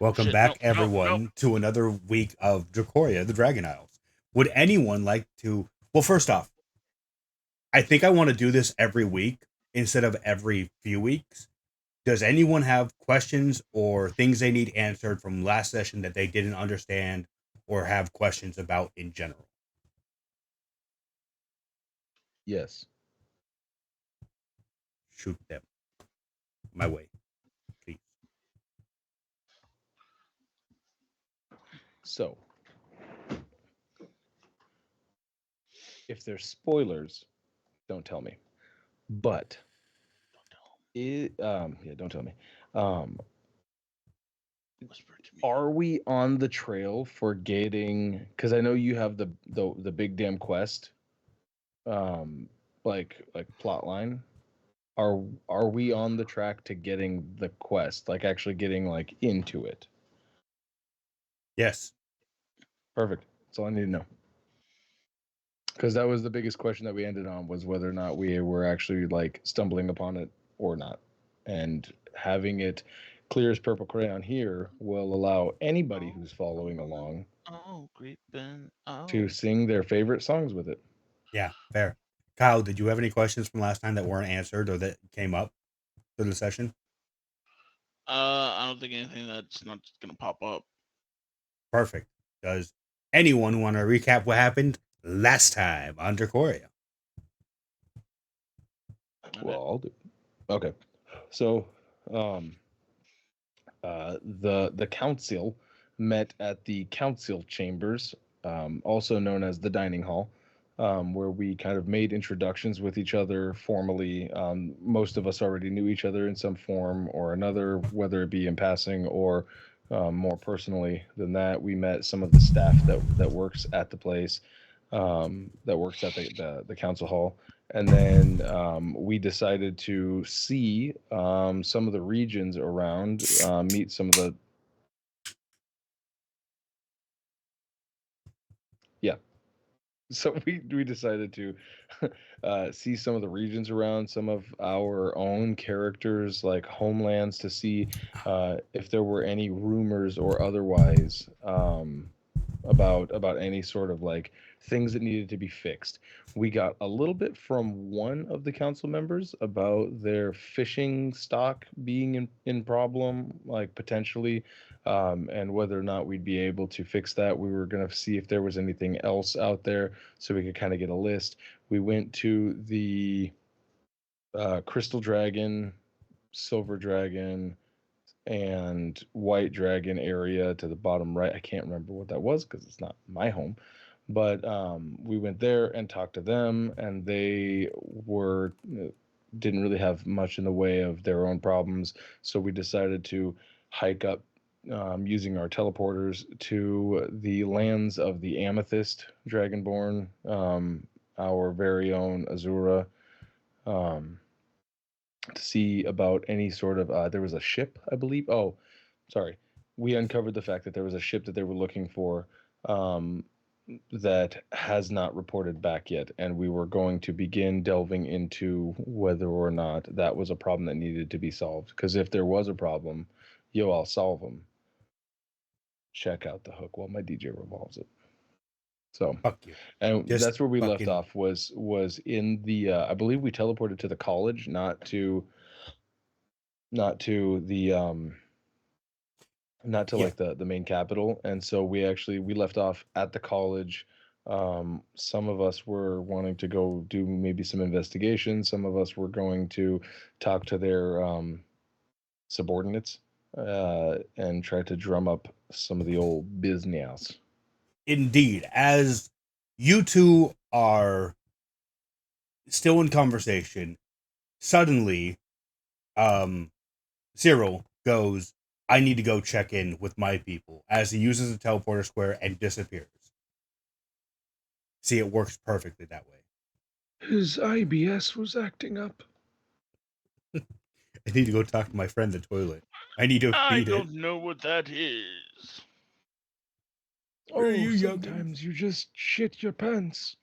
Welcome Shit, back, nope. everyone, to another week of Drakoria, the Dragon Isles. Would anyone like to? Well, first off, I think I want to do this every week instead of every few weeks. Does anyone have questions or things they need answered from last session that they didn't understand or have questions about in general? Yes. Shoot them my way, please. So, if there's spoilers, don't tell me. But don't tell me. Whisper to me. Are we on the trail for getting? Because I know you have the big damn quest, like plot line. Are we on the track to getting the quest, like actually getting like into it? Yes. Perfect. That's all I need to know. Because that was the biggest question that we ended on, was whether or not we were actually like stumbling upon it or not. And having it clear as purple crayon here will allow anybody who's following along creeping. to sing their favorite songs with it. Yeah, fair. Kyle, did you have any questions from last time that weren't answered or that came up through the session? I don't think anything that's not gonna pop up. Perfect. Does anyone want to recap what happened last time on Dracoria? Well, I'll do. Okay. So, the council met at the council chambers, also known as the dining hall, where we kind of made introductions with each other formally. Most of us already knew each other in some form or another, whether it be in passing or more personally than that. We met some of the staff that works at the place, that works at the council hall. And then we decided to see some of the regions around, meet some of the. Yeah. So we decided to see some of the regions around, some of our own characters, like homelands, to see if there were any rumors or otherwise, about any sort of like things that needed to be fixed. We got a little bit from one of the council members about their fishing stock being in problem, like potentially, and whether or not we'd be able to fix that. We were going to see if there was anything else out there so we could kind of get a list. We went to the Crystal Dragon, Silver Dragon, and White Dragon area to the bottom right. I can't remember what that was because it's not my home. But we went there and talked to them, and they were didn't really have much in the way of their own problems. So we decided to hike up, using our teleporters, to the lands of the Amethyst Dragonborn, our very own Azura, um, to see about any sort of. There was a ship, I believe. Oh, sorry. We uncovered the fact that there was a ship that they were looking for, um, that has not reported back yet, and we were going to begin delving into whether or not that was a problem that needed to be solved. Because if there was a problem, I'll solve them. Check out the hook while my DJ revolves it. So, Fuck you. and Just that's where we left fucking- off. Was in the. I believe we teleported to the college, not to the not to Yeah. like the main capital. And so we left off at the college. Some of us were wanting to go do maybe some investigation. Some of us were going to talk to their subordinates, and try to drum up some of the old business. Indeed, as you two are still in conversation, suddenly, Cyril goes, I need to go check in with my people, as he uses the teleporter square and disappears. See, it works perfectly that way. His IBS was acting up. I need to go talk to my friend the toilet. I need to I feed it. don't know what that is. Oh, you sometimes you just shit your pants.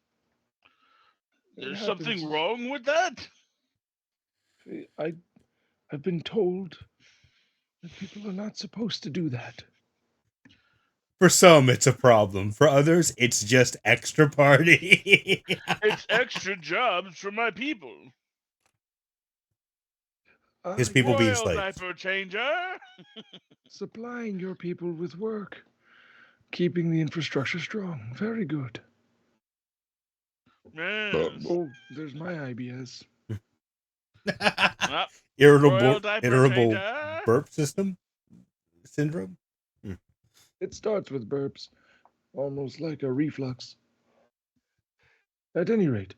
It There's happens. something wrong with that? I've been told that people are not supposed to do that. For some, it's a problem. For others, it's just extra party. It's extra jobs for my people. His people being Royal slaves. diaper changer. Supplying your people with work. Keeping the infrastructure strong. Very good. Yes. Oh, there's my IBS. Ah, irritable Royal diaper irritable changer. burp system syndrome. It starts with burps, almost like a reflux. At any rate,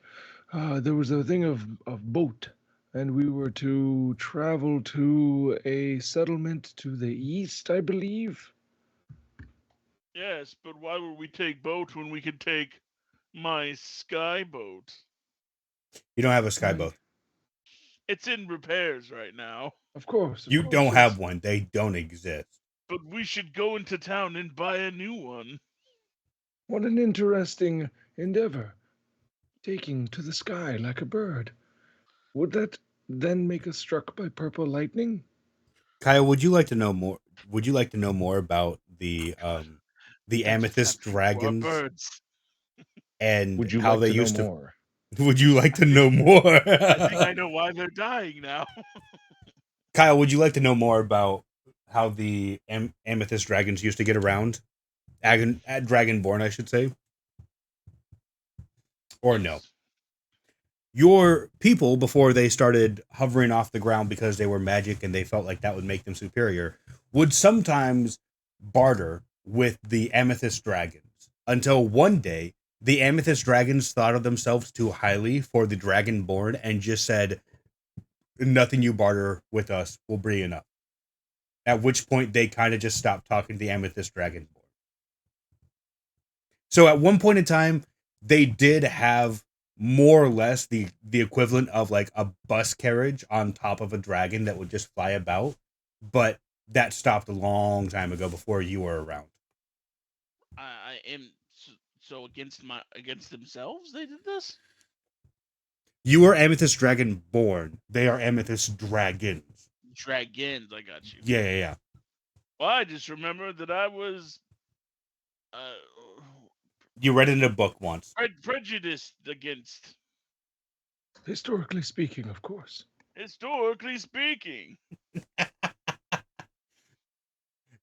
there was a thing of boat, and we were to travel to a settlement to the east, I believe. Yes, but why would we take boat when we could take my sky boat? You don't have a Why, skyboat. It's in repairs right now. Of course. You don't have one. They don't exist. But we should go into town and buy a new one. What an interesting endeavor. Taking to the sky like a bird. Would that then make us struck by purple lightning? Kyle, would you like to know more? Would you like to know more about the That's amethyst for dragons birds. and Would you how like they to know used to? more? Would you like to know more? I think I know why they're dying now. Kyle, would you like to know more about how the amethyst dragons used to get around? Dragonborn, I should say. Or no? Yes. Your people, before they started hovering off the ground because they were magic and they felt like that would make them superior, would sometimes barter with the amethyst dragons until one day the amethyst dragons thought of themselves too highly for the dragonborn and just said, nothing you barter with us will bring enough. At which point they kind of just stopped talking to the amethyst dragonborn. So at one point in time, they did have more or less the equivalent of like a bus carriage on top of a dragon that would just fly about, but that stopped a long time ago before you were around. I am so against themselves. They did this. You are amethyst dragon born. They are amethyst dragons. Dragons. I got you. Yeah. Well, I just remember that I was You read it in a book once. prejudiced against. Historically speaking, of course. Historically speaking.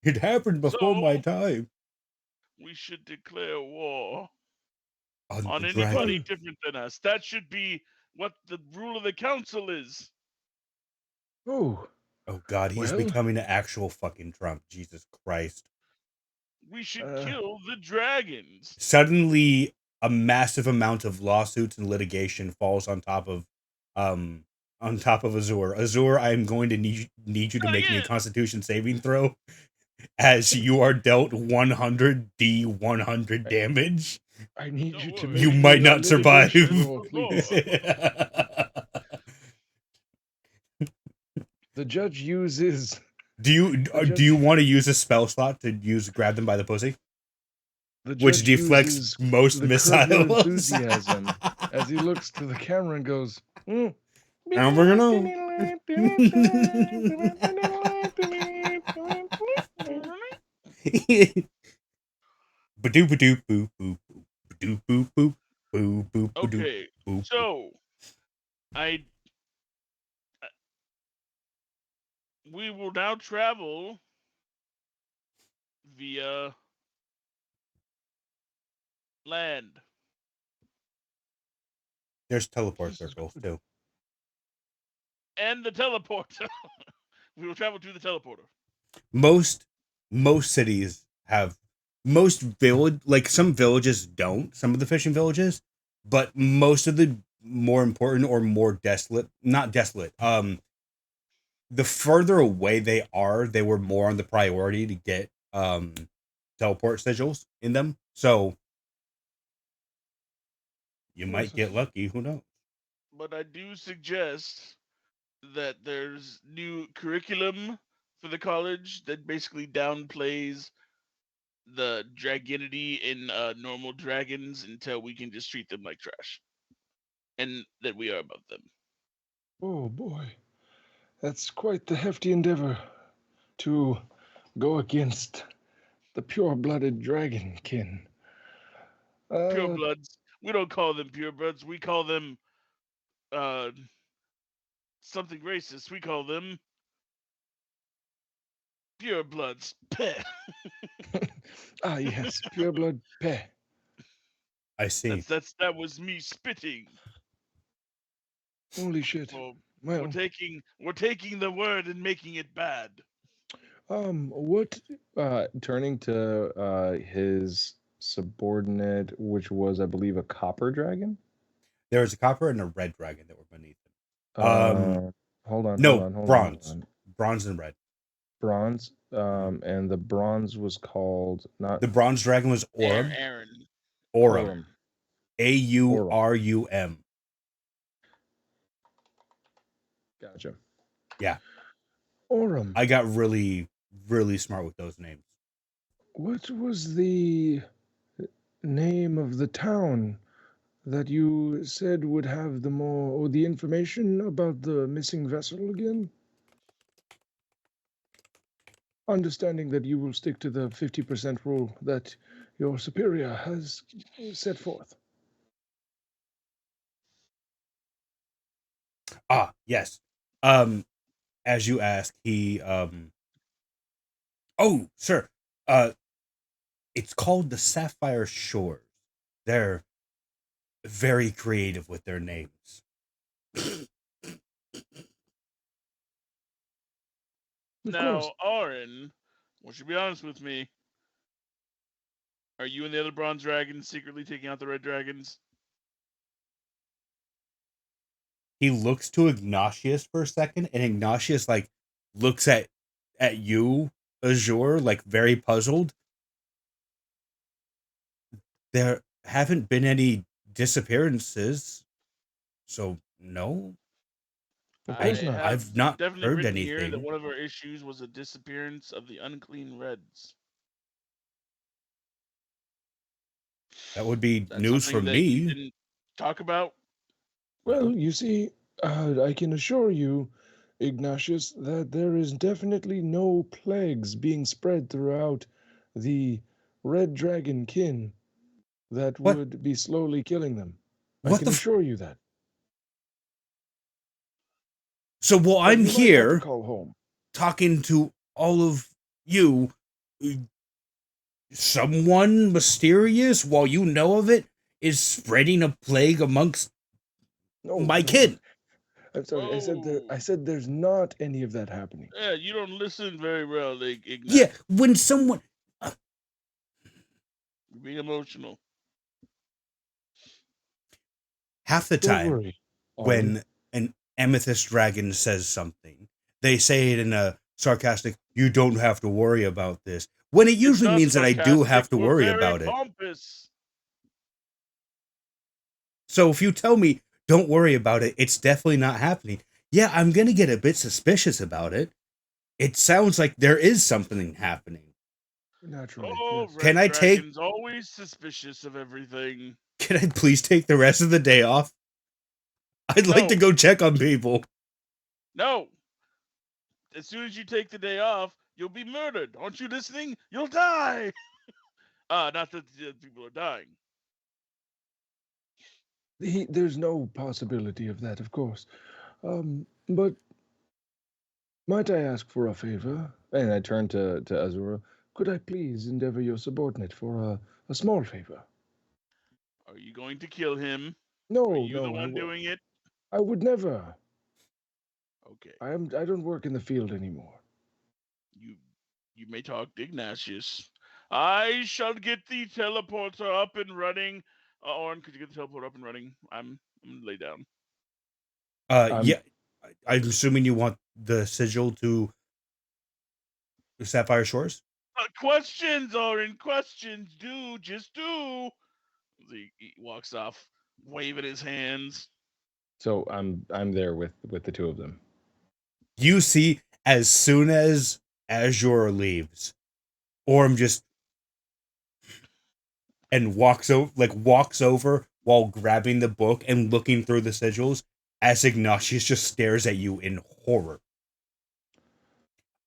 It happened before my time. We should declare war On the anybody dragon. different than us. That should be what the rule of the council is. Oh, Oh God, he's Well- becoming an actual fucking Trump. Jesus Christ. We should kill the dragons. Suddenly a massive amount of lawsuits and litigation falls on top of Azure. Azure, I'm going to need you to make me a constitution saving throw as you are dealt 100 D100 damage. I need Don't you to worry. make You me might a not survive. litigation roll, please. The judge uses Do you want to use a spell slot to grab them by the pussy? the Which judge deflects uses most the curb your missiles. enthusiasm as he looks to the camera and goes, And we're gonna. Badoo badoo boo boo boo badoo boo boo boo boo badoo Okay, boo. so we will now travel via land. There's teleport circles too. And the teleporter. We will travel to the teleporter. Most cities have some villages don't, some of the fishing villages, but most of the more important or more not desolate, the further away they are, they were more on the priority to get teleport sigils in them. So you might get lucky, who knows? But I do suggest that there's new curriculum for the college that basically downplays the dragonity in normal dragons until we can just treat them like trash. And that we are above them. oh boy, that's quite the hefty endeavor. to go against the pure-blooded dragonkin. Purebloods. We don't call them purebloods. We call them uh something racist. We call them purebloods. Peh. Yes, pure-blood peh. I see. That was me spitting. Holy shit. So Well, we're taking the word and making it bad. what Turning to his subordinate, which was, I believe, a copper dragon. There was a copper and a red dragon that were beneath him. Hold on, No, hold on, hold bronze. on. Bronze and red. Bronze. And the bronze was called not The bronze dragon was Aurum. Aaron. Aurum. Aurum. Gotcha. Yeah. Aurum. I got really, really smart with those names. What was the name of the town that you said would have the information about the missing vessel again? Understanding that you will stick to the 50% rule that your superior has set forth. Ah, yes. As you ask, he oh, sir. It's called the Sapphire Shores. They're very creative with their names. Now, Aaron, won't you be honest with me? Are you and the other bronze dragons secretly taking out the red dragons? He looks to Ignatius for a second, and Ignatius like looks at you, Azure, like very puzzled. There haven't been any disappearances, so no. Of course not. I've not definitely heard written here that anything. one of our issues was a disappearance of the unclean reds. That would be That's news something for that you me. didn't talk about. Well, you see, I can assure you, Ignatius, that there is definitely no plagues being spread throughout the red dragon kin that What? would be slowly killing them. I What can the? assure you that. So while But I'm you might want to here call home. talking to all of you, someone mysterious, while you know of it, is spreading a plague amongst No, my no, kid. I'm sorry. I Oh. said there's not any of that happening. Yeah, you don't listen very well, Ignat. Yeah, when someone You're being emotional. half the Don't time worry. when an amethyst dragon says something, they say it in a sarcastic, "You don't have to worry about this," when it usually means that I do have to We're worry very about it. pompous. So if you tell me don't worry about it, it's definitely not happening. Yeah, I'm gonna get a bit suspicious about it. It sounds like there is something happening. Naturally. Oh, Yes. red Can I take- dragon's always suspicious of everything. Can I please take the rest of the day off? I'd like to No. go check on people. No. As soon as you take the day off, you'll be murdered. Aren't you listening? You'll die. Not that the people are dying. There's no possibility of that, of course. But might I ask for a favor? And I turn to Azura. Could I please endeavor your subordinate for a small favor? Are you going to kill him? No, Are you no, the one doing it? I would never. Okay. I don't work in the field anymore. You may talk to Ignatius. I shall get the teleporter up and running. Orin, could you get the teleporter up and running? I'm gonna lay down. Yeah, I'm assuming you want the sigil to Sapphire Shores. Questions, Orin. Questions. Just do. He walks off, waving his hands. So I'm there with the two of them. You see, as soon as Azure leaves, Orm just and walks over while grabbing the book and looking through the sigils as Ignatius just stares at you in horror.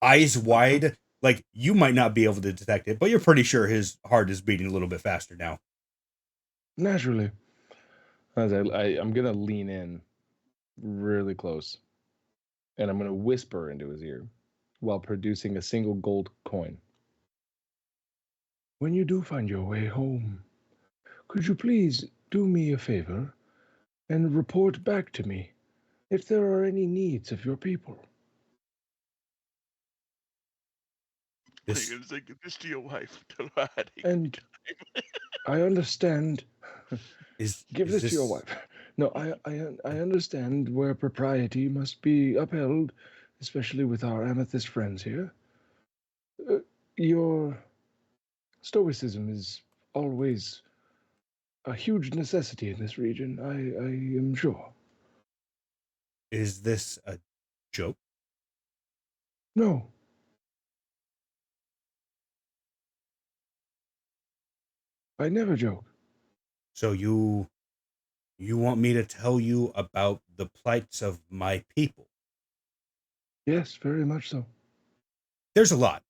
eyes wide. Like, you might not be able to detect it, but you're pretty sure his heart is beating a little bit faster now. Naturally. As I'm gonna lean in really close, and I'm gonna whisper into his ear while producing a single gold coin. When you do find your way home, could you please do me a favor and report back to me if there are any needs of your people? You're This gonna say, give this to your wife. Tell her I had a good And time. I understand. Give is this to your this wife. No, I understand where propriety must be upheld, especially with our amethyst friends here. Your stoicism is always a huge necessity in this region, I am sure. is this a joke? No. I never joke. So you want me to tell you about the plights of my people? Yes, very much so. There's a lot.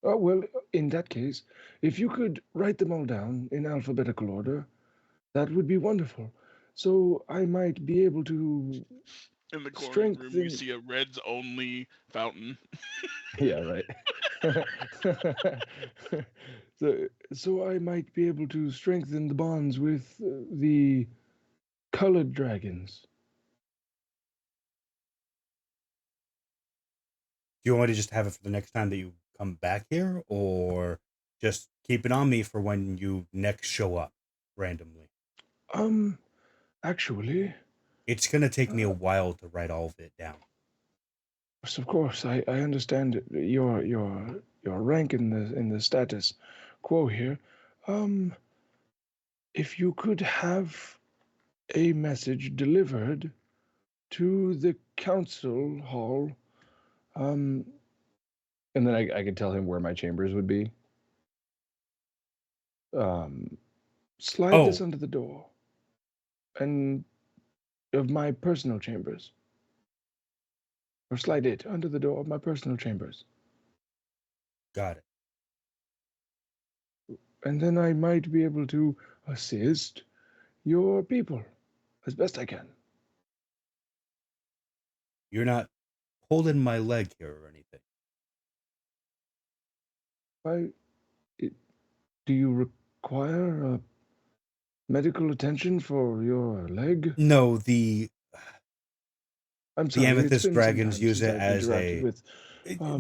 Oh, well, in that case, if you could write them all down in alphabetical order, that would be wonderful. So I might be able to In the corner of the room, you strengthen. see a Reds only fountain. Yeah, right. So I might be able to strengthen the bonds with the colored dragons. Do you want me to just have it for the next time that you come back here, or just keep it on me for when you next show up randomly? Um, actually, It's gonna take me a while to write all of it down. yes, of course, I understand your rank in the status quo here. Um, if you could have a message delivered to the council hall, um, And then I could tell him where my chambers would be. slide this Oh, under the door, and of my personal chambers, or slide it under the door of my personal chambers, got it. and then I might be able to assist your people as best I can. You're not pulling my leg here or anything. I, it, do you require medical attention for your leg? No, I'm the sorry, it's amethyst been some dragons time use since it I've as interacted with.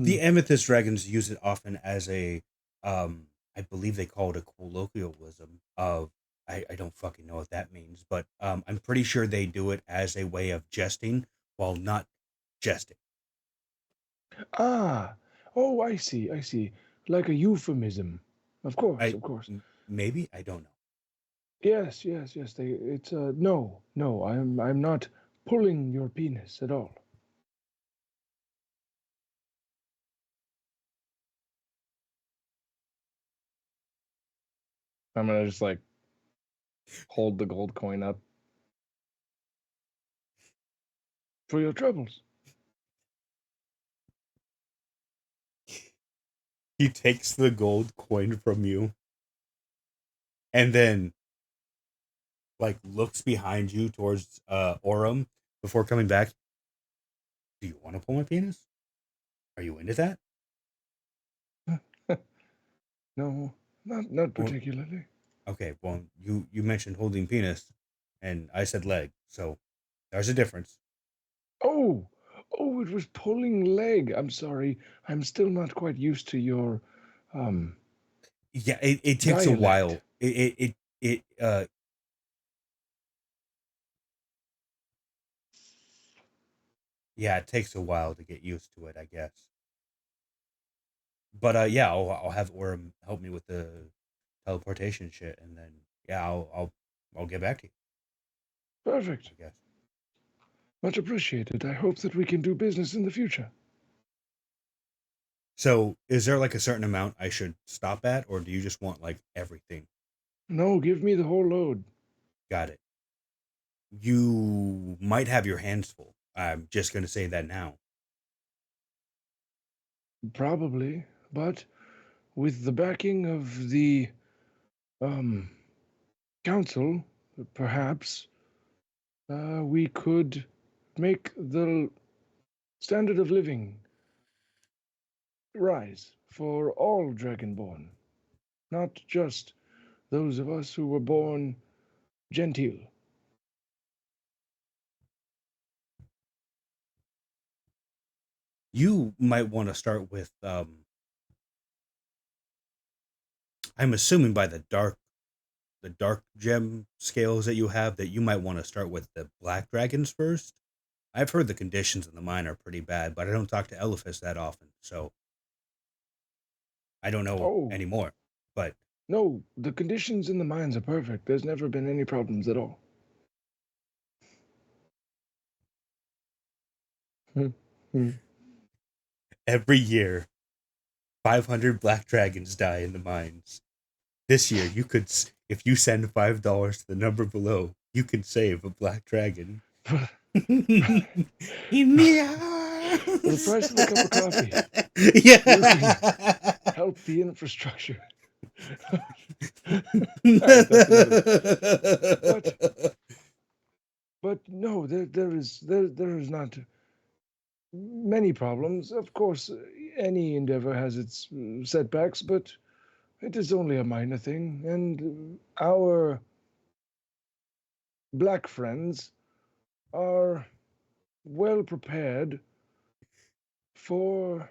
the amethyst dragons use it often as a I believe they call it a colloquialism of I don't fucking know what that means, but I'm pretty sure they do it as a way of jesting while not jesting. Ah, oh, I see, I see. Like a euphemism. Of course, I of course. maybe I don't know. Yes, yes, yes. It's no, no. I'm not pulling your penis at all. I'm gonna just like hold the gold coin up. For your troubles. He takes the gold coin from you and then like looks behind you towards Orem before coming back. Do you want to pull my penis? Are you into that? No, not Well, particularly. okay, well, you mentioned holding penis, and I said leg, so there's a difference. Oh, oh, it was pulling leg. I'm sorry. I'm still not quite used to your um Yeah, it takes a dialect. while. It yeah, it takes a while to get used to it, I guess. But yeah, I'll have Orem help me with the teleportation shit, and then yeah, I'll get back to you, Perfect. I guess. Much appreciated. I hope that we can do business in the future. So, is there like a certain amount I should stop at, or do you just want like everything? No, give me the whole load. Got it. You might have your hands full. I'm just gonna say that now. Probably, but with the backing of the council, perhaps we could make the standard of living rise for all Dragonborn, not just those of us who were born genteel. You might want to start with I'm assuming by the dark gem scales that you have that you might want to start with the black dragons first. I've heard the conditions in the mine are pretty bad, but I don't talk to Elephas that often, so I don't know Oh, anymore. But no, the conditions in the mines are perfect. There's never been any problems at all. every year, 500 black dragons die in the mines. This year, you could, if you send $5 to the number below, you can save a black dragon. In the hours. For the price of a cup of coffee, Yeah. help the infrastructure. But no, there is not many problems. Of course, any endeavor has its setbacks, but it is only a minor thing, and our black friends are well prepared for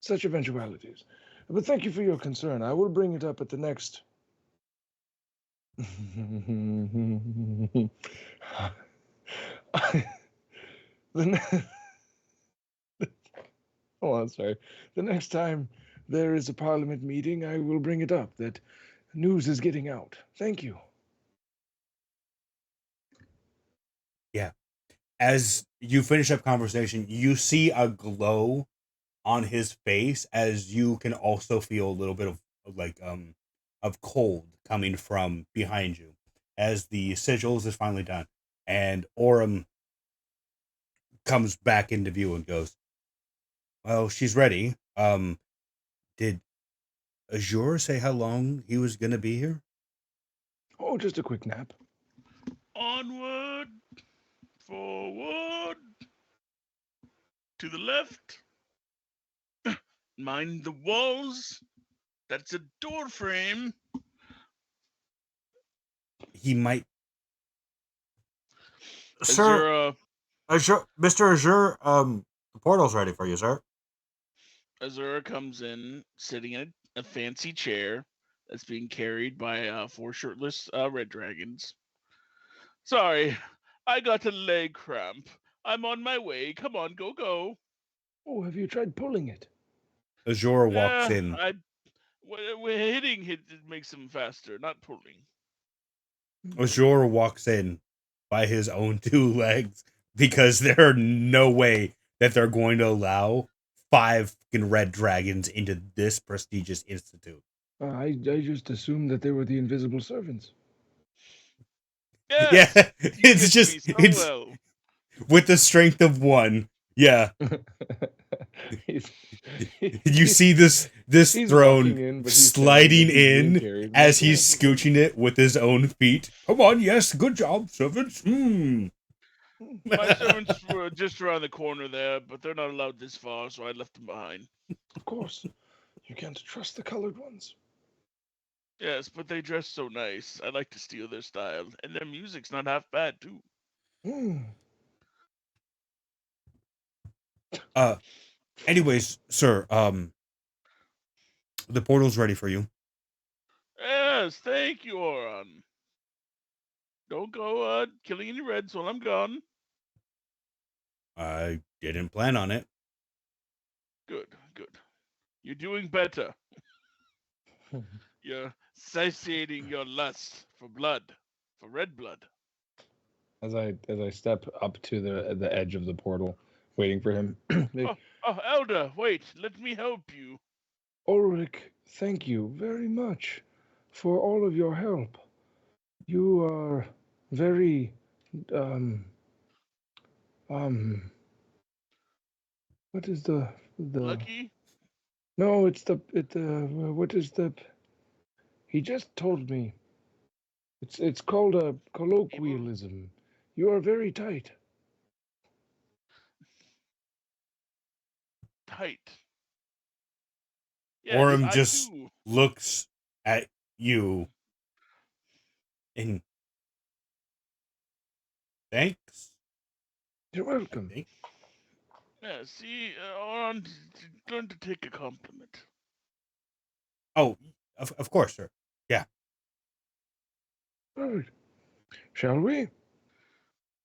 such eventualities. But thank you for your concern. I will bring it up at the next. Oh, I'm sorry. The next time there is a parliament meeting, I will bring it up that news is getting out. Thank you. Yeah. As you finish up conversation, you see a glow on his face as you can also feel a little bit of of cold coming from behind you as the sigils is finally done and Orem comes back into view and goes, well, she's ready. Did Azure say how long he was gonna be here? Oh, just a quick nap. Onward, forward, to the left. Mind the walls. That's a door frame. He might. Sir, Azura, Azure, Mr. Azure, the portal's ready for you, sir. Azura comes in, sitting in a fancy chair that's being carried by 4 shirtless red dragons. Sorry, I got a leg cramp. I'm on my way. Come on, go. Oh, have you tried pulling it? Azure walks in. Hitting it makes him faster, not pulling. Azure walks in by his own 2 legs because there are no way that they're going to allow 5 fucking red dragons into this prestigious institute. I just assumed that they were the invisible servants. Yes, Yeah, you it's get just me so it's well. with the strength of 1. Yeah, you see this he's throne walking in, but he's sliding saying that he's being in carried. as Like, he's scooching it with his own feet. Come on, yes, good job, servants. My servants were just around the corner there, but they're not allowed this far, so I left them behind. Of course, you can't trust the colored ones. Yes, but they dress so nice. I like to steal their style, and their music's not half bad too. Anyways, sir, the portal's ready for you. Yes, thank you, Oron. Don't go killing any reds while I'm gone. I didn't plan on it. Good. You're doing better. You're satiating your lust for blood, for red blood. As I step up to the edge of the portal, waiting for him. Elder, wait, let me help you. Ulrich, thank you very much for all of your help. You are very what is the Lucky? No, it's what is the? He just told me. It's called a colloquialism. You are very tight. Tight. Yes, Orem I just too. looks at you and thanks. You're I welcome. think. Yeah, see, learn to take a compliment. Oh, of course, sir. Yeah. All right. Shall we?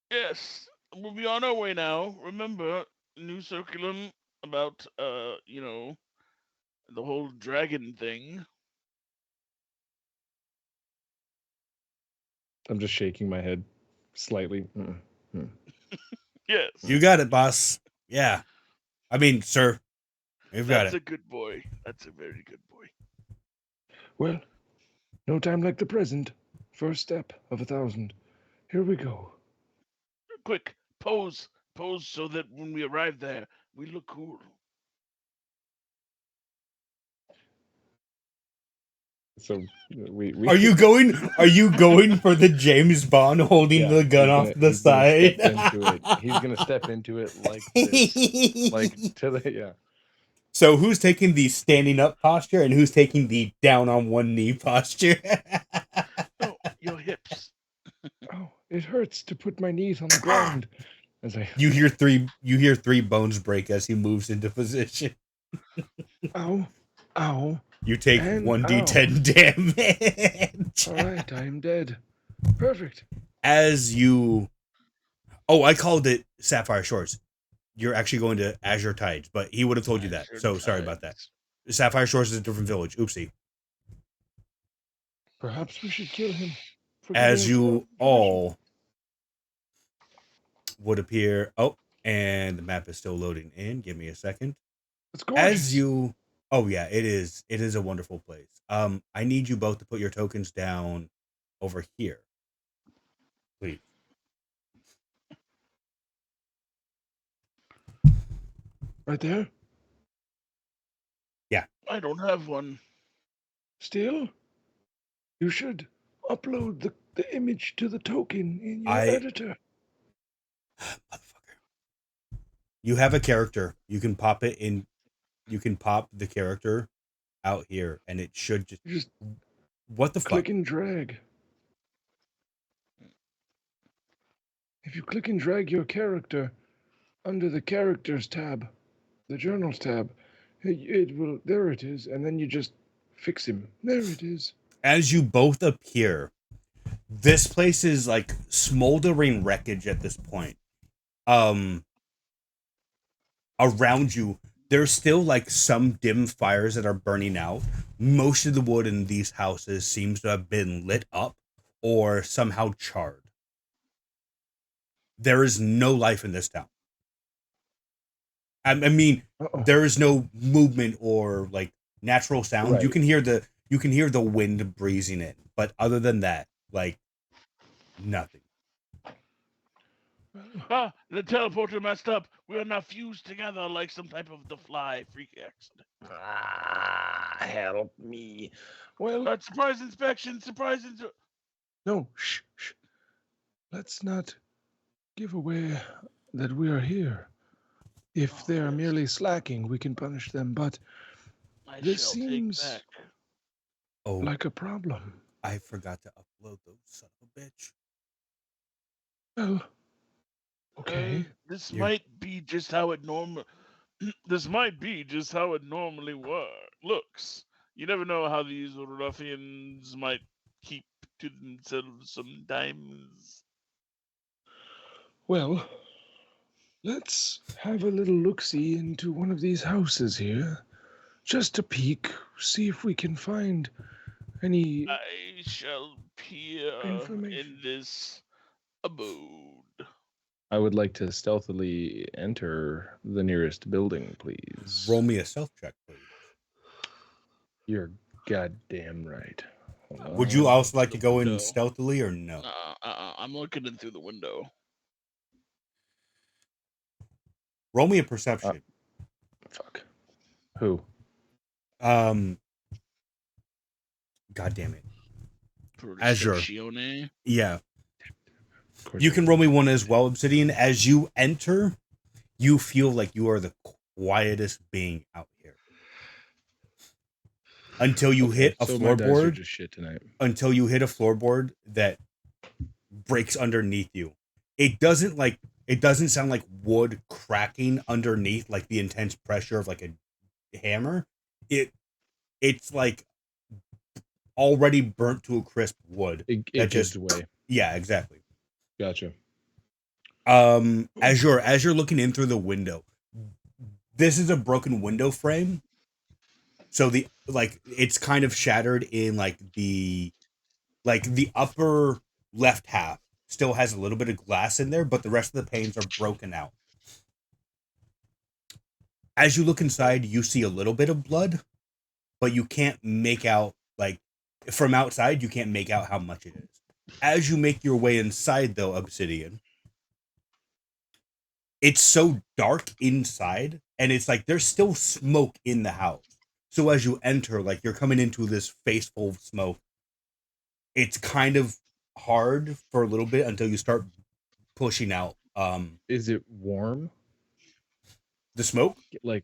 Yes, we'll be on our way now. Remember, new circulum about, the whole dragon thing. I'm just shaking my head slightly. Yes, You got it, boss. Yeah. I mean, sir, you've got that's it. a good boy. That's a very good boy. Well, no time like the present. First step of 1,000. Here we go. Quick, pose. Pose so that when we arrive there, we look cool. So we Are you going? Are you going for the James Bond holding Yeah, the gun off the he's gonna side? step into it. He's gonna step into it like this, like to the yeah. So who's taking the standing up posture and who's taking the down on one knee posture? No, your hips. Oh, it hurts to put my knees on the ground. As I You hear three bones break as he moves into position. ow, ow, You take and 1d10 damage. All right, I am dead. Perfect. As you I called it Sapphire Shores. You're actually going to Azure Tides, but he would have told you that. Azure So sorry about that. tides. Sapphire Shores is a different village. Oopsie. Perhaps we should kill him for giving As us you permission. all would appear. Oh, and the map is still loading in. Give me a second. It's gorgeous. As you Oh yeah, it is. It is a wonderful place. I need you both to put your tokens down over here. Please. Right there. I don't have one. Still, you should upload the image to the token in your I- editor. Motherfucker. You have a character. You can pop it in. You can pop the character out here, and it should Just What the click fuck? and drag. If you click and drag your character under the characters tab, the journals tab, it will. There it is, and then you just fix him. There it is. As you both appear, this place is like smoldering wreckage at this point. Around you, there's still like some dim fires that are burning out. Most of the wood in these houses seems to have been lit up or somehow charred. There is no life in this town. I mean, Uh-oh. there is no movement or like natural sound. Right. You can hear the wind breezing in, but other than that, like nothing. Ah, the teleporter messed up. We are now fused together like some type of the fly freak accident. Help me. Well, Surprise inspection. No, shh. Let's not give away that we are here. If they are yes. merely slacking, we can punish them, but I this shall seems take back. Oh, like a problem. I forgot to upload those son of a bitch. Well, okay. This You're- might be just how it This might be just how it normally looks. You never know how these ruffians might keep to themselves sometimes. Well, let's have a little look-see into one of these houses here. Just a peek, see if we can find any... I shall peer Information. in this abode. I would like to stealthily enter the nearest building, please. Roll me a stealth check, please. You're goddamn right. Hold Would you on. also like to go in No. stealthily or no? I'm looking in through the window. Roll me a perception. Fuck. Who? God damn it. Azure. Perceptione. Yeah. You can roll me one as well, Obsidian. As you enter, you feel like you are the quietest being out here. Until you hit a so my dice are floorboard. just shit tonight. Until you hit a floorboard that breaks underneath you. It doesn't sound like wood cracking underneath, like the intense pressure of like a hammer. It's like already burnt to a crisp wood. It that gives just way. Yeah, exactly. Gotcha. Azure, as you're looking in through the window, this is a broken window frame. So it's kind of shattered in the upper left half still has a little bit of glass in there, but the rest of the panes are broken out. As you look inside, you see a little bit of blood, but you can't make out, from outside, you can't make out how much it is. As you make your way inside, though, Obsidian, it's so dark inside, and it's like there's still smoke in the house. So as you enter, like you're coming into this face full of smoke, it's kind of hard for a little bit until you start pushing out. Is it warm? The smoke? Like,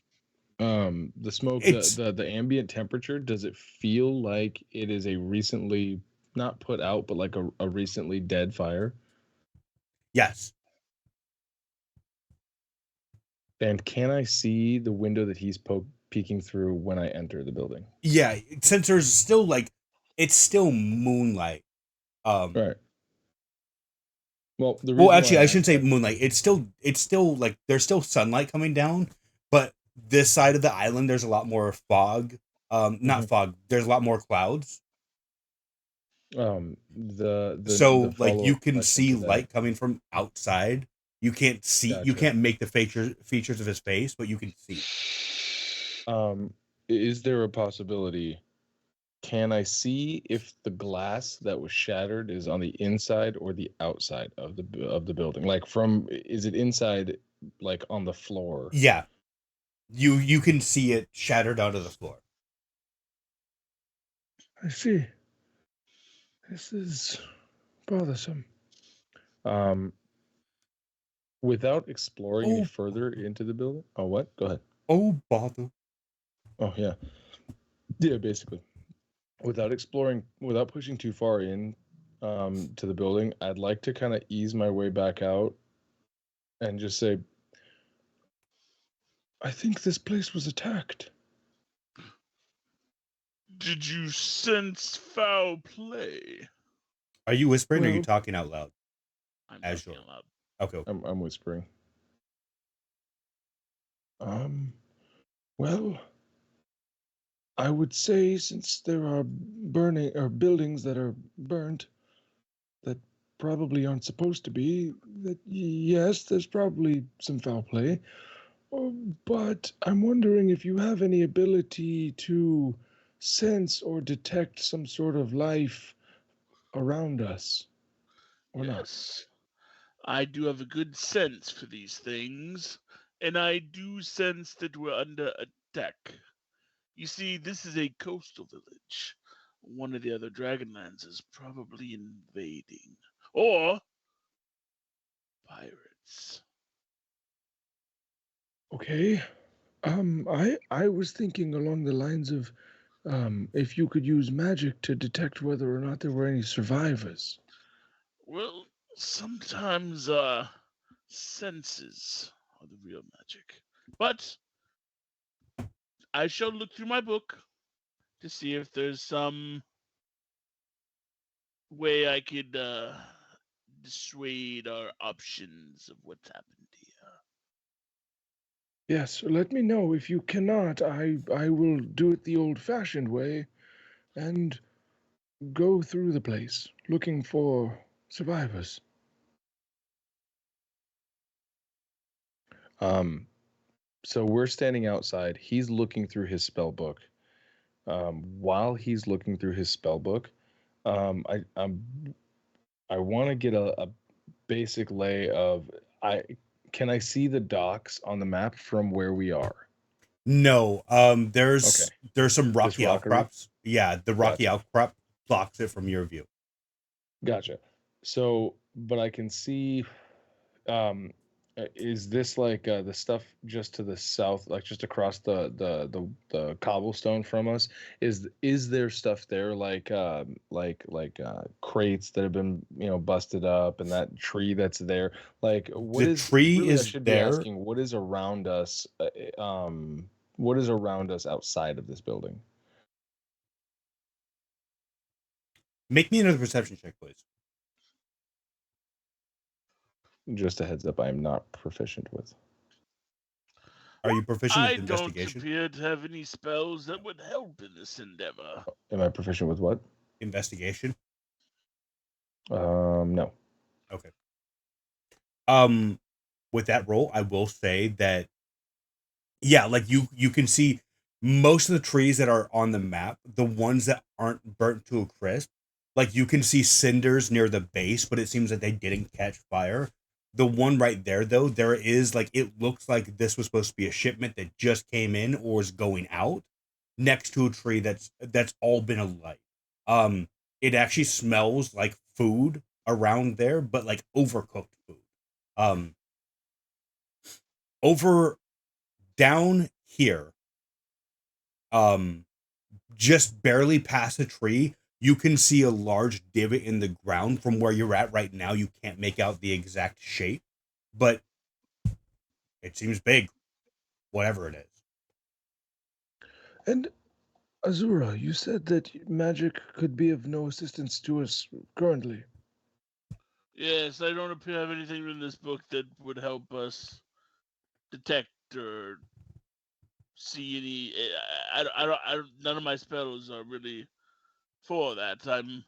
the smoke, the ambient temperature, does it feel like it is a recently not put out, but like a recently dead fire? Yes. And can I see the window that he's peeking through when I enter the building? Yeah, since there's still it's still moonlight. Right. Well, actually, I shouldn't say moonlight. It's still like there's still sunlight coming down, but this side of the island there's a lot more fog. Not fog. There's a lot more clouds. So you can see light coming from outside. You can't see. Gotcha. You can't make the features of his face, but you can see. Is there a possibility? Can I see if the glass that was shattered is on the inside or the outside of the building? Like is it inside, like on the floor? Yeah, you can see it shattered onto the floor. I see. This is bothersome. Without exploring any further into the building. Oh, what? Go ahead. Oh, bother. Oh, yeah. Yeah, basically. Without pushing too far in to the building, I'd like to kind of ease my way back out and just say, I think this place was attacked. Did you sense foul play? Are you whispering or are you talking out loud? I'm Azure. talking out loud. Okay. I'm whispering. Well, I would say since there are burning or buildings that are burnt that probably aren't supposed to be, that yes, there's probably some foul play. But I'm wondering if you have any ability to sense or detect some sort of life around us, or yes. I do have a good sense for these things, and I do sense that we're under attack. You see, this is a coastal village. One of the other Dragonlands is probably invading. Or pirates. Okay. I was thinking along the lines of if you could use magic to detect whether or not there were any survivors. Well, sometimes senses are the real magic. But I shall look through my book to see if there's some way I could dissuade our options of what's happened here. Yes, let me know. If you cannot, I will do it the old-fashioned way and go through the place looking for survivors. So we're standing outside. He's looking through his spell book. While he's looking through his spell book, I want to get a basic lay of can I see the docks on the map from where we are? No, Okay. there's some Just rocky rockery? outcrops. Yeah, the rocky Gotcha. outcrop blocks it from your view. Gotcha. So, but I can see, um, is this like the stuff just to the south, like just across the cobblestone from us? Is there stuff there like crates that have been busted up, and that tree that's there? Like, what The is tree really? I is should be there. asking, what is around us? What is around us outside of this building? Make me another perception check, please. Just a heads up, I am not proficient with. Are you proficient with I don't investigation? appear to have any spells that would help in this endeavor. Am I proficient with what? Investigation. No. Okay. With that roll, I will say that yeah, like you can see most of the trees that are on the map, the ones that aren't burnt to a crisp, like you can see cinders near the base, but it seems that they didn't catch fire. The one right there, though, there is like it looks like this was supposed to be a shipment that just came in or is going out next to a tree that's all been alight. It actually smells like food around there, but like overcooked food. Um, over down here, um, just barely past a tree, you can see a large divot in the ground. From where you're at right now, you can't make out the exact shape, but it seems big, whatever it is. And Azura, you said that magic could be of no assistance to us currently. Yes, I don't appear to have anything in this book that would help us detect or see any. None of my spells are really for that. I'm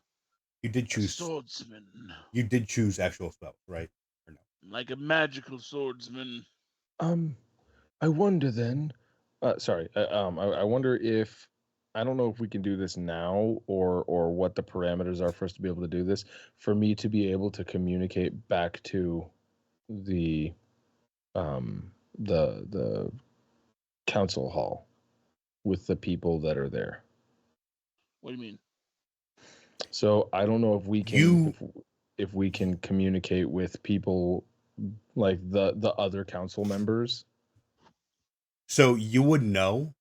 You did a choose. swordsman, You did choose actual spells, right? Or no? like a magical swordsman. I wonder then. Sorry. I wonder if I don't know if we can do this now or what the parameters are for us to be able to do this. For me to be able to communicate back to the um the council hall with the people that are there. What do you mean? So I don't know if we can You if we can communicate with people like the other council members. so you would know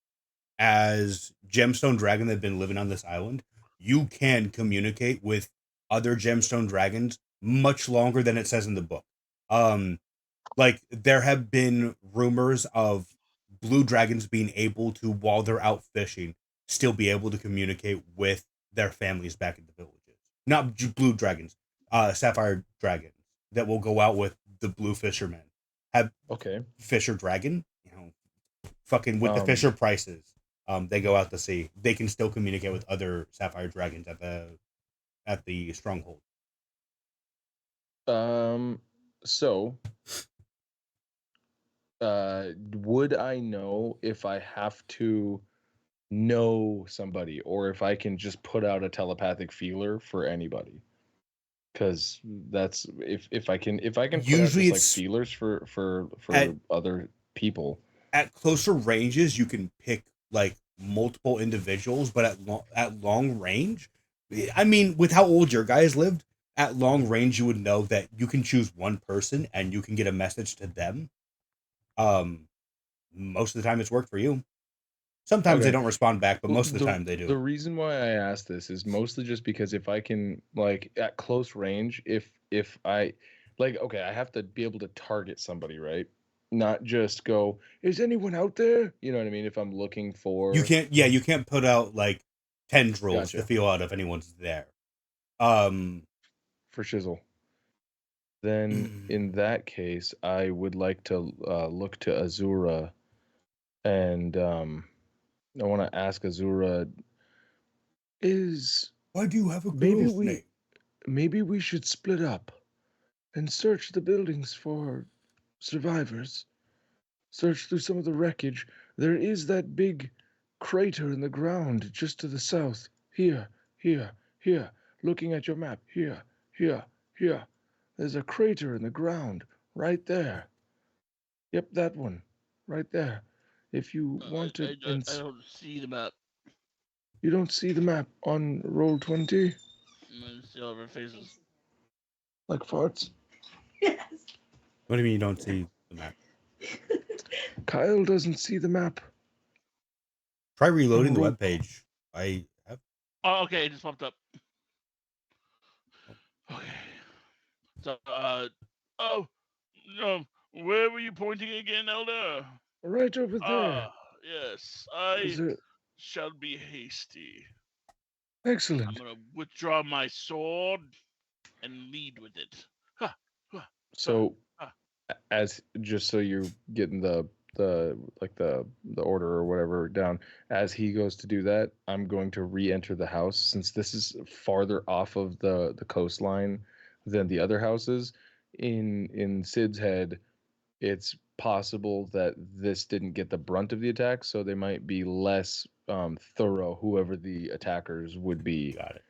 as gemstone dragon that have been living on this island, you can communicate with other gemstone dragons much longer than it says in the book. Um, like there have been rumors of blue dragons being able to, while they're out fishing, still be able to communicate with their families back in the villages. Not blue dragons, sapphire dragons that will go out with the blue fishermen. Have Okay. fisher dragon, fucking with the fisher prices. They go out to sea. They can still communicate with other sapphire dragons at the stronghold. So would I know if I have to know somebody or if I can just put out a telepathic feeler for anybody? Because that's if I can put out Usually, just like it's feelers for at other people. at closer ranges you can pick like multiple individuals, but at long range, I mean, with how old your guys lived, at long range you would know that you can choose one person and you can get a message to them. Um, Most of the time it's worked for you. Sometimes they Okay. don't respond back, but Well, most of the time they do. the reason why I asked this is mostly just because if I can like at close range, if I like okay, I have to be able to target somebody, right? Not just go, is anyone out there? You know what I mean? If I'm looking You for can't, yeah, you can't put out like tendrils to gotcha feel out if anyone's there. Um, for shizzle. Then in that case, I would like to look to Azura and I want to ask Azura, Is why do you have a maybe girl's we name? maybe we should split up and search the buildings for survivors. Search through some of the wreckage. There is that big crater in the ground just to the south. Here, here, here. Looking at your map. Here, here, here. There's a crater in the ground right there. Yep, that one. Right there. If you want to, I don't see the map. you don't see the map on roll 20, I see all of our faces. like farts. Yes. What do you mean you don't see the map? Kyle doesn't see the map. Try reloading the Roll- webpage. I have. Oh, okay, it just popped up. Okay. So, oh, no, where were you pointing again, Elder? Right over there. Ah, yes, Is I it shall be hasty. I'm excellent? gonna withdraw my sword and lead with it. Ha, So, Ah. as just so you're getting the order or whatever down, as he goes to do that, I'm going to re-enter the house since this is farther off of the coastline than the other houses. In Sid's head, it's possible that this didn't get the brunt of the attack, so they might be less thorough, whoever the attackers would be. Got it.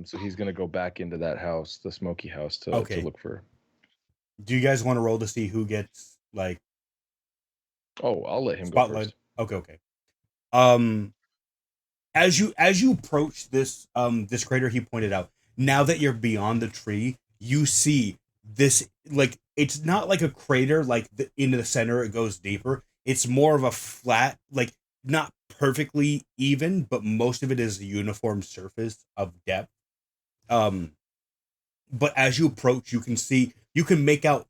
So he's going to go back into that house, the smoky house, to Okay. look for. Do you guys want to roll to see who gets like Oh, I'll let him go spotlight? first. Okay. As you approach this this crater he pointed out, now that you're beyond the tree, you see this, like, it's not like a crater like into the center it goes deeper. It's more of a flat, like, not perfectly even, but most of it is a uniform surface of depth. But as you approach, you can make out,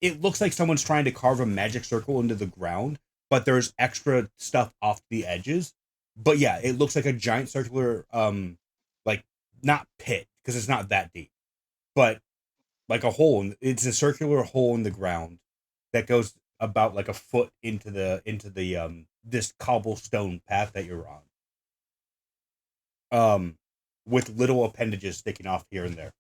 it looks like someone's trying to carve a magic circle into the ground, but there's extra stuff off the edges. But yeah, it looks like a giant circular, like, not pit, because it's not that deep, but like a hole. It's a circular hole in the ground that goes about like a foot into the this cobblestone path that you're on. With little appendages sticking off here and there.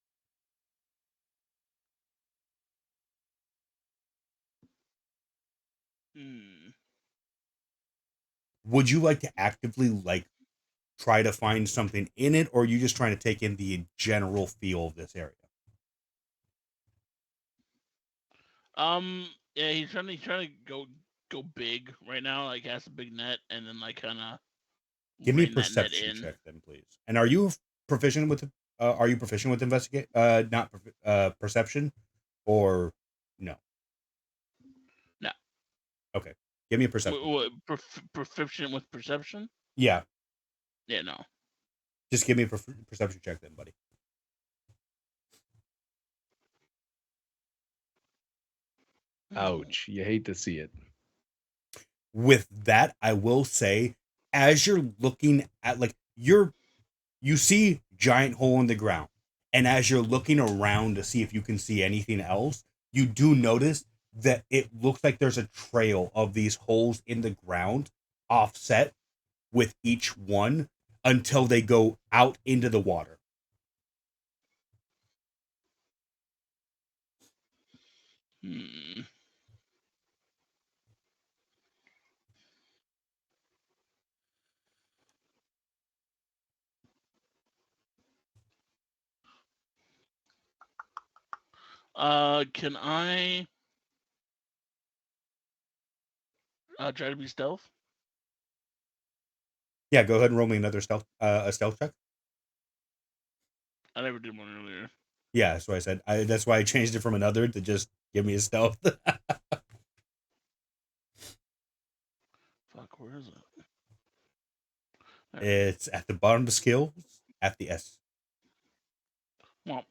Would you like to actively, like, try to find something in it, or are you just trying to take in the general feel of this area? Yeah, he's trying to go big right now. Like, has a big net, and then like kind of Give me a rein that net perception in. check then, please. And are you proficient with investigate? Not perception, or no? No. Okay, give me a perception. What, proficient with perception? Yeah, Yeah, no. just give me a perception check then, buddy. Ouch! You hate to see it. With that, I will say, as you're looking at, like, you see giant hole in the ground, and as you're looking around to see if you can see anything else, you do notice that it looks like there's a trail of these holes in the ground offset with each one until they go out into the water. Can I try to be stealth? Yeah, go ahead and roll me another a stealth check. I never did one earlier. Yeah, that's what I said. That's why I changed it from another to just give me a stealth. Fuck, where is it? It's at the bottom of the skills, at the S. Well,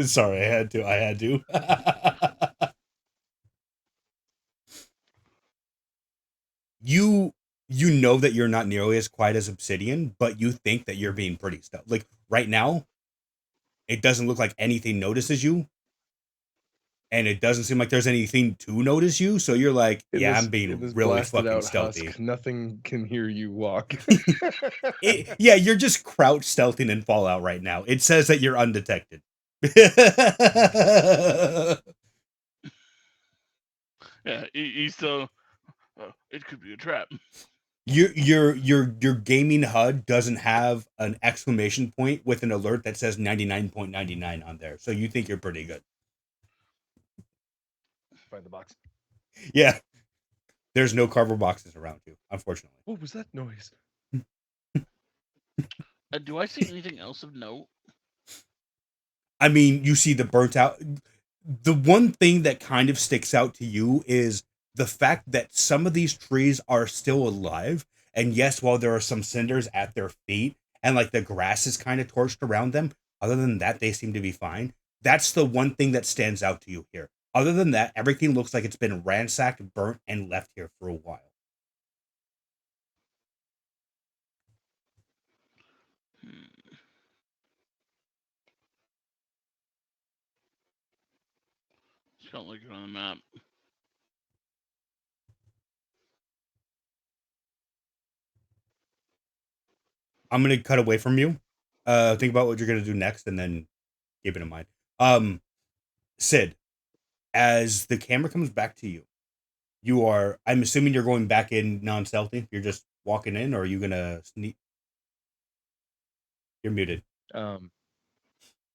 Sorry, I had to. You know that you're not nearly as quiet as Obsidian, but you think that you're being pretty stealth. Like, right now, it doesn't look like anything notices you, and it doesn't seem like there's anything to notice you. So you're like, yeah, I'm being really blasted fucking out stealthy. husk, nothing can hear you walk. Yeah, you're just crouch stealthing in Fallout right now. It says that you're undetected. yeah, he's still. It could be a trap. Your gaming HUD doesn't have an exclamation point with an alert that says 99.99 on there, so you think you're pretty good. Find the box. Yeah. There's no cardboard boxes around you, unfortunately. What was that noise? Do I see anything else of note? I mean, you see the burnt out. The one thing that kind of sticks out to you is the fact that some of these trees are still alive. And yes, while there are some cinders at their feet and like the grass is kind of torched around them, other than that, they seem to be fine. That's the one thing that stands out to you here. Other than that, everything looks like it's been ransacked, burnt, and left here for a while. Just don't look on the map. I'm gonna cut away from you. Think about what you're gonna do next, and then keep it in mind. Sid, as the camera comes back to you, you are. I'm assuming you're going back in non-stealthy. You're just walking in, or are you gonna sneak? You're muted.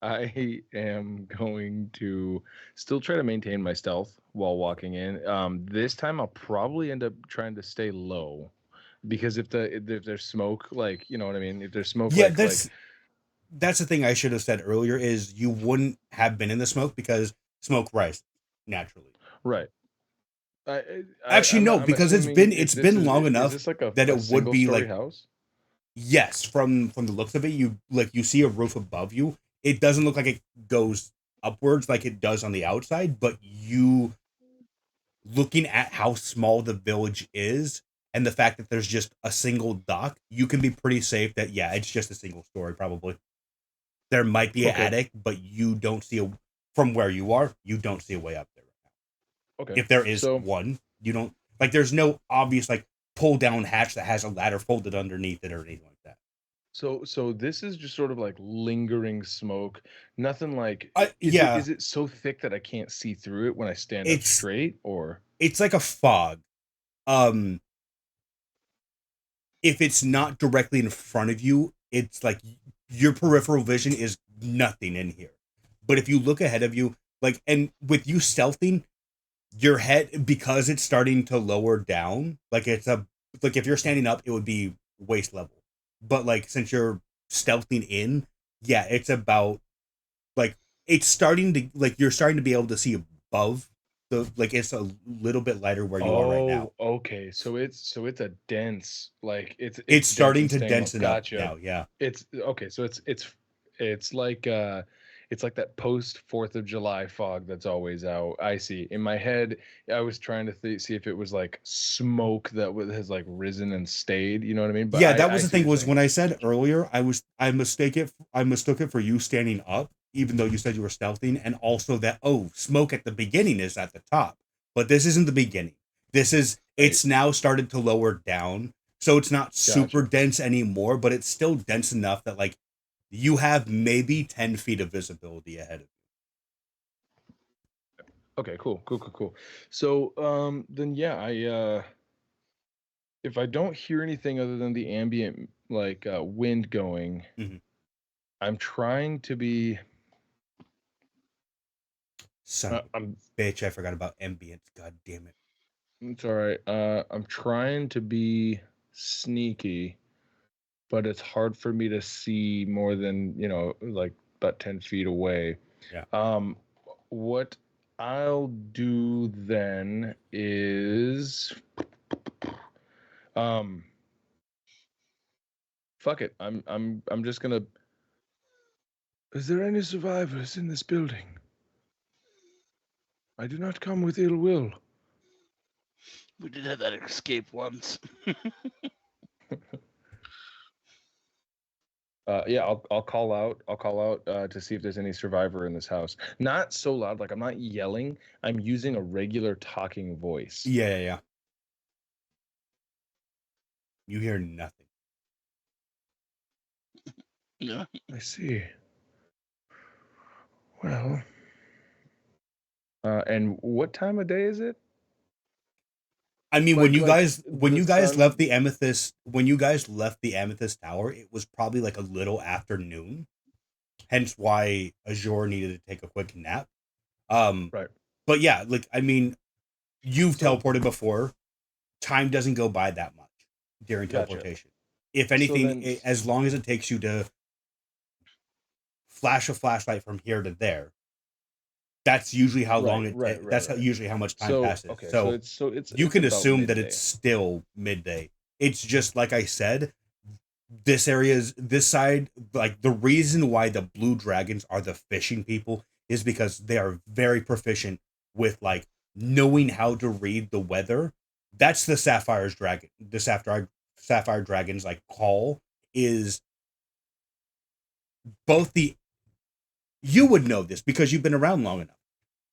I am going to still try to maintain my stealth while walking in. This time I'll probably end up trying to stay low, because if there's smoke, like, you know what I mean. If there's smoke, Yeah, like that's the thing I should have said earlier. Is you wouldn't have been in the smoke because smoke rises naturally. right. Actually, no, I'm because assuming it's been long is enough this like a, that a it would be single-story like house? yes. From the looks of it, you see a roof above you. It doesn't look like it goes upwards like it does on the outside, but you looking at how small the village is and the fact that there's just a single dock, you can be pretty safe that yeah, it's just a single story probably. There might be an Okay. attic, but you don't see a from where you are, you don't see a way up there right now. Okay. If there is So one, you don't like there's no obvious like pull down hatch that has a ladder folded underneath it or anything like that. so this is just sort of like lingering smoke. Nothing like Yeah, is it so thick that I can't see through it when I stand up it's straight, or it's like a fog. Um if it's not directly in front of you, it's like your peripheral vision is nothing in here. But if you look ahead of you, like, and with you stealthing, your head, because it's starting to lower down, like like if you're standing up, it would be waist level. But like, since you're stealthing in, yeah, it's about like, it's starting to, like, you're starting to be able to see above like, it's a little bit lighter where you are right now. okay. So it's a dense, like It's it's dense starting and to staying up. densen up Gotcha. now. Yeah. It's okay. So it's like it's like that post 4th of July fog that's always out. I see. In my head, I was trying to see if it was like smoke that has like risen and stayed. You know what I mean? But Yeah, that I was the see what thing you're was saying. when I said earlier, I mistook it for you standing up, even though you said you were stealthing, and also that smoke at the beginning is at the top. But this isn't the beginning. Right. It's now started to lower down. So it's not super Gotcha. dense anymore, but it's still dense enough that like you have maybe 10 feet of visibility ahead of Okay. Cool. So then yeah, I if I don't hear anything other than the ambient like wind going, you. Mhm. I'm trying to be. Son of I'm. a bitch, I forgot about ambience. God damn it. It's all right. I'm trying to be sneaky, but it's hard for me to see more than, like about 10 feet away. Yeah. What I'll do then is, um, fuck it. I'm just gonna. Is there any survivors in this building? I do not come with ill will. We did have that escape once. Yeah, I'll call out. I'll call out to see if there's any survivor in this house. Not so loud, like I'm not yelling. I'm using a regular talking voice. Yeah. You hear nothing. Yeah. I see. Well, And what time of day is it? I mean, Like when the you guys sun. left the amethyst tower, it was probably like a little afternoon. Hence why Azure needed to take a quick nap. Um, Right. but yeah, like I mean, you've So teleported before. time doesn't go by that much during Gotcha. teleportation. If anything, as long as it takes you to flash a flashlight from here to there, that's usually how long it. That's usually how much time passes. Okay, so it's you can about assume that midday. it's still midday. It's just like I said, this side, like the reason why the blue dragons are the fishing people is because they are very proficient with like knowing how to read the weather. That's the sapphire dragon's like call is both you would know this because you've been around long enough.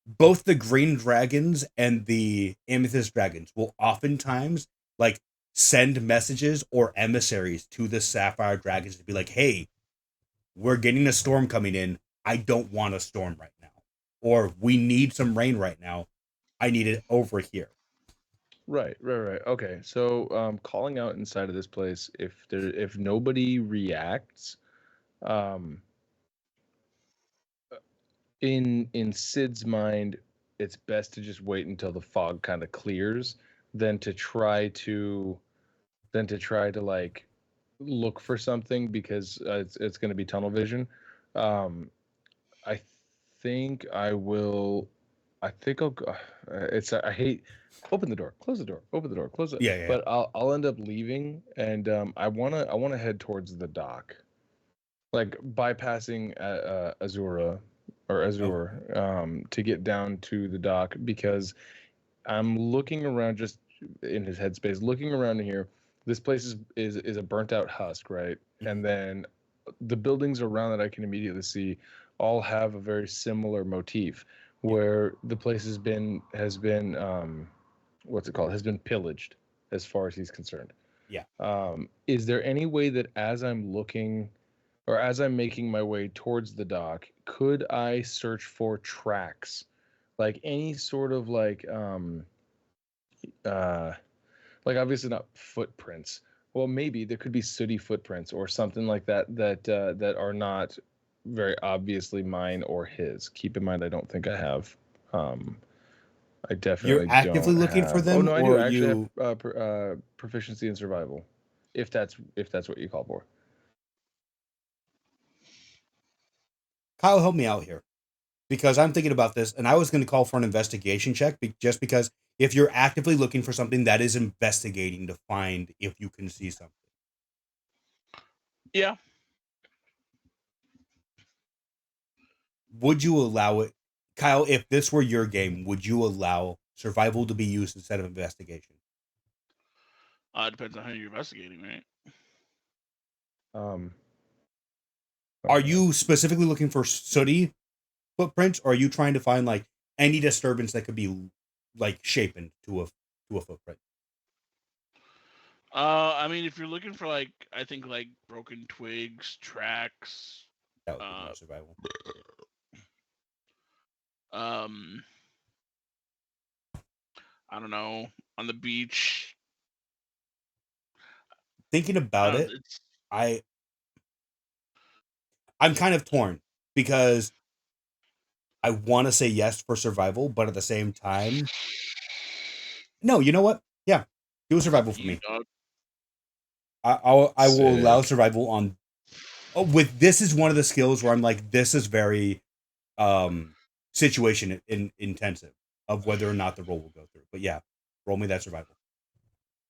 Both the green dragons and the amethyst dragons will oftentimes like send messages or emissaries to the sapphire dragons to be like, hey, we're getting a storm coming in. I don't want a storm right now. Or we need some rain right now. I need it over here. Right. Okay, so calling out inside of this place, if nobody reacts, in Sid's mind, it's best to just wait until the fog kind of clears than to try to like look for something because it's going to be tunnel vision. I think I'll go. I hate open the door, close the door, open the door, close it. Yeah. But I'll end up leaving, and I wanna head towards the dock, like bypassing Azura or Azure, to get down to the dock because I'm looking around just in his headspace, looking around here. This place is a burnt out husk, right? Mhm. And then the buildings around that I can immediately see all have a very similar motif where the place has been what's it called? Has been pillaged as far as he's concerned. Yeah. Is there any way that as I'm looking or as I'm making my way towards the dock, could I search for tracks? Like any sort of like obviously not footprints. Well, maybe there could be sooty footprints or something like that are not very obviously mine or his. Keep in mind, I don't think I have. I definitely You're actively don't looking for have. them, Oh no, I do. or I actually you? have proficiency in survival, if that's what you call for. Kyle, help me out here because I'm thinking about this, and I was going to call for an investigation check just because if you're actively looking for something, that is investigating to find if you can see something. Yeah. Would you allow it, Kyle? If this were your game, would you allow survival to be used instead of investigation? Depends on how you're investigating, right? Are you specifically looking for sooty footprints, or are you trying to find like any disturbance that could be like shapen to a footprint? I mean, if you're looking for like, I think like broken twigs, tracks, That would be more survival. I don't know, on the beach. Thinking about it, I'm kind of torn because I want to say yes for survival, but at the same time, no. You know what? Yeah, do a survival for me. I will allow survival on. Oh, with this is one of the skills where I'm like, this is very situation intensive of whether or not the roll will go through. But yeah, roll me that survival.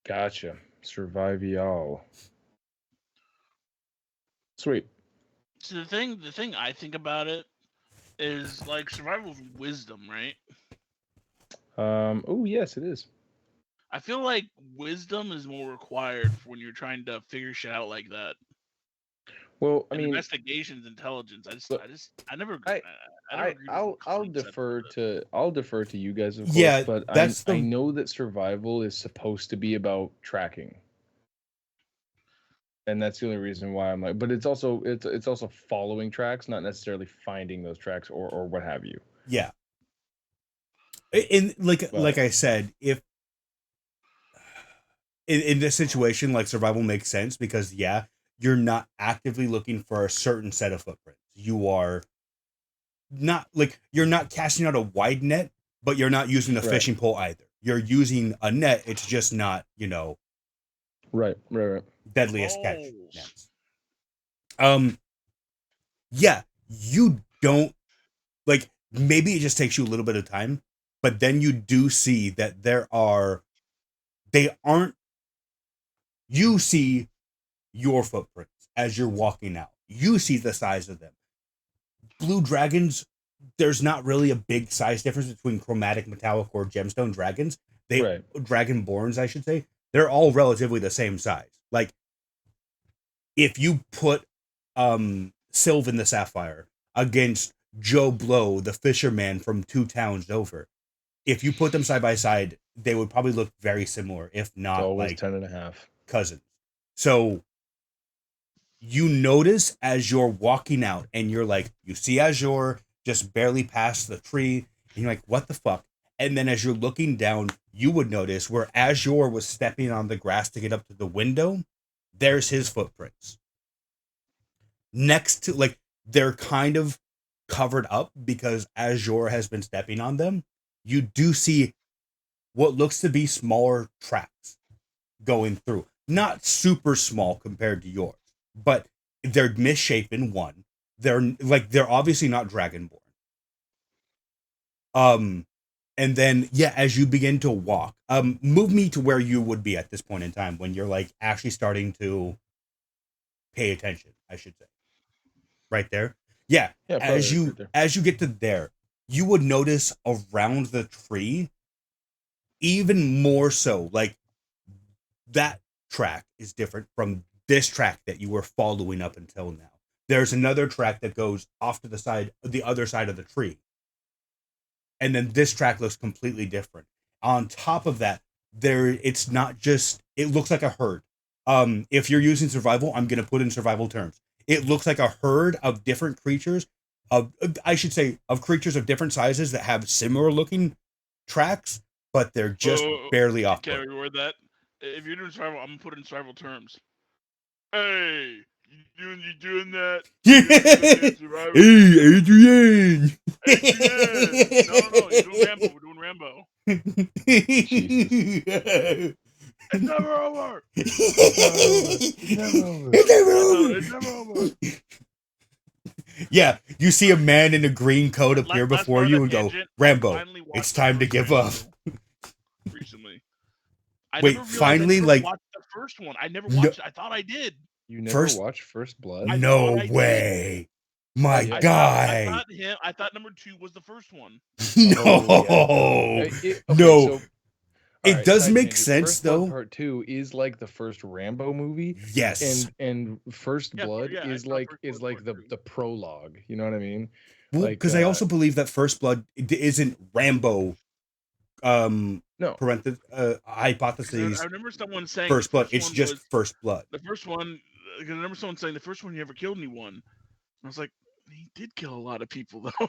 Gotcha. Survival. Sweet. So the thing I think about it is like survival's wisdom, right? Oh yes, it is. I feel like wisdom is more required for when you're trying to figure shit out like that. Well, I and mean, investigations, intelligence. I'll defer to you guys, of course. Yeah, but I know that survival is supposed to be about tracking, and that's the only reason why I'm like. But it's also following tracks, not necessarily finding those tracks or what have you. Yeah. Like I said, if in this situation, like survival makes sense because you're not actively looking for a certain set of footprints. You are not like you're not casting out a wide net, but you're not using a fishing pole either. you're using a net. It's just not, Right. deadliest catch Balls. nets. Yeah, you don't like. Maybe it just takes you a little bit of time, but then you do see that they aren't. You see your footprints as you're walking out. You see the size of them. Blue dragons, there's not really a big size difference between chromatic, metallic, or gemstone dragons. Dragonborns, I should say, they're all relatively the same size. Like, if you put Sylvan the Sapphire against Joe Blow, the fisherman from 2 towns over, if you put them side by side, they would probably look very similar, if not Always like 10.5 cousins. So you notice as you're walking out and you're like, you see Azure just barely past the tree, and you're like, what the fuck? And then as you're looking down, you would notice where Azure was stepping on the grass to get up to the window, there's his footprints. Next to, like, they're kind of covered up because Azure has been stepping on them. You do see what looks to be smaller tracks going through. Not super small compared to yours, but they're misshapen. One, they're obviously not Dragonborn. And then as you begin to walk, move me to where you would be at this point in time when you're like actually starting to pay attention, I should say. Right there. Yeah. As you get to there, you would notice around the tree, even more so, like, that track is different from this track that you were following up until now. There's another track that goes off to the other side of the tree. And then this track looks completely different. On top of that, it looks like a herd. If you're using survival, I'm going to put in survival terms. It looks like a herd of different creatures, of creatures of different sizes that have similar looking tracks, but they're just barely off. Can I reword that? If you're doing survival, I'm gonna put it in survival terms. Hey, you doing that? Hey, Adrian! Adrian! No, you're doing Rambo. We're doing Rambo. It's never over. It's never over. Yeah, you see a man in a green coat appear before you and go, Rambo, it's time to give up. Recently. Wait, finally, like, watched the first one. I never watched it. I thought I did. You never watched First Blood? No way. My guy. I thought number 2 was the first one. No. No. It does make sense, though. Part 2 is like the first Rambo movie. Yes. And First Blood is like the prologue. You know what I mean? Well, because I also believe that First Blood isn't Rambo. No. Hypotheses. I remember someone saying First Blood. It's just First Blood. The first one. I remember someone saying the first one he never killed anyone. I was like, he did kill a lot of people though.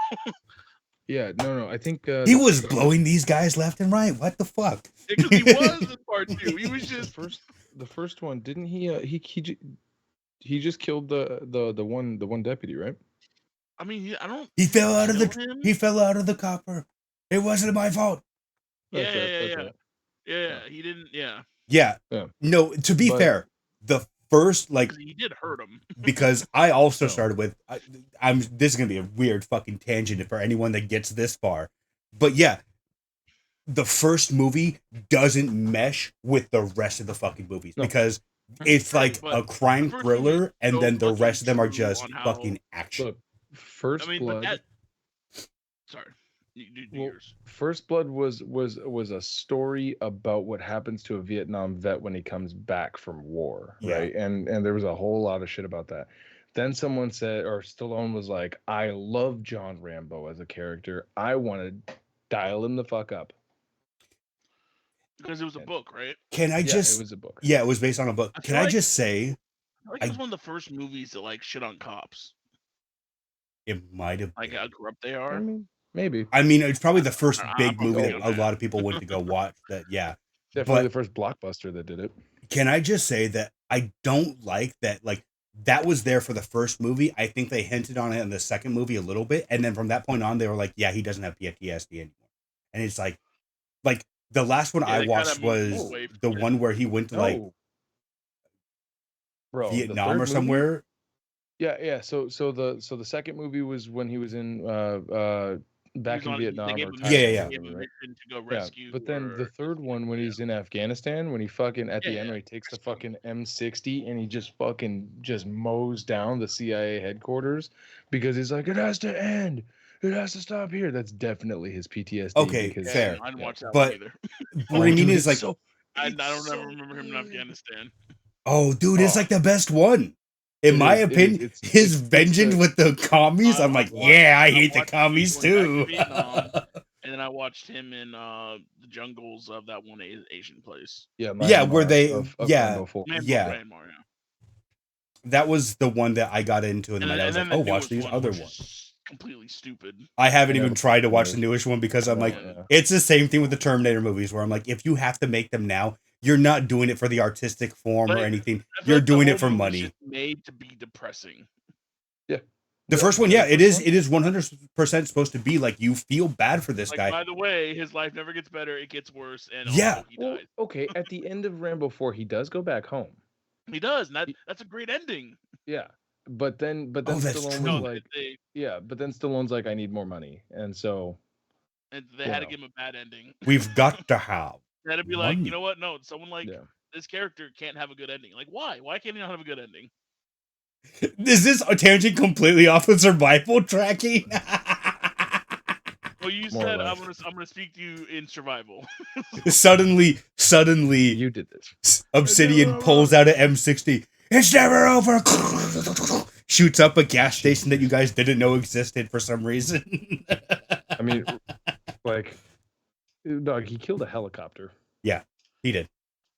Yeah, no. I think he was blowing these guys left and right. What the fuck? Because he was in part 2. He was just the first one. Didn't he? He just killed the one deputy, right? I mean, He fell out of the copper. It wasn't my fault. Yeah. He didn't. Yeah. No. To be fair, the first, like, he did hurt him. Because I also started with this is gonna be a weird fucking tangent for anyone that gets this far, but yeah, the first movie doesn't mesh with the rest of the fucking movies because it's like a crime thriller, and then the rest of them are just fucking action. Look, First Blood. Sorry. First Blood was a story about what happens to a Vietnam vet when he comes back from war, right? And there was a whole lot of shit about that. Then someone said, or Stallone was like, I love John Rambo as a character. I want to dial him the fuck up. Because it was a book, right? It was a book. Yeah, it was based on a book. I just say, it was one of the first movies that like shit on cops. It might have like how corrupt they are. I mean, maybe. I mean, it's probably the first big movie that a lot of people went to go watch. Definitely the first blockbuster that did it. Can I just say that I don't like that? Like, that was there for the first movie. I think they hinted on it in the second movie a little bit, and then from that point on, they were like, "Yeah, he doesn't have PTSD anymore." And it's like The last one Yeah, I they kinda watched moved was away from the it. one where he went to like No, bro, the Vietnam third or movie? somewhere. Yeah. So the second movie was when he was in back He was in on. Vietnam They or gave him a Yeah, Thailand yeah, mission. or yeah. They gave him whatever, a right? mission to go Yeah, rescue. but then the or third one when yeah. he's in Afghanistan, when he fucking at the Yeah, end yeah, when he takes the rescue him. fucking M60 and he just mows down the CIA headquarters because he's like, it has to end, it has to stop here. That's definitely his PTSD. Okay, Because Yeah, fair. I didn't watch that one But either. what I mean dude, is it's like, so I it's don't so ever remember him in good. Afghanistan. oh, dude, it's Oh, like the best one. In it my is. opinion, his vengeance the with the commies, I'm like, yeah, I hate the watched him commies going back to too. Vietnam, and then I watched him in the jungles of that one Asian place. yeah Yeah, where Myanmar they, of yeah, Rambo 4. yeah, Myanmar, yeah. that was the one that I got into, and then my dad was like, then oh, the watch newest these one, other which ones. is completely stupid. I haven't I even never tried to watched watch the the newest one because I I'm know, like, yeah. it's the same thing with the Terminator movies where I'm like, if you have to make them now, you're not doing it for the artistic form or Like, anything. I feel You're like the doing it whole for movie's money. just made to be depressing. Yeah. The first one, The yeah, it first is. one? It is 100% supposed to be like you feel bad for this Like, guy. by the way, his life never gets better; it gets worse, and Yeah. also he Well, dies. okay, at the end of Rambo 4, he does go back home. He does, and that's a great ending. Yeah. But then Oh, that's Stallone true. was like, yeah, but then Stallone's like, I need more money. And so they had to give him a bad ending. We've got to have. They had to be money. like, you know what? No, someone like yeah. this character can't have a good ending. Like, why? Why can't he not have a good ending? Is this a tangent completely off of survival tracking? Well, you More or said less. I'm gonna speak to you in survival. suddenly, You did this. Obsidian pulls out an M60. It's never over. Shoots up a gas station that you guys didn't know existed for some reason. I mean, like, dog, he killed a helicopter. Yeah, he did.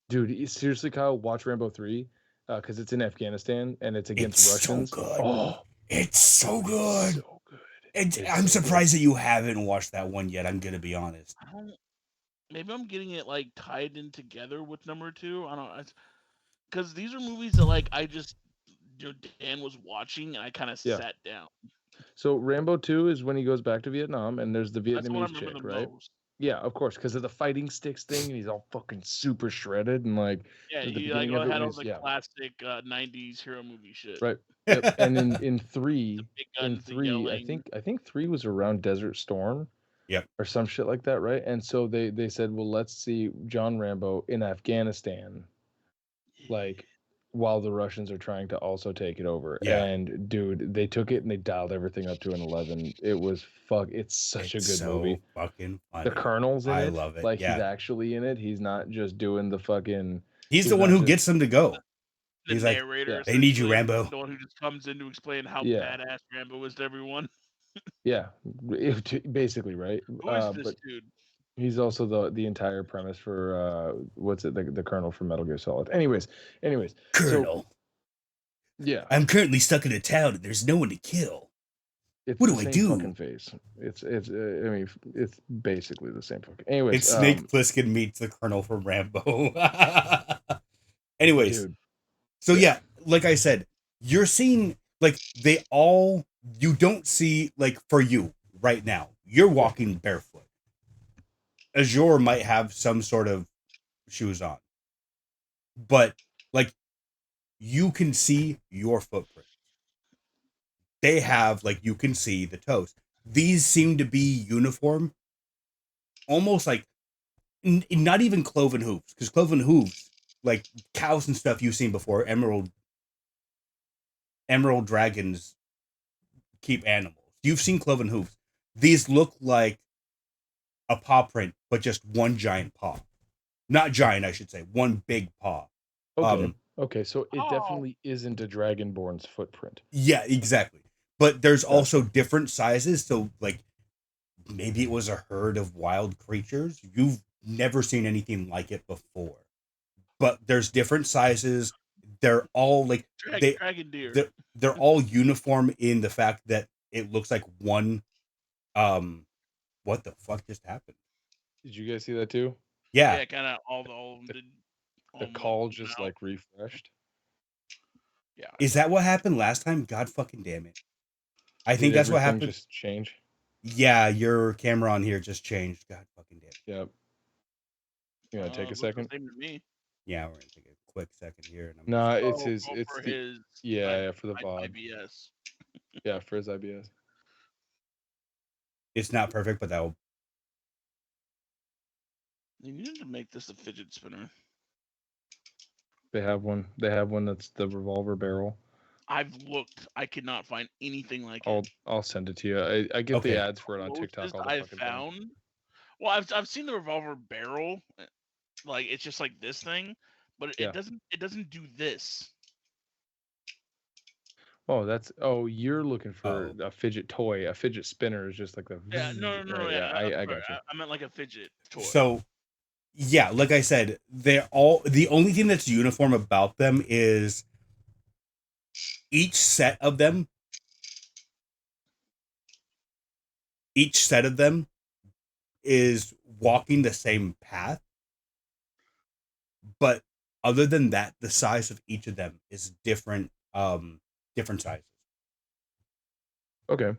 Dude, seriously, Kyle, watch Rambo 3 because it's in Afghanistan and it's against It's Russians. so good. Oh, it's so good. so good. I'm so surprised that you haven't watched that one yet. I'm gonna be honest. Maybe I'm getting it like tied in together with number 2. I don't know, because these are movies that like I just Dan was watching and I kind of sat down. So Rambo 2 is when he goes back to Vietnam and there's the That's what I Vietnamese remember chick, the right? most. Yeah, of course, because of the fighting sticks thing, and he's all fucking super shredded and like. Yeah, at the he like beginning of it had when all he's- the classic '90s hero movie shit. Right. Yep. And in 3, The big guns, the I yelling. think 3 was around Desert Storm. Yep. Or some shit like that, right? And so they said, well, let's see John Rambo in Afghanistan, like while the Russians are trying to also take it over. Yeah. And dude, they took it and they dialed everything up to an 11. It was It's such a good movie. Fucking funny. The Colonel's in it. I love it. Like yeah. he's actually in it. He's not just doing the fucking. He's the one who gets them to go. The He's like, narrator, they need you, essentially, Rambo. the one who just comes in to explain how Yeah. badass Rambo is to everyone. Yeah, basically, right? Who is this But dude? he's also the entire premise for what's it? The Colonel from Metal Gear Solid. Anyways. Colonel. So, yeah. I'm currently stuck in a town and there's no one to kill. It's What the do I same do? Fucking face. It's I mean it's basically the same fucking. Anyways, It's Snake Plissken meets the Colonel from Rambo. Anyways, dude, so yeah, like I said, you're seeing like you don't see like for you right now. You're walking barefoot. Azure might have some sort of shoes on, but like you can see your footprint. They have like you can see the toes. These seem to be uniform, almost like not even cloven hooves, because cloven hooves, like cows and stuff you've seen before, emerald dragons keep animals. You've seen cloven hooves. These look like a paw print, but just one giant paw. Not giant, I should say. One big paw. Okay. Okay, so it definitely isn't a Dragonborn's footprint. Yeah, exactly. But there's also different sizes, so like maybe it was a herd of wild creatures. You've never seen anything like it before. But there's different sizes. They're all like dragon deer. They're all uniform in the fact that it looks like one. What the fuck just happened? Did you guys see that too? Yeah, kind of all the call just like refreshed. Yeah. Is that what happened last time? God fucking damn it! I think that's what happened. Just change. Yeah, your camera on here just changed. God fucking damn it. Yep. You gonna take a Looks the second? same to me. Yeah, we're gonna take a quick second here, and I'm Nah, just it's Oh, his. oh, It's for the his yeah for the VOD. IBS. Yeah, for his IBS. it's not perfect, but that'll. You need to make this a fidget spinner. They have one. They have one that's the revolver barrel. I've looked. I cannot find anything like it. I'll send it to you. I get Okay. the ads for it on TikTok Closest all the I've fucking time. found. Well, I've seen the revolver barrel, like it's just like this thing, but Yeah. it doesn't do this. Oh, you're looking for a fidget toy. A fidget spinner is just like the. Yeah, no, right, yeah. I got you. I meant like a fidget toy. So, yeah, like I said, they're all the only thing that's uniform about them is each set of them. Each set of them is walking the same path, but other than that, the size of each of them is different. Different sizes. Okay.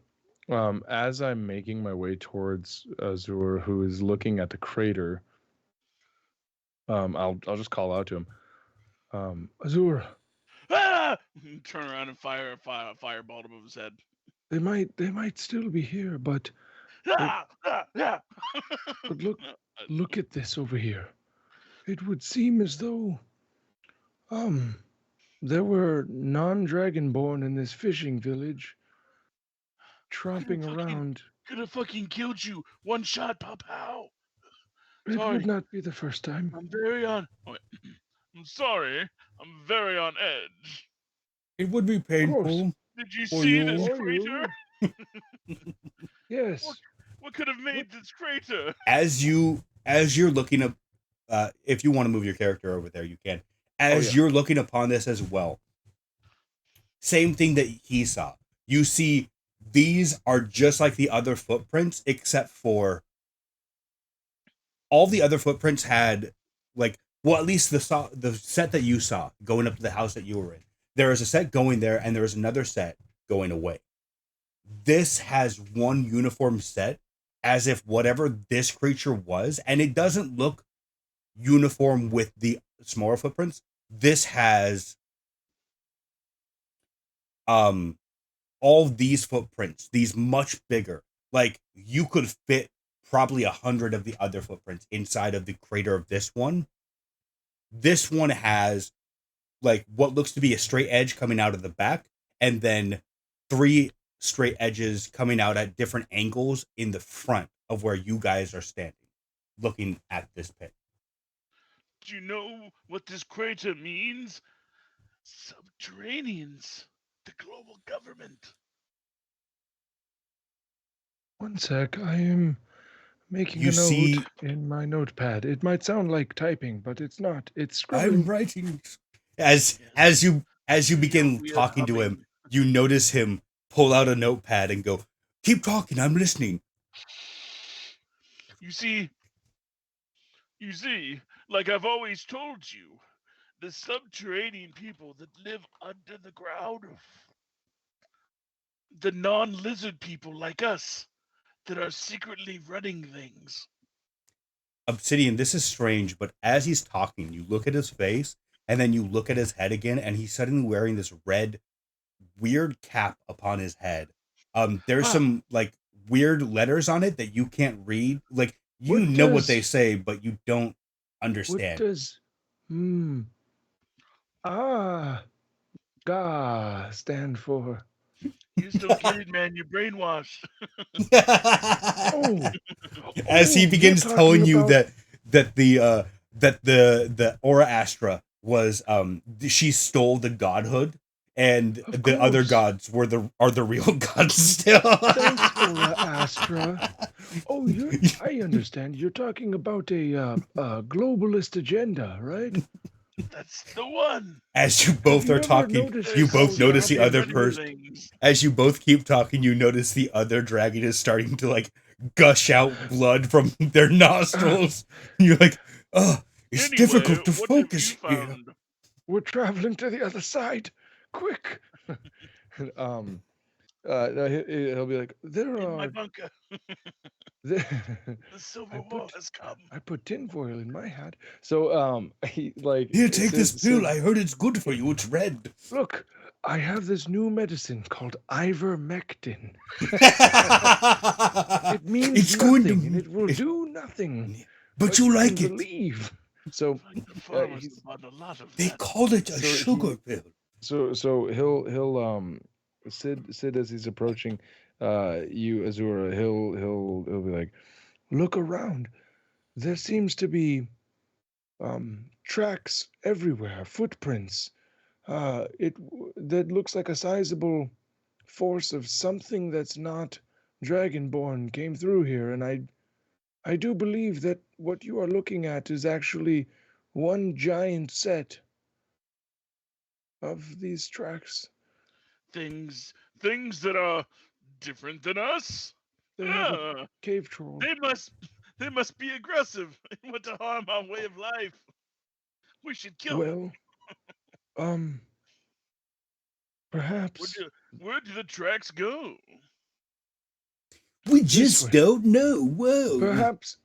As I'm making my way towards Azure, who is looking at the crater, I'll just call out to him. Azure, Ah! Turn around and fire a fireball above his head. They might still be here, but Ah! Ah! but look at this over here. It would seem as though there were non-dragonborn in this fishing village tromping around. Could have fucking killed you. One shot, pow pow. It Sorry. would not be the first time. I'm very on. I'm sorry. I'm very on edge. It would be painful. Did you For see you. this For crater? Yes. What could have made this crater? As you're looking up, if you want to move your character over there, you can. As you're looking upon this as well, same thing that he saw. You see, these are just like the other footprints, except for all the other footprints had at least the set that you saw going up to the house that you were in. There is a set going there, and there is another set going away. This has one uniform set, as if whatever this creature was, and it doesn't look uniform with the smaller footprints. This has all these footprints, these much bigger. Like, you could fit probably 100 of the other footprints inside of the crater of this one. This one has like what looks to be a straight edge coming out of the back, and then 3 straight edges coming out at different angles in the front of where you guys are standing, looking at this pit. Do you know what this crater means? Subterraneans, the global government. One sec, I am making You a note see- in my notepad. It might sound like typing, but it's not. It's scribbling. I'm writing. As you begin We are talking to him, coming. you notice him pull out a notepad and go, "Keep talking, I'm listening." You see, like I've always told you, the subterranean people that live under the ground, the non-lizard people like us, that are secretly running things. Obsidian, this is strange, but as he's talking, you look at his face, and then you look at his head again, and he's suddenly wearing this red, weird cap upon his head. There's some like weird letters on it that you can't read. Like, you know what they say, but you don't understand. What does GA stand for? You still get it, man. You're brainwashed. As he begins you're telling talking you about- that the Aurorastra was she stole the godhood, and Of the other course. gods are the real gods still. Thanks, Aurorastra. Oh, I understand. You're talking about a globalist agenda, right? That's the one. As you both you are ever talking, noticed you how both notice the stop other Running person. things. As you both keep talking, you notice the other dragon is starting to like gush out blood from their nostrils. You're like, oh, it's Anyway, difficult to what have focus you here. found? We're traveling to the other side. Quick. No, he'll be like, In my bunker. The, The Silver I Wall put has come. I put tinfoil in my hat. So he like Here, take this pill. Sid, I heard it's good for you. It's red. look, I have this new medicine called ivermectin. It means It's going nothing, and to. it will do nothing. But you you like can it. believe. So Like the farmers he's, bought a lot of They that. call it a So he- sugar pill. so he'll Sid as he's approaching you, Azura, he'll be like, look around. There seems to be tracks everywhere, footprints. That looks like a sizable force of something that's not Dragonborn came through here, and I do believe that what you are looking at is actually one giant set of these tracks. Things that are different than us. They have a Ah, cave troll. they must be aggressive and want to harm our way of life. We should kill them. Well, perhaps Where do the tracks go? We This just way. don't know. Whoa.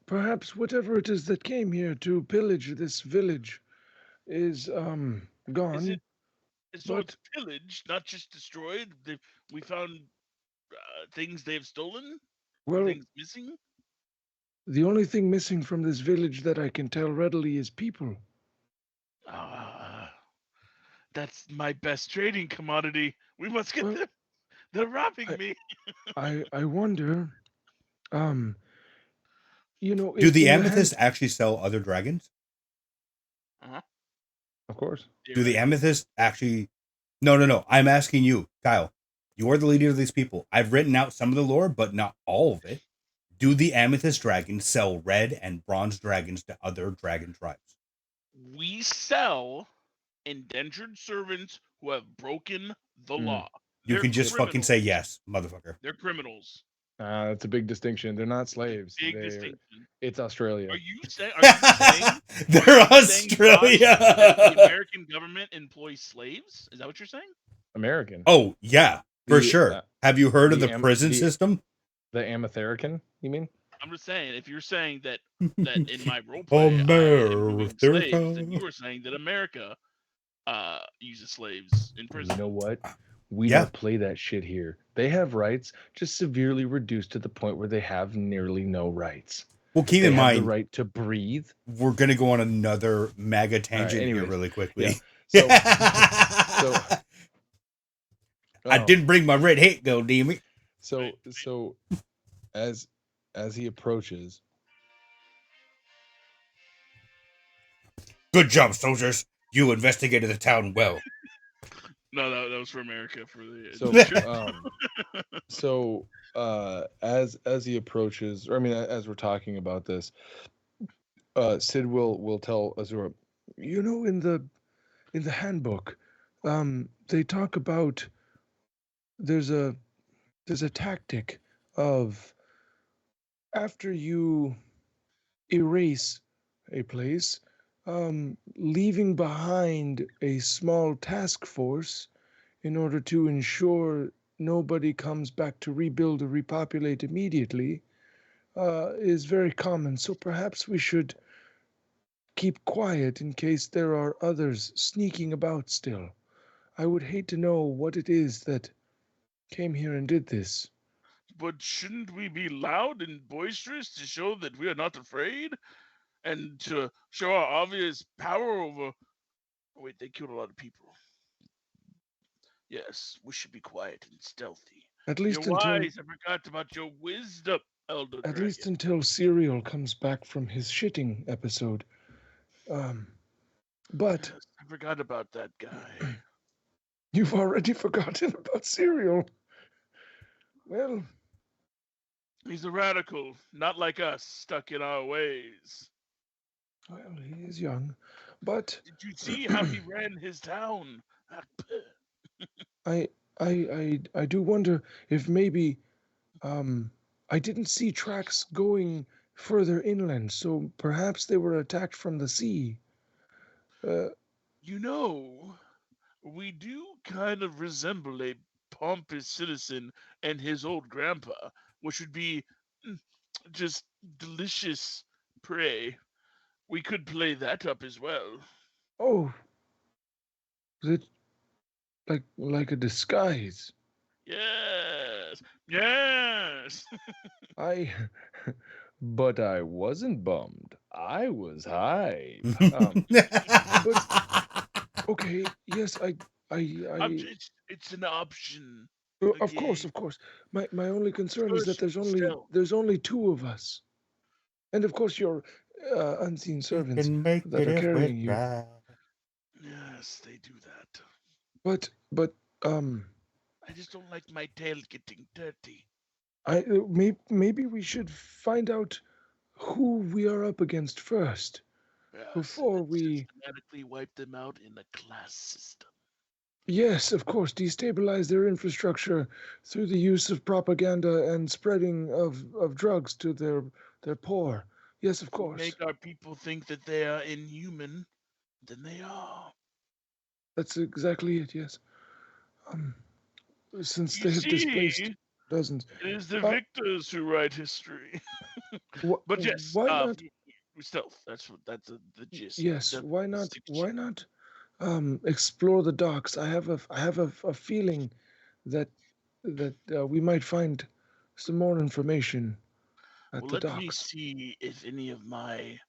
perhaps whatever it is that came here to pillage this village is gone. Is it so But it's pillaged, not just destroyed? We found things they've stolen? well, Things missing? the only thing missing from this village that I can tell readily is people. Ah, that's my best trading commodity. We must get Well, them. They're robbing I- me. I wonder, um, Do in the your amethyst hand, actually sell other dragons? Uh-huh. Of course. Do the amethyst actually? No. I'm asking you, Kyle. You are the leader of these people. I've written out some of the lore, but not all of it. Do the amethyst dragons sell red and bronze dragons to other dragon tribes? We sell indentured servants who have broken the Mm. law. You They're can just fucking say criminals. yes, motherfucker. They're criminals. That's a big distinction. They're not slaves. Big distinction. It's Australia. Are you saying? Are you saying? They're are you saying, Josh, that the Australia. American government employs slaves? Is that what you're saying? American. Oh yeah, for The, sure. Have you heard of the the prison system? The Ametherican, you mean? I'm just saying. If you're saying that in my role play I am removing slaves, then you are saying that America uses slaves in prison. You know what? We Yeah. don't play that shit here. They have rights, just severely reduced to the point where they have nearly no rights. Well, keep They in have mind, the right to breathe. we're gonna go on another mega tangent here anyways, really quickly. yeah. So I didn't bring my red hat, go damn it. So as he approaches, Good job, soldiers. You investigated the town well. No, that was for America for the. As he approaches, or I mean, as we're talking about this, Sid will tell Azura, in the handbook, they talk about there's a tactic of after you erase a place, leaving behind a small task force in order to ensure nobody comes back to rebuild or repopulate immediately, is very common. So perhaps we should keep quiet in case there are others sneaking about still. I would hate to know what it is that came here and did this. But shouldn't we be loud and boisterous to show that we are not afraid, and to show our obvious power over? Wait, they killed a lot of people. Yes, we should be quiet and stealthy. At least You're until wise. I forgot about your wisdom, Elder at Dragon. least until Cyril comes back from his shitting episode. But Yes, I forgot about that guy. you've already forgotten about Cyril. Well, He's a radical, not like us, stuck in our ways. he is young, but Did you see how he ran his town? I do wonder if maybe I didn't see tracks going further inland, so perhaps they were attacked from the sea. You know, we do kind of resemble a pompous citizen and his old grandpa, which would be just delicious prey. We could play that up as well. Oh, is it like a disguise? Yes, yes. But I wasn't bummed. I was hype. Okay, yes, It's an option. of course, Again. of course. My only concern is that First, stealth. there's only two of us, and of course your unseen You servants can make that it are if we carrying you. try. Yes, they do that. But I just don't like my tail getting dirty. maybe we should find out who we are up against first Yes, before and we. systematically wipe them out in a class system. Yes, of course, destabilize their infrastructure through the use of propaganda and spreading of drugs to their poor. Yes, of We course. make our people think that they are inhuman, then they are. That's exactly it. Yes. Um, since You they have displaced see, dozens. it is the Uh, victors who write history. But yes, why not? stealth. That's the gist. Yes, Stealth why is not? 6 Why not? Explore the docks. I have a feeling that we might find some more information at Well, the let me docks. see if any of my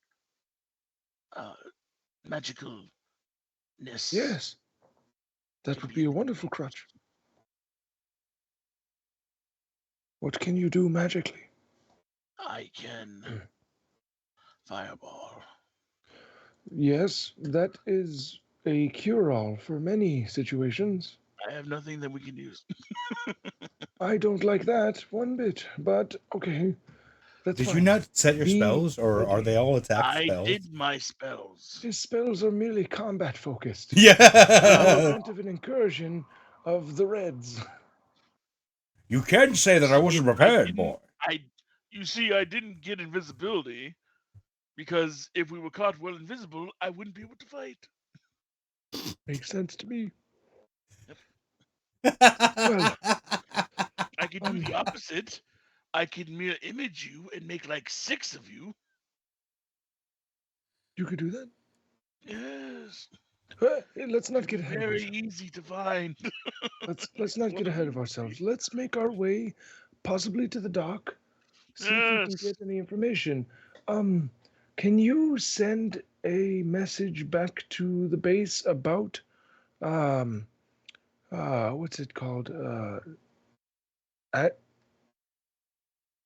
uh, magicalness. Yes, that can would be a of wonderful use. crutch. What can you do magically? I can fireball. Yes, that is a cure-all for many situations. I have nothing that we can use. I don't like that one bit, but okay, that's Did fine. you not set your Be spells, or are ready. they all attack I spells? did my spells. His spells are merely combat focused. In Yeah. the event of an incursion of the Reds. You can't say that I wasn't prepared, boy. You see, I didn't get invisibility because if we were caught well invisible, I wouldn't be able to fight. Makes sense to me. Well, I could do the opposite. I could mirror image you and make like 6 of you. You could do that. Yes. Let's not get ahead of Very ourselves. easy to find. Let's not get ahead of ourselves. Let's make our way, possibly to the dock. See if we can Yes. get any information. Can you send a message back to the base about what's it called? At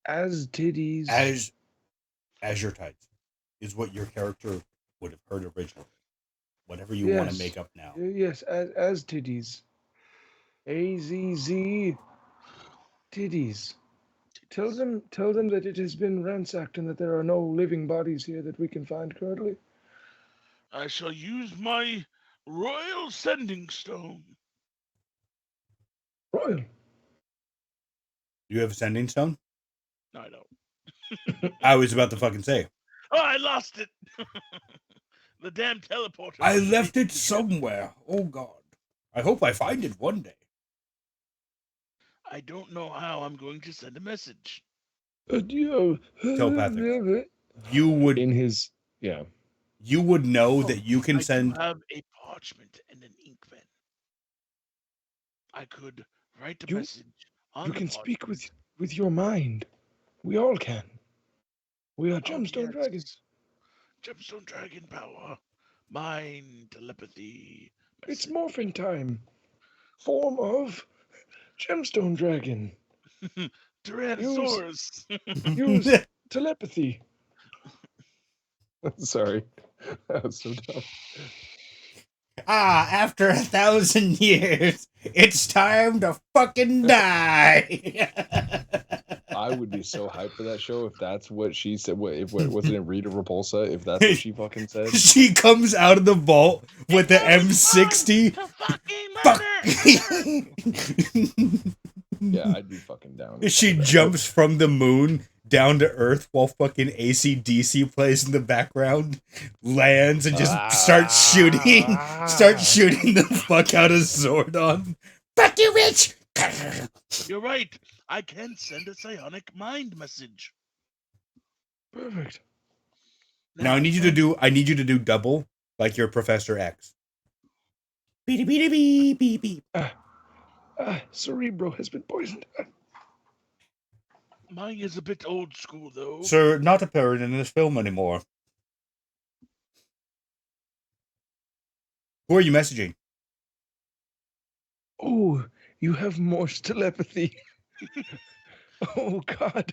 as titties. Azure tights is what your character would have heard originally. Whatever you want to Yes. make up now. Yes, as titties. AZZ titties. Tell them that it has been ransacked and that there are no living bodies here that we can find currently. I shall use my royal sending stone. Royal. You have a sending stone? No, I don't. I was about to fucking say. Oh, I lost it. The damn teleporter. I was left making it me somewhere. Oh God. I hope I find it one day. I don't know how I'm going to send a message. Telepathic. You would In his yeah. You would know that you can I send. do have a parchment and an ink pen. I could write a You- message on You the can speak parchment. with your mind. We all can. We are gemstone yes. dragons. Gemstone dragon power. Mind telepathy. It's message. morphin time. Form of gemstone dragon. Tyrannosaurus. Use telepathy. Sorry. That was so dumb. After 1,000 years, it's time to fucking die. I would be so hyped for that show if that's what she said. If wasn't it Rita Repulsa? If that's what she fucking said. She comes out of the vault with the M60. To fucking murder. Yeah, I'd be fucking down. She jumps from the moon down to Earth while fucking AC/DC plays in the background, lands and just starts shooting the fuck out of Zordon. Fuck you, bitch! You're right. I can send a psionic mind message. Perfect. Now I need you to do double like your Professor X. Beep beep beep beep beep. Cerebro has been poisoned. Mine is a bit old school, though. Sir, not appearing in this film anymore. Who are you messaging? Oh, you have Morse telepathy. Oh, God.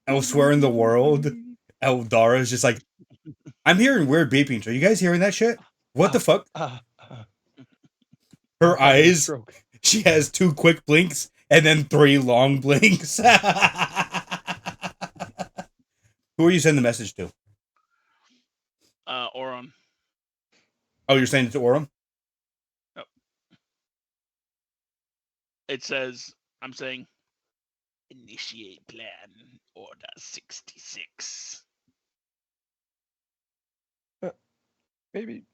Elsewhere in the world, Eldara's just like, I'm hearing weird beepings. Are you guys hearing that shit? What the fuck? Her Having a eyes, stroke. she has 2 quick blinks and then 3 long blinks. Who are you sending the message to? Oron. Oh, you're saying it to Orem? Yep. It says, I'm saying, initiate plan order 66. Maybe.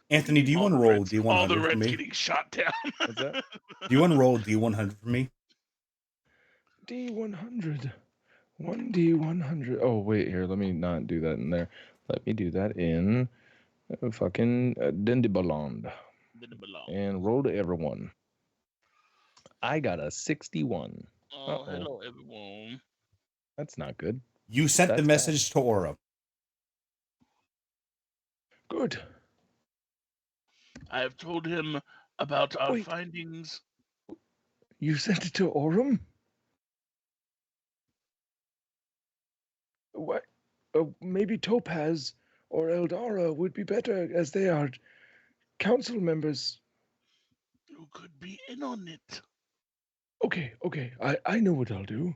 Anthony, do you want to roll D100 all the for reds me? getting shot down. What's that? Do you want to roll D100 for me? D100. 1D100. Oh, wait, here. Let me not do that in there. Let me do that in fucking Dendibaland. And roll to everyone. I got a 61. Oh, Uh-oh. hello, everyone. That's not good. You sent the That's message to Orem. Good. I have told him about our Wait. findings. You sent it to Orem? What? Maybe Topaz or Eldara would be better, as they are council members. You could be in on it. Okay. I know what I'll do.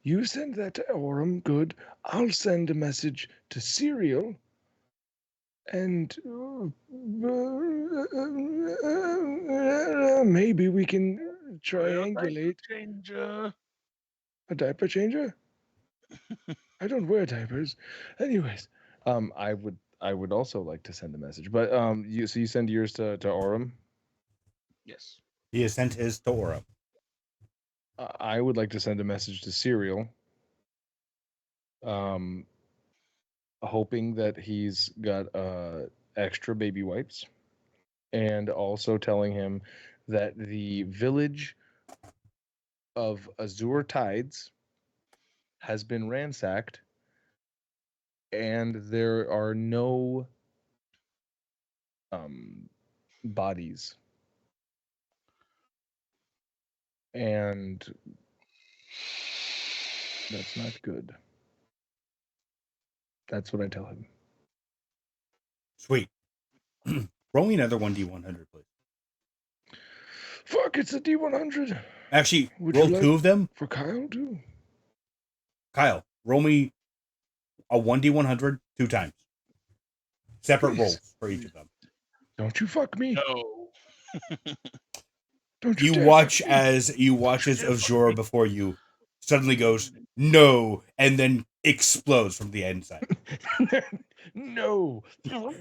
You send that to Orem, good. I'll send a message to Cyril, and maybe we can triangulate. Changer. A diaper changer? I don't wear diapers. Anyways, I would also like to send a message, but you send yours to Orem. Yes. He has sent his to Orem. I would like to send a message to Cyril, hoping that he's got extra baby wipes, and also telling him that the village of Azure Tides has been ransacked, and there are no bodies. And that's not good. That's what I tell him. Sweet. Roll me another 1D100, please. fuck, it's a D100. Actually, Would roll you like 2 of them. for Kyle too? Kyle, roll me a 1D100 2 times. Separate Please. rolls for each of them. Don't you fuck me. No. Don't you You dare watch fuck me. as Azura before you suddenly goes, no, and then explodes from the inside. No. Oh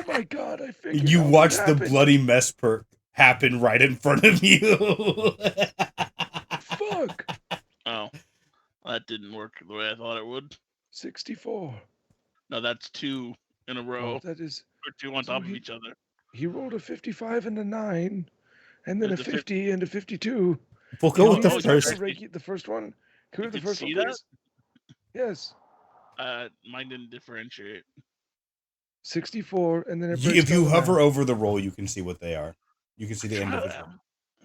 my god, I figured You out watch what the happened. bloody mess perk happen right in front of you. Fuck. Oh. That didn't work the way I thought it would. 64. No, that's 2 in a row. Oh, that is. Or 2 on so top of each other. He rolled a 55 and a 9, and then There's a a 50 and a 52. We'll go with Can the we first. separate the first one? Can we You have the can first one, see that? please? Yes. Mine didn't differentiate. 64, and then it breaks If you down to hover math. over the roll, you can see what they are. You can see the individual.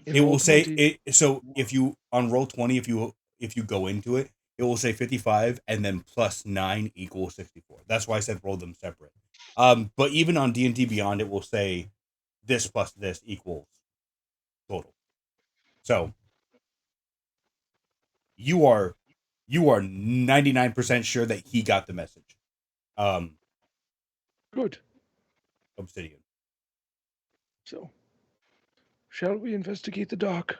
In It roll will say 20. it. So if you on roll 20, if you go into it, it will say 55 and then plus 9 equals 64. That's why I said roll them separate. But even on D&D Beyond, it will say this plus this equals total. So you are 99% sure that he got the message. Good. Obsidian. So, shall we investigate the dock?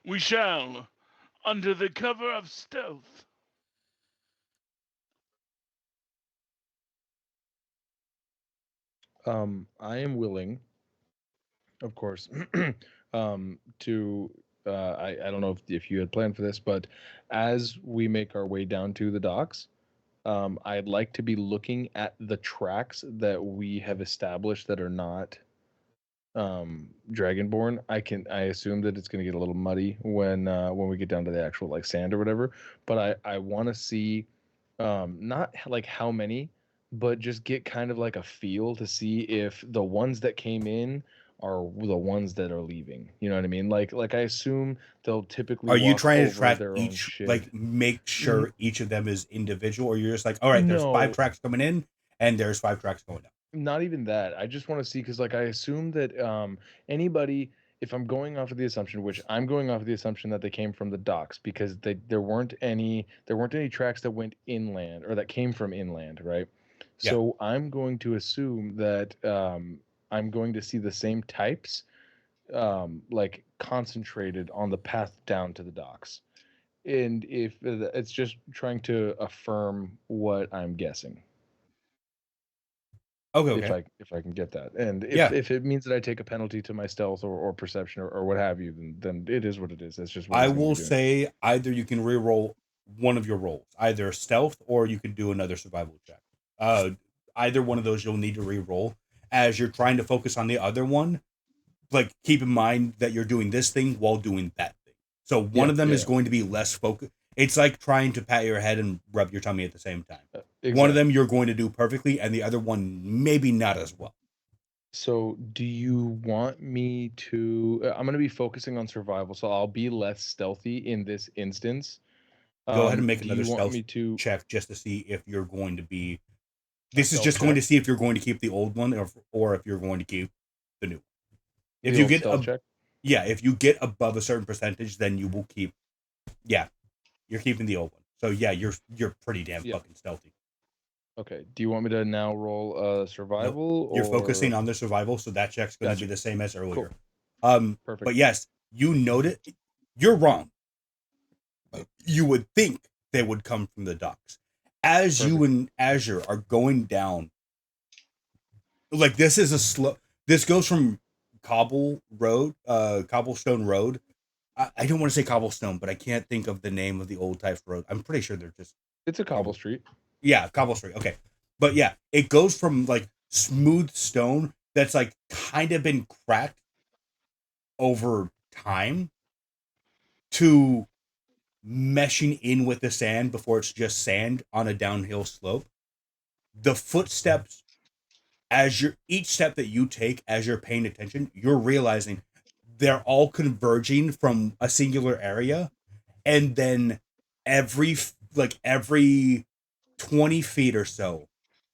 We shall, under the cover of stealth. I am willing Of course. To I don't know if you had planned for this, but as we make our way down to the docks, I'd like to be looking at the tracks that we have established that are not Dragonborn. I assume that it's going to get a little muddy when we get down to the actual like sand or whatever, but I want to see not like how many, but just get kind of like a feel to see if the ones that came in are the ones that are leaving. You know what I mean? Like I assume they'll typically Are you walk trying to over track their own each, shit. like make N- sure each of them is individual, or you're just like, all right, there's 5 No, tracks coming in and there's 5 tracks going out? not even that. I just want to see because like I assume that anybody, if I'm going off of the assumption, which I'm going off of the assumption that they came from the docks because there weren't any tracks that went inland or that came from inland, right? Yeah. So I'm going to assume that I'm going to see the same types like concentrated on the path down to the docks. And if it's just trying to affirm what I'm guessing, Okay, if okay. I can get that, and if Yeah. if it means that I take a penalty to my stealth or perception or what have you, then it is what it is. That's just what I it's going to will be doing. say either you can re-roll one of your rolls, either stealth or you can do another survival check. Uh, Either one of those you'll need to re-roll as you're trying to focus on the other one. Like, keep in mind that you're doing this thing while doing that thing. So one Yeah, of them yeah, is going to be less focused. It's like trying to pat your head and rub your tummy at the same time. One of them exactly. you're going to do perfectly, and the other one maybe not as well. So, do you want me to? I'm going to be focusing on survival, so I'll be less stealthy in this instance. Go ahead and make Do another you want stealth me to check just to see if you're going to be. a This is stealth just going check? to see if you're going to keep the old one, or if you're going to keep the new one. If The you old get stealth a check. Yeah, if you get above a certain percentage, then you will keep. Yeah, you're keeping the old one. So yeah, you're pretty damn Yeah. fucking stealthy. Okay. Do you want me to now roll Nope. survival You're focusing or? on the survival, so that check's going to be Gotcha. the same as Cool. earlier. Perfect. But yes, you noted. You're wrong. You would think they would come from the docks. As you Perfect. and Azure are going down, like this is a slow. This goes from cobblestone road. I don't want to say cobblestone, but I can't think of the name of the old type road. I'm pretty sure they're just It's a cobble cobble. street. Yeah, cobble street. Okay, but yeah, it goes from like smooth stone that's like kind of been cracked over time to meshing in with the sand before it's just sand on a downhill slope. The footsteps, as you're each step that you take as you're paying attention, you're realizing they're all converging from a singular area, and then every 20 feet or so,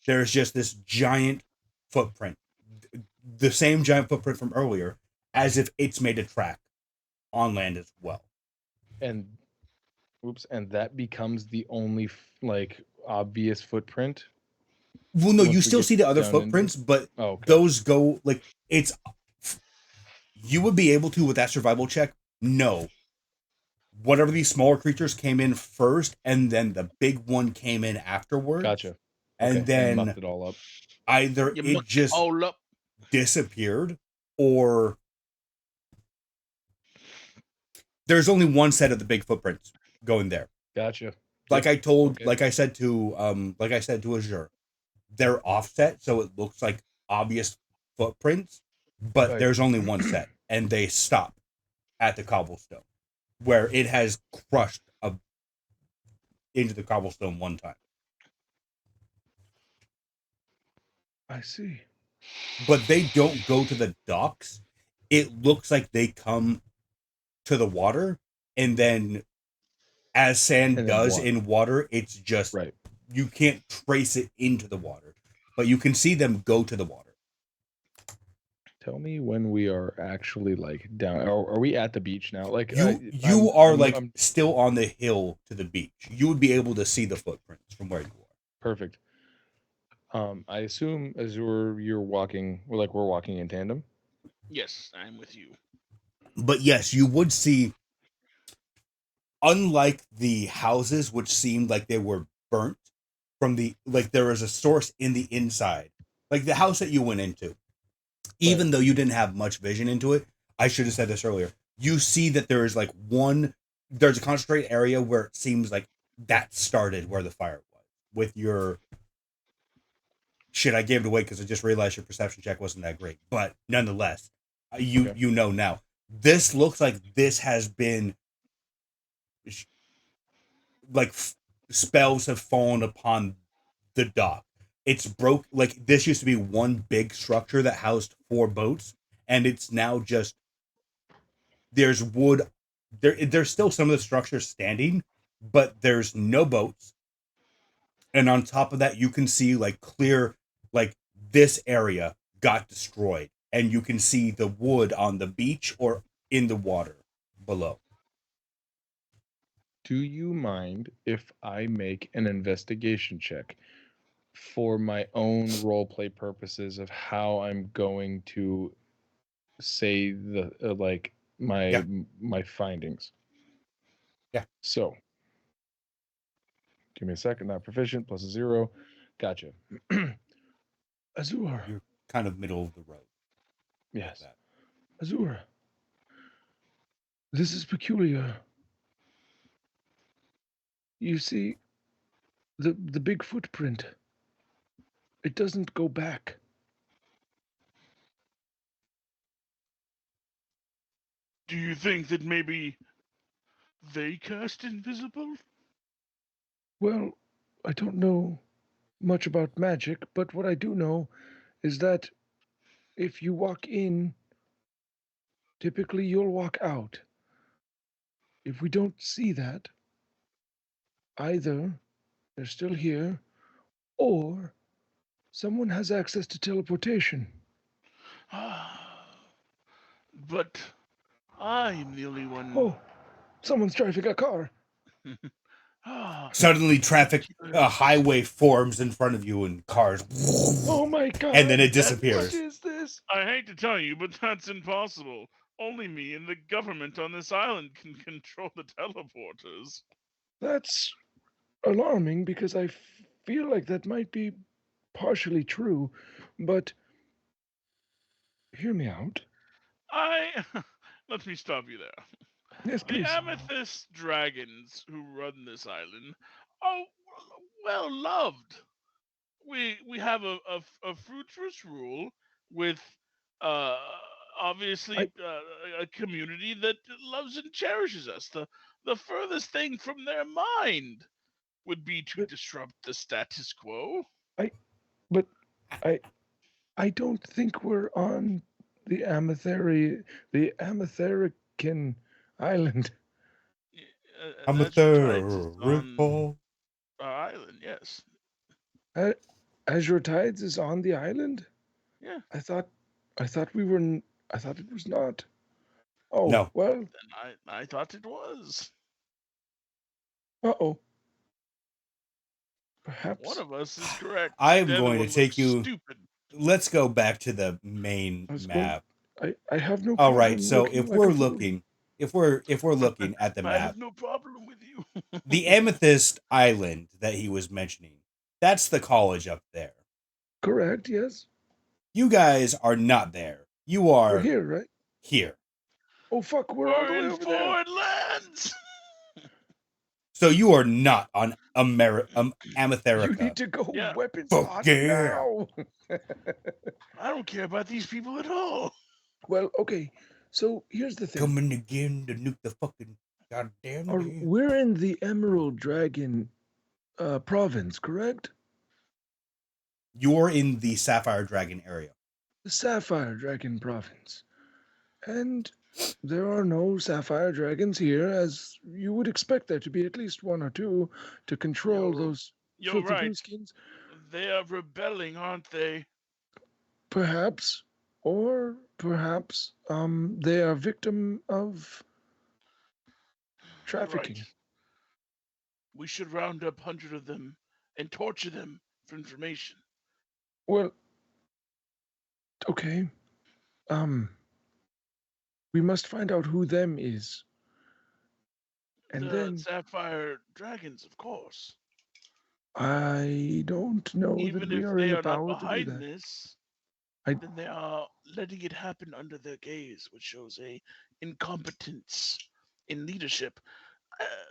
there's just this giant footprint, the same giant footprint from earlier, as if it's made a track on land as well. And oops, and that becomes the only like obvious footprint Well, no, you once we still get see the other down into. footprints, but Oh, okay. those go like it's. You would be able to with that survival check. No, whatever these smaller creatures came in first, and then the big one came in afterwards, Gotcha. and Okay, and then mucked it all up. either You it mucked it just all up. disappeared, or there's only one set of the big footprints going there. Gotcha. Like Yep. I told, Okay. like I said to Azure, they're offset, so it looks like obvious footprints, but Right. there's only one set, and they stop at the cobblestone where it has crushed into the cobblestone one time. I see. But they don't go to the docks. It looks like they come to the water, and then as sand And then does water. in water, it's just Right. you can't trace it into the water, but you can see them go to the water. Tell me when we are actually like down. Are we at the beach now? Like You are like still on the hill to the beach. You would be able to see the footprints from where you are. perfect. I assume Azure, you're walking. We're walking in tandem. Yes, I'm with you. But yes, you would see, unlike the houses which seemed like they were burnt from the, like there was a source in the inside, like the house that you went into, even though you didn't have much vision into it, I should have said this earlier. You see that there is like there's a concentrated area where it seems like that started where the fire was. With your shit, I gave it away because I just realized your perception check wasn't that great. But nonetheless, you know now. This looks like this has been like spells have fallen upon the dock. It's broke. Like this used to be one big structure that housed 4 boats, and it's now just there's wood. There's still some of the structure standing, but there's no boats. And on top of that, you can see like clear, like this area got destroyed, and you can see the wood on the beach or in the water below. Do you mind if I make an investigation check for my own roleplay purposes of how I'm going to say the like Yeah. my findings? Yeah. So, give me a second. Not proficient plus a 0. Gotcha. Azure. You're kind of middle of the road. Yes. That. Azure. This is peculiar. You see, the big footprint. It doesn't go back. Do you think that maybe they cast invisible? Well, I don't know much about magic, but what I do know is that if you walk in, typically you'll walk out. If we don't see that, either they're still here or someone has access to teleportation. But I'm the only one. Oh, someone's driving a car. Suddenly, traffic highway forms in front of you, and cars. Oh my god! And then it What disappears. is this? I hate to tell you, but that's impossible. Only me and the government on this island can control the teleporters. That's alarming because I feel like that might be partially true, but hear me out. Let me stop you there. Yes, The please. Amethyst dragons who run this island are well loved. We have a fruitless rule with uh obviously a community that loves and cherishes us. The furthest thing from their mind would be to disrupt the status quo. But I don't think we're on the Ametherican island. That's your tides is on our island, yes. Azure Tides is on the island? Yeah. I thought we were. I thought it was not. Oh No. well. Then I thought it was. Uh-oh. Perhaps One of us is correct. I am The other going to one take looks you. stupid. Let's go back to the main map. I have no All problem. right. So looking if like we're a fool. looking, if we're looking at the I map, have no problem with you. the Amethyst Island that he was mentioning, that's the college up there. Correct. Yes. You guys are not there. You We're are here, right? here. Oh fuck! We're all the way in over there. foreign lands. So you are not on Ametherica. You need to go Yeah. weapons Fuck on yeah. now. I don't care about these people at all. Well, okay. So here's the thing. Coming again to nuke the fucking goddamn game. We're in the Emerald Dragon province, correct? You're in the Sapphire Dragon area. The Sapphire Dragon province. And there are no Sapphire Dragons here, as you would expect there to be at least one or two to control those You're filthy right. blueskins. They are rebelling, aren't they? Perhaps. Or perhaps they are victim of trafficking. Right. We should round up 100 of them and torture them for information. Well, okay. We must find out who them is. And the then Sapphire Dragons, of course. I don't know Even that we if are they in the are not power to do behind that. this, I- then they are letting it happen under their gaze, which shows a incompetence in leadership.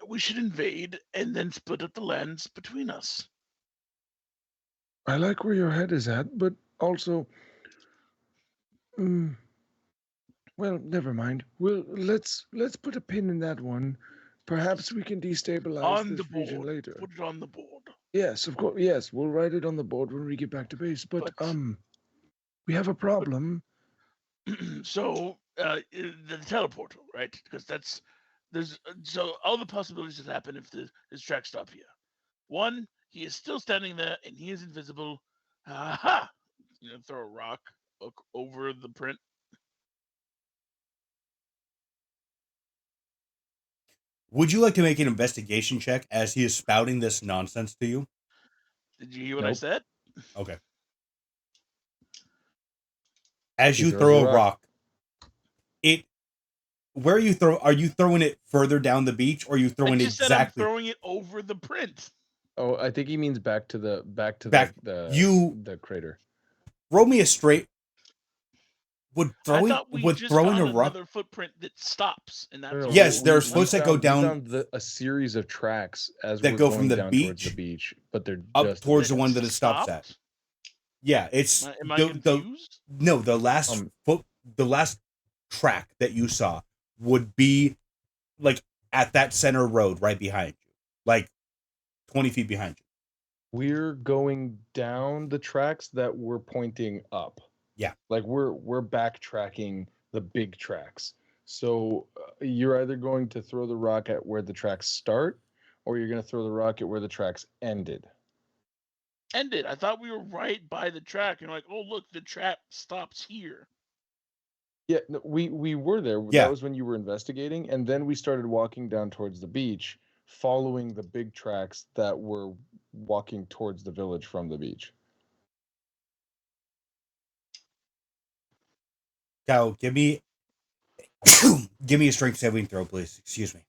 We should invade and then split up the lands between us. I like where your head is at, but also, well, never mind. Let's put a pin in that one. Perhaps we can destabilize On this the region board. later. Put it on the board. Yes, of course. Yes, we'll write it on the board when we get back to base. But we have a problem. So the teleporter, right? Because there's so all the possibilities that happen if his tracks stop here. One, he is still standing there and he is invisible. Aha! Throw a rock over the print. Would you like to make an investigation check as he is spouting this nonsense to you? Did you hear what I Nope. said? Okay. As He you throws throw a a rock, where are you throwing it further down the beach, or are you I throwing it just said I'm exactly? throwing it over the print. Oh, I think he means back to the the crater. Roll me a straight. I thought we just throwing found a rock? another footprint that stops, and that's No, Yes, we- there's we footsteps that go found- down- We found a series of tracks as that we're go going from the down towards the beach beach, but they're up just towards the that one that it stops at. stopped? Yeah, it's Am I confused? no, the last the last track that you saw would be like at that center road right behind you, like 20 feet behind you. We're going down the tracks that we're pointing up. Yeah. Like we're backtracking the big tracks. So you're either going to throw the rock at where the tracks start, or you're going to throw the rock at where the tracks ended. Ended. I thought we were right by the track, and like, oh look, the track stops here. Yeah, no, we were there. Yeah. That was when you were investigating, and then we started walking down towards the beach, following the big tracks that were walking towards the village from the beach. Cal, give me a strength saving throw, please. Excuse me.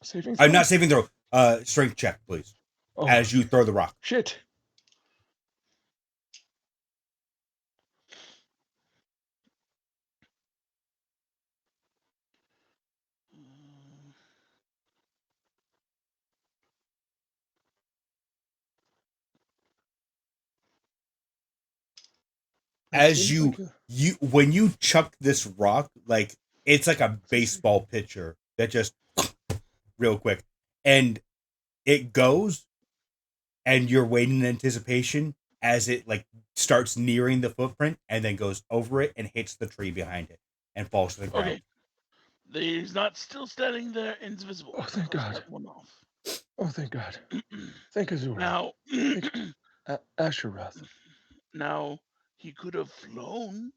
Saving I'm throw? not saving throw. Strength check, please. Oh, As you throw the rock. shit. That As seems you like a- when you chuck this rock, like it's like a baseball pitcher that just real quick, and it goes, and you're waiting in anticipation as it like starts nearing the footprint and then goes over it and hits the tree behind it and falls to the ground. Okay. He's not still standing there invisible. Oh, thank Cross God. that one off. Oh, thank God. Thank Azura. Now, Ashurath. now he could have flown.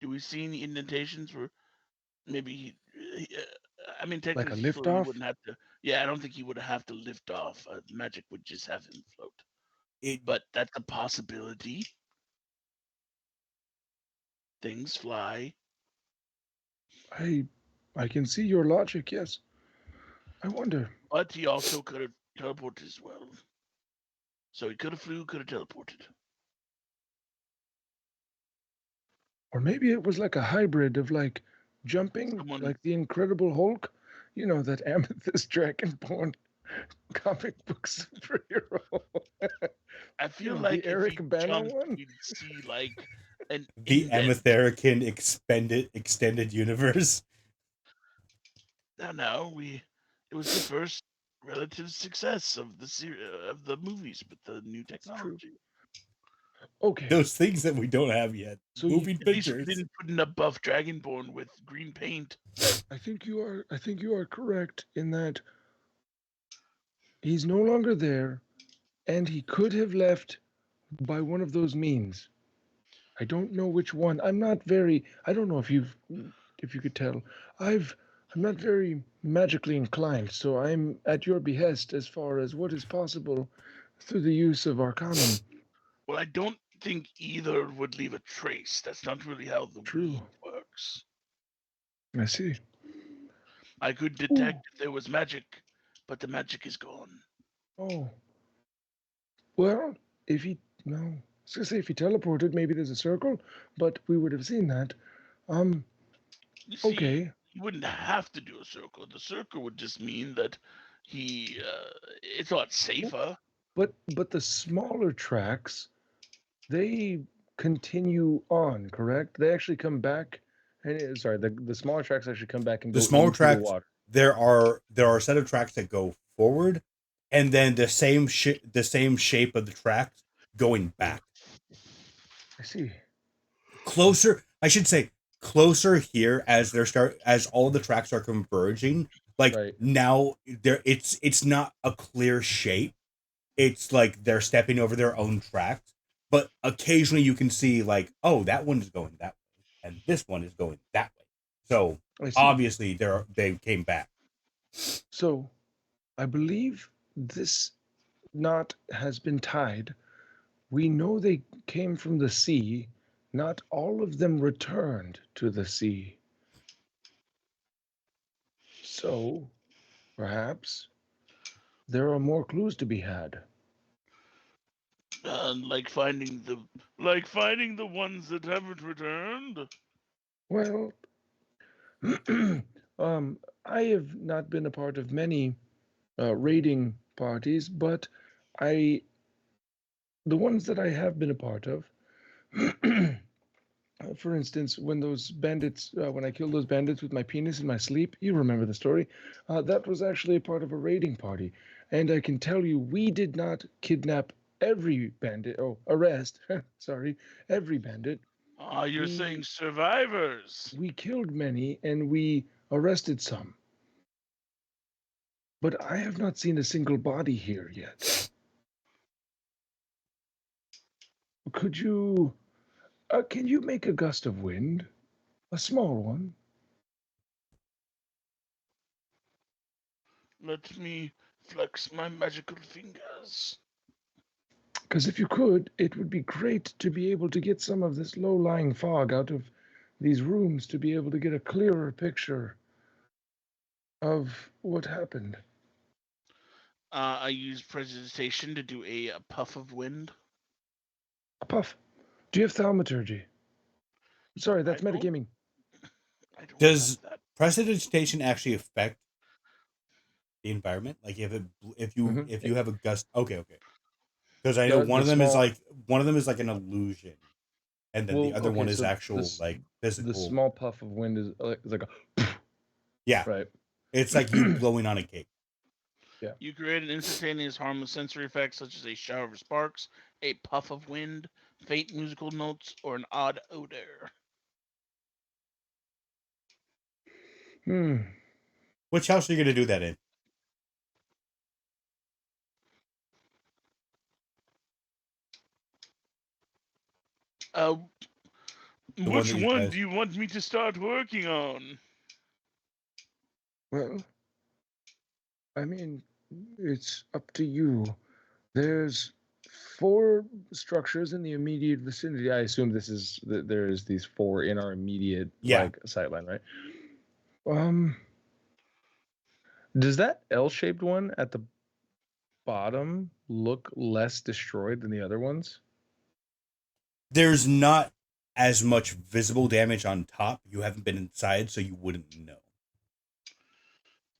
Do we see any indentations where maybe I mean, technically, Like a he lift-off? wouldn't have to. Yeah, I don't think he would have to lift off. Magic would just have him float. It, But that's a possibility. Things fly. I can see your logic, yes. I wonder. But he also could have teleported as well. So he could have flew, could have teleported. Or maybe it was like a hybrid of like jumping, Someone- like the Incredible Hulk. You know, that Amethyst Dragonborn comic book superhero. I feel know, like the Eric if he Bana jumped, one? you'd see like an the indent. Ametherican extended universe. No, it was the first relative success of the movies with the new technology. Okay. Those things that we don't have yet. So Moving At least we pictures. didn't put in a buff Dragonborn with green paint. I think you are correct in that he's no longer there, and he could have left by one of those means. I don't know which one. I don't know if you could tell. I'm not very magically inclined, so I'm at your behest as far as what is possible through the use of Arcanum. Well, I don't think either would leave a trace. That's not really how the True. weed works. I see. I could detect if there was magic, but the magic is gone. Oh. Well, if he no. was gonna say if he teleported, maybe there's a circle, but we would have seen that. You see, Okay. you wouldn't have to do a circle. The circle would just mean that it's a lot safer. But the smaller tracks, they continue on, correct? They actually come back. And sorry, the smaller tracks actually come back and The go smaller into tracks, the water. there are a set of tracks that go forward, and then the same shape of the tracks going back. I see. Closer, I should say, closer here as all the tracks are converging. Like Right. now, it's not a clear shape. It's like they're stepping over their own tracks, but occasionally you can see like, oh, that one is going that way, and this one is going that way. So I see. obviously they came back. So, I believe this knot has been tied. We know they came from the sea. Not all of them returned to the sea. So, perhaps there are more clues to be had. Like finding the ones that haven't returned. Well, I have not been a part of many raiding parties, but the ones that I have been a part of, for instance, when those bandits, when I killed those bandits with my penis in my sleep, you remember the story, that was actually a part of a raiding party. And I can tell you, we did not kidnap every bandit, arrest, sorry, every bandit. You're saying survivors. We killed many and we arrested some. But I have not seen a single body here yet. Could you, can you make a gust of wind? A small one? Let me flex my magical fingers. Because if you could, it would be great to be able to get some of this low-lying fog out of these rooms to be able to get a clearer picture of what happened. I use prestidigitation to do a puff of wind. A puff. Do you have thaumaturgy? Sorry, that's I don't- metagaming. I don't Does have that. prestidigitation actually affect the environment? Like if you have a gust, okay. Because I know The one of them is small- like an illusion, and then the Well, other okay, one is so actual this- like physical. The small puff of wind is like a Yeah, right. it's like you blowing on a cake. You create an instantaneous harmless sensory effect such as a shower of sparks, a puff of wind, faint musical notes, or an odd odor. Which house are you going to do that in? Which that you one guys- do you want me to start working on? Well, I mean, it's up to you. There's 4 structures in the immediate vicinity. I assume there's these 4 in our immediate like sightline, right? Does that L-shaped one at the bottom look less destroyed than the other ones? There's not as much visible damage on top. You haven't been inside, so you wouldn't know.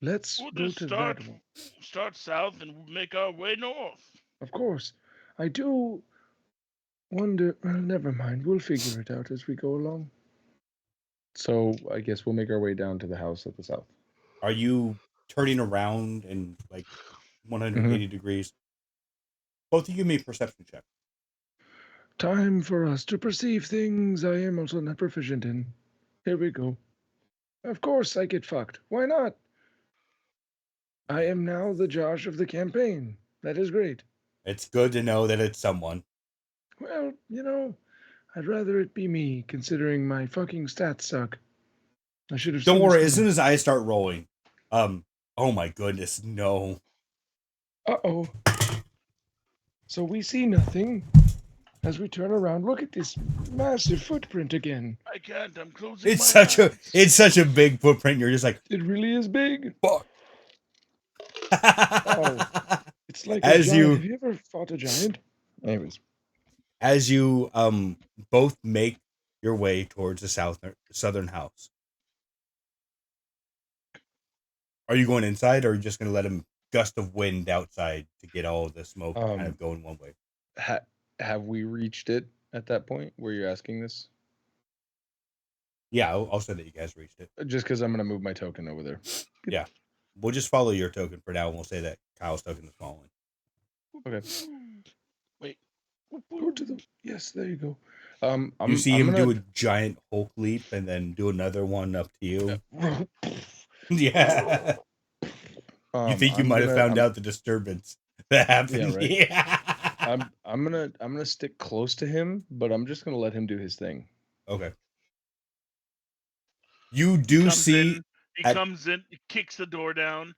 Let's We'll go just to that one. start south and make our way north. Of course. I do wonder. Well, never mind. We'll figure it out as we go along. So I guess we'll make our way down to the house at the south. Are you turning around in like 180 degrees? Both of you make perception check. Time for us to perceive things I am also not proficient in. Here we go. Of course I get fucked. Why not? I am now the Josh of the campaign. That is great. It's good to know that it's someone. Well, I'd rather it be me, considering my fucking stats suck. I should have. Don't worry. As soon as I start rolling, oh my goodness, no. Uh-oh. So we see nothing. As we turn around, look at this massive footprint again. I can't. I'm closing. It's such a big footprint. You're just like, it really is big. Fuck. Oh, it's like as a giant. you Have you ever fought a giant? Anyways, as you both make your way towards the southern house. Are you going inside, or are you just going to let him gust of wind outside to get all the smoke kind of going one way? Have we reached it at that point where you're asking this? Yeah, I'll say that you guys reached it. Just because I'm going to move my token over there. Yeah. We'll just follow your token for now, and we'll say that Kyle's token is falling. Okay. Wait. Go to the. Yes, there you go. You see him do a giant Hulk leap and then do another one up to you. Yeah. You think you might have found out the disturbance that happened? Yeah, right. Yeah. I'm gonna stick close to him, but I'm just gonna let him do his thing. Okay. You do see. He comes in, he kicks the door down,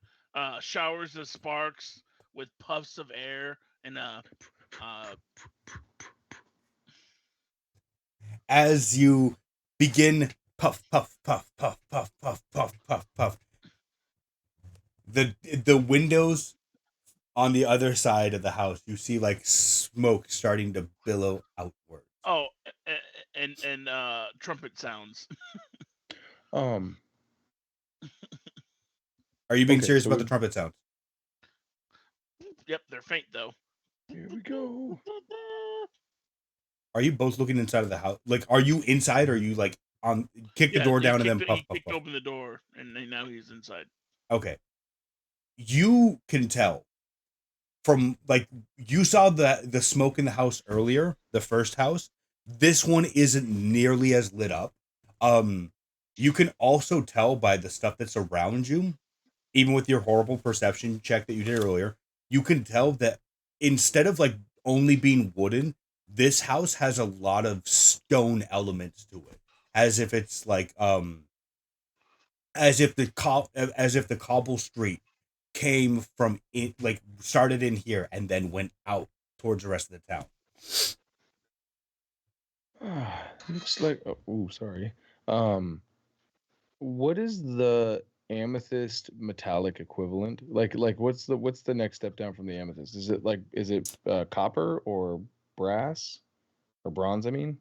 showers of sparks with puffs of air, and as you begin puff, puff, puff, puff, puff, puff, puff, puff, puff. The windows on the other side of the house, you see like smoke starting to billow outward. Oh, and trumpet sounds. Are you being serious about the trumpet sounds? Yep, they're faint though. Here we go. Are you both looking inside of the house? Like, are you inside, or are you like on kick the door down and then puff, he puff, kicked puff? open the door, and now he's inside. Okay. You can tell from like you saw the smoke in the house earlier, the first house. This one isn't nearly as lit up. You can also tell by the stuff that's around you, even with your horrible perception check that you did earlier, you can tell that instead of like only being wooden, this house has a lot of stone elements to it, as if it's like as if the cobble street came from it, like started in here and then went out towards the rest of the town. Looks like sorry. What is the amethyst metallic equivalent? Like what's the next step down from the amethyst? Is it copper or brass or bronze? I mean,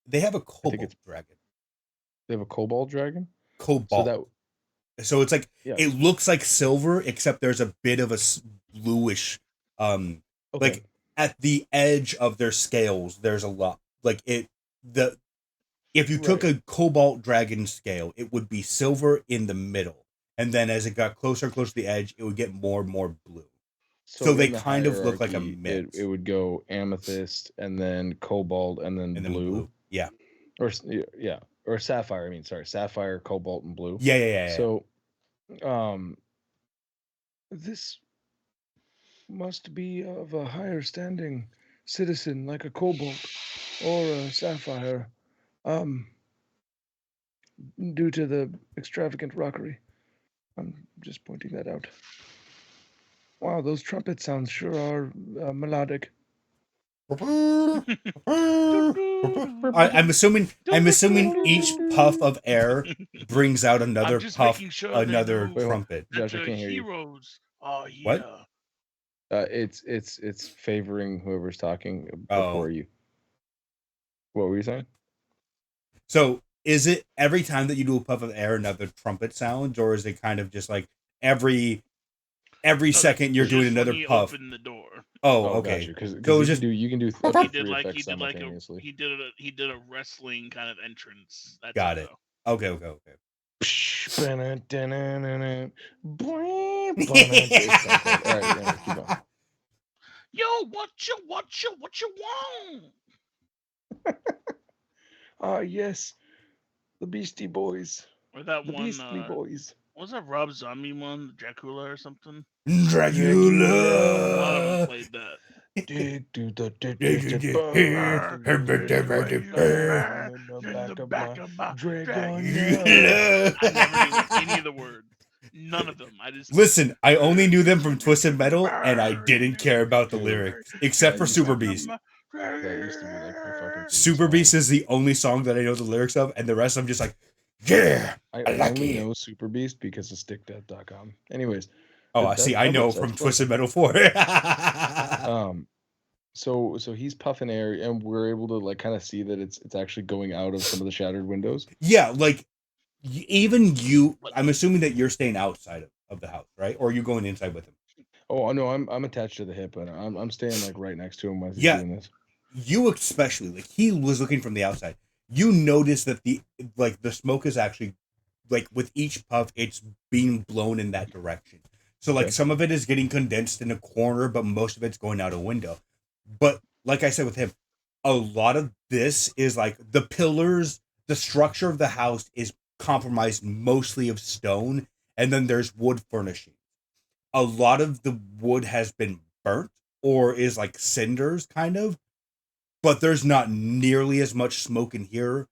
they have a cobalt dragon. They have a cobalt dragon. Cobalt. So it's like it looks like silver, except there's a bit of a bluish, like at the edge of their scales. There's a lot like it. If you took a cobalt dragon scale, it would be silver in the middle, and then as it got closer and closer to the edge, it would get more and more blue. So they kind of look like a mix. It would go amethyst and then cobalt and then blue. Yeah. Or sapphire. I mean, sorry, sapphire, cobalt, and blue. Yeah. So, this must be of a higher standing citizen, like a cobalt or a sapphire, due to the extravagant rockery. I'm just pointing that out. Wow, those trumpet sounds sure are melodic. I'm assuming each puff of air brings out another puff, another trumpet. Josh, I can't hear you. Heroes. Oh yeah. What? It's favoring whoever's talking before you. What were you saying? So is it every time that you do a puff of air another trumpet sounds, or is it kind of just like every second you're doing another puff? Open the door. Oh, okay. Because you can do he did a wrestling kind of entrance. That's Got it. Okay. Yo, what you want? Yes, the Beastie Boys. Or that the one. Beastly Boys. What was that Rob Zombie one? Dracula or something? Dracula. A lot of them played that. Dig to the back of my dragon. I never knew any of the words. None of them. I just listen. I only knew them from Twisted Metal, and I didn't care about the lyrics except for Super Beast. That used to be like my fucking Super Beast is the only song that I know the lyrics of, and the rest I'm just like, yeah. I only know Super Beast because of stickdeath.com. Anyways. Oh, I know from Twisted Metal 4. So he's puffing air, and we're able to like kind of see that it's actually going out of some of the shattered windows. Yeah, like even you. I'm assuming that you're staying outside of the house, right? Or are you going inside with him? Oh no, I'm attached to the hip, and I'm staying like right next to him as he's Yeah, doing this. you especially, like he was looking from the outside. You notice that the smoke is actually like with each puff, it's being blown in that direction. So like Okay. some of it is getting condensed in a corner, but most of it's going out a window. But like I said with him, a lot of this is like the pillars, the structure of the house is compromised mostly of stone, and then there's wood furnishing. A lot of the wood has been burnt or is like cinders kind of, but there's not nearly as much smoke in here,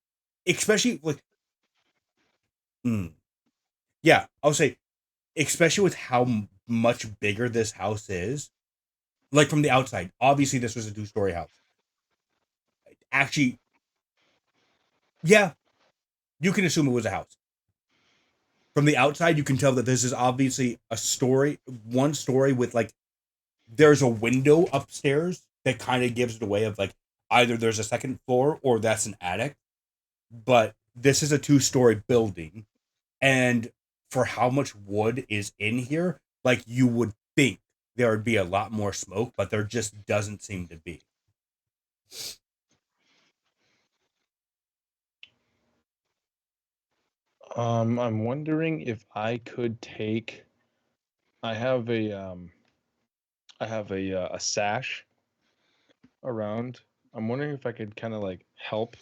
especially like yeah, I'll say especially with how much bigger this house is. Like from the outside, obviously this was a two-story house. Actually, yeah, you can assume it was a house. From the outside, you can tell that this is obviously a story, one story with like there's a window upstairs that kind of gives it away of like either there's a second floor or that's an attic. But this is a two-story building, and for how much wood is in here, like you would think there would be a lot more smoke, but there just doesn't seem to be. I'm wondering if I could take. I have a sash around. I'm wondering if I could kind of like help,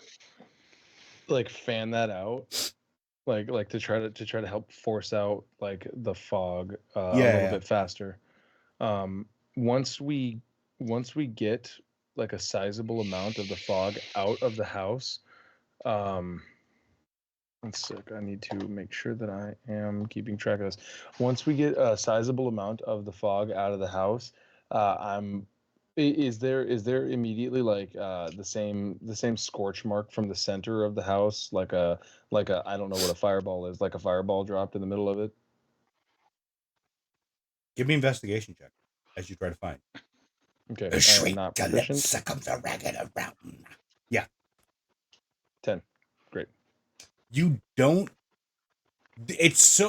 like fan that out, like to try to help force out like the fog a little Yeah. bit faster. Um, once we once we get like a sizable amount of the fog out of the house, um, one sec. I need to make sure that I am keeping track of this. Once we get a sizable amount of the fog out of the house, I'm. Is there immediately like the same scorch mark from the center of the house, like a I don't know what a fireball is, like a fireball dropped in the middle of it? Give me investigation check as you try to find. Okay, A I am shriek not proficient. calypso comes a ragged around. Yeah, 10. Great. you don't. It's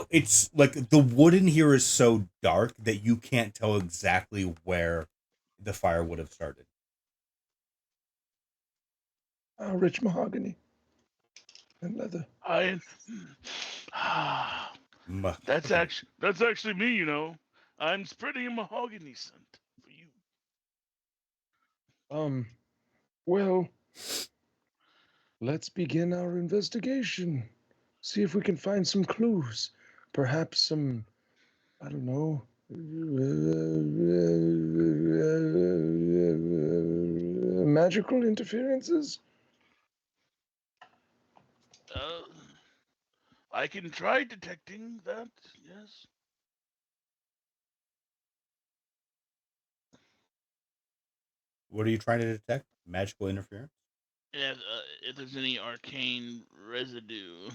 like the wood in here is so dark that you can't tell exactly where the fire would have started. Rich mahogany and leather. I. That's Mahogany. actually me. You know, I'm spreading a mahogany scent for you. Well, let's begin our investigation. See if we can find some clues. Perhaps some, I don't know, magical interferences? Uh, I can try detecting that. Yes. What are you trying to detect? Magical interference? If there's any arcane residue.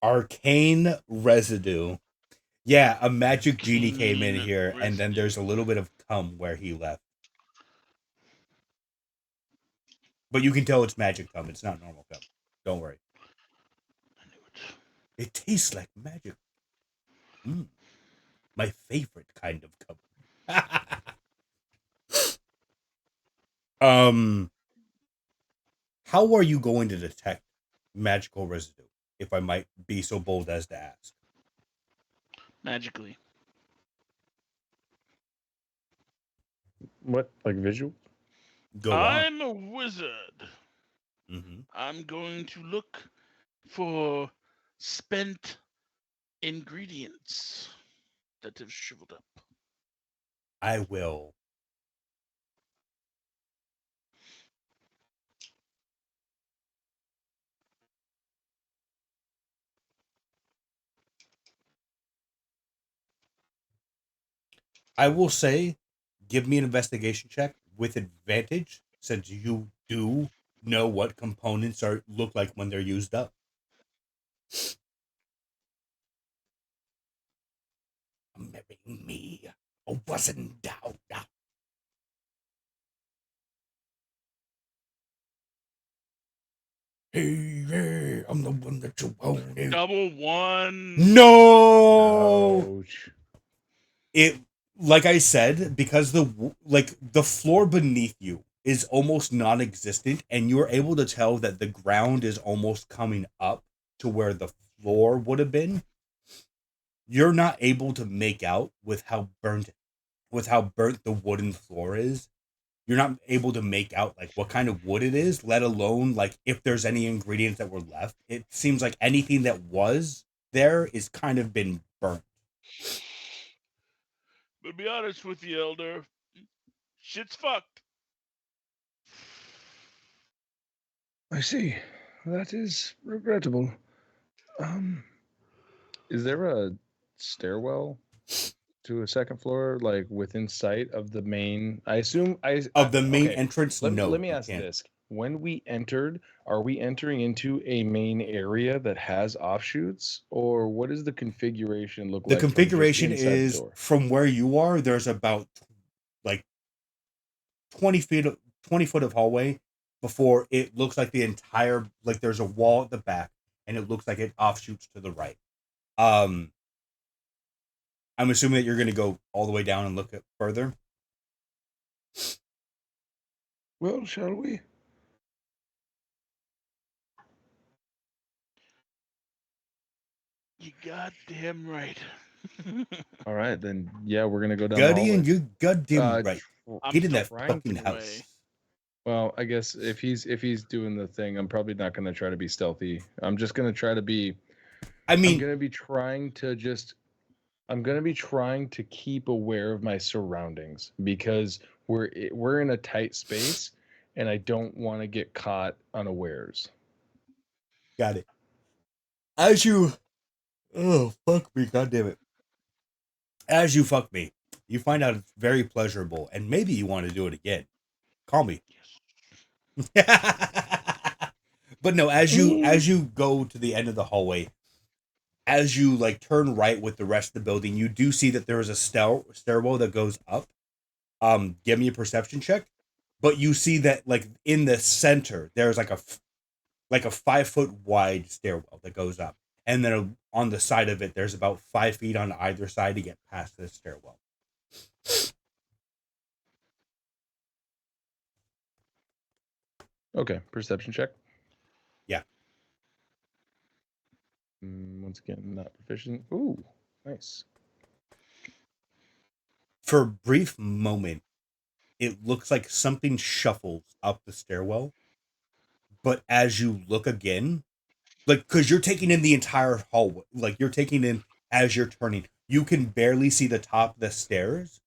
Arcane residue. Yeah, a magic genie came in Arcane here, and then there's a residue. little bit of cum where he left. But you can tell it's magic cum. It's not normal cum. Don't worry. I knew it. It tastes like magic. Mm, my favorite kind of cum. um, how are you going to detect magical residue? If I might be so bold as to ask. Magically. What, like visual? Go on. I'm a wizard. Mm-hmm. I'm going to look for spent ingredients that have shriveled up. I will. I will say, give me an investigation check with advantage, since you do know what components are look like when they're used up. Marry me. wasn't down. Hey, I'm the one that you wanted. Double one. No! Ouch. It, like I said, because the floor beneath you is almost non-existent, and you're able to tell that the ground is almost coming up to where the floor would have been. You're not able to make out with how burnt the wooden floor is. You're not able to make out like what kind of wood it is, let alone like if there's any ingredients that were left. It seems like anything that was there is kind of been burnt. But to be honest with you, Elder, shit's fucked. I see. That is regrettable. Is there a stairwell to a second floor, like within sight of the main? I assume Of the main okay. entrance, Let no. me you ask can't. this: when we entered, are we entering into a main area that has offshoots, or what does the configuration look The like? from just configuration inside the is door? from where you are. There's about like 20 foot of hallway before it looks like the entire like there's a wall at the back and it looks like it offshoots to the right. I'm assuming that you're going to go all the way down and look at further. Well, shall we? You goddamn right. All right, then. Yeah, we're gonna go down the Guddy hallway. and you goddamn right. I'm Get in that still fucking right house. away. Well, I guess if he's doing the thing, I'm probably not gonna try to be stealthy. I'm just gonna try to be. I I'm mean, gonna be trying to just. I'm gonna be trying to keep aware of my surroundings because we're in a tight space, and I don't want to get caught unawares. got it. As you, oh fuck me, goddamn it. As you fuck me, you find out it's very pleasurable, and maybe you want to do it again. Call me. But no, as you go to the end of the hallway, as you like turn right with the rest of the building, you do see that there is a stairwell that goes up. Give me a perception check. But you see that like in the center, there's like a 5 foot wide stairwell that goes up, and then on the side of it, there's about 5 feet on either side to get past this stairwell. Okay, perception check. Yeah. Once again, not proficient. Ooh, nice. For a brief moment, it looks like something shuffles up the stairwell, but as you look again, like because you're taking in the entire hallway, like you're taking in as you're turning, you can barely see the top of the stairs.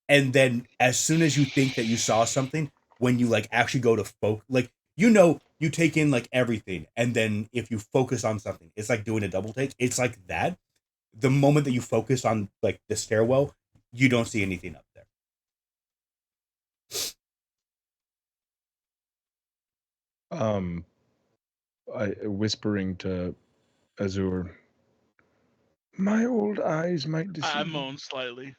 And then as soon as you think that you saw something, when you like actually go to focus, like you take in like everything, and then if you focus on something, it's like doing a double take. It's like that. The moment that you focus on like the stairwell, you don't see anything up there. Whispering to Azure. My old eyes might deceive I me. moan slightly.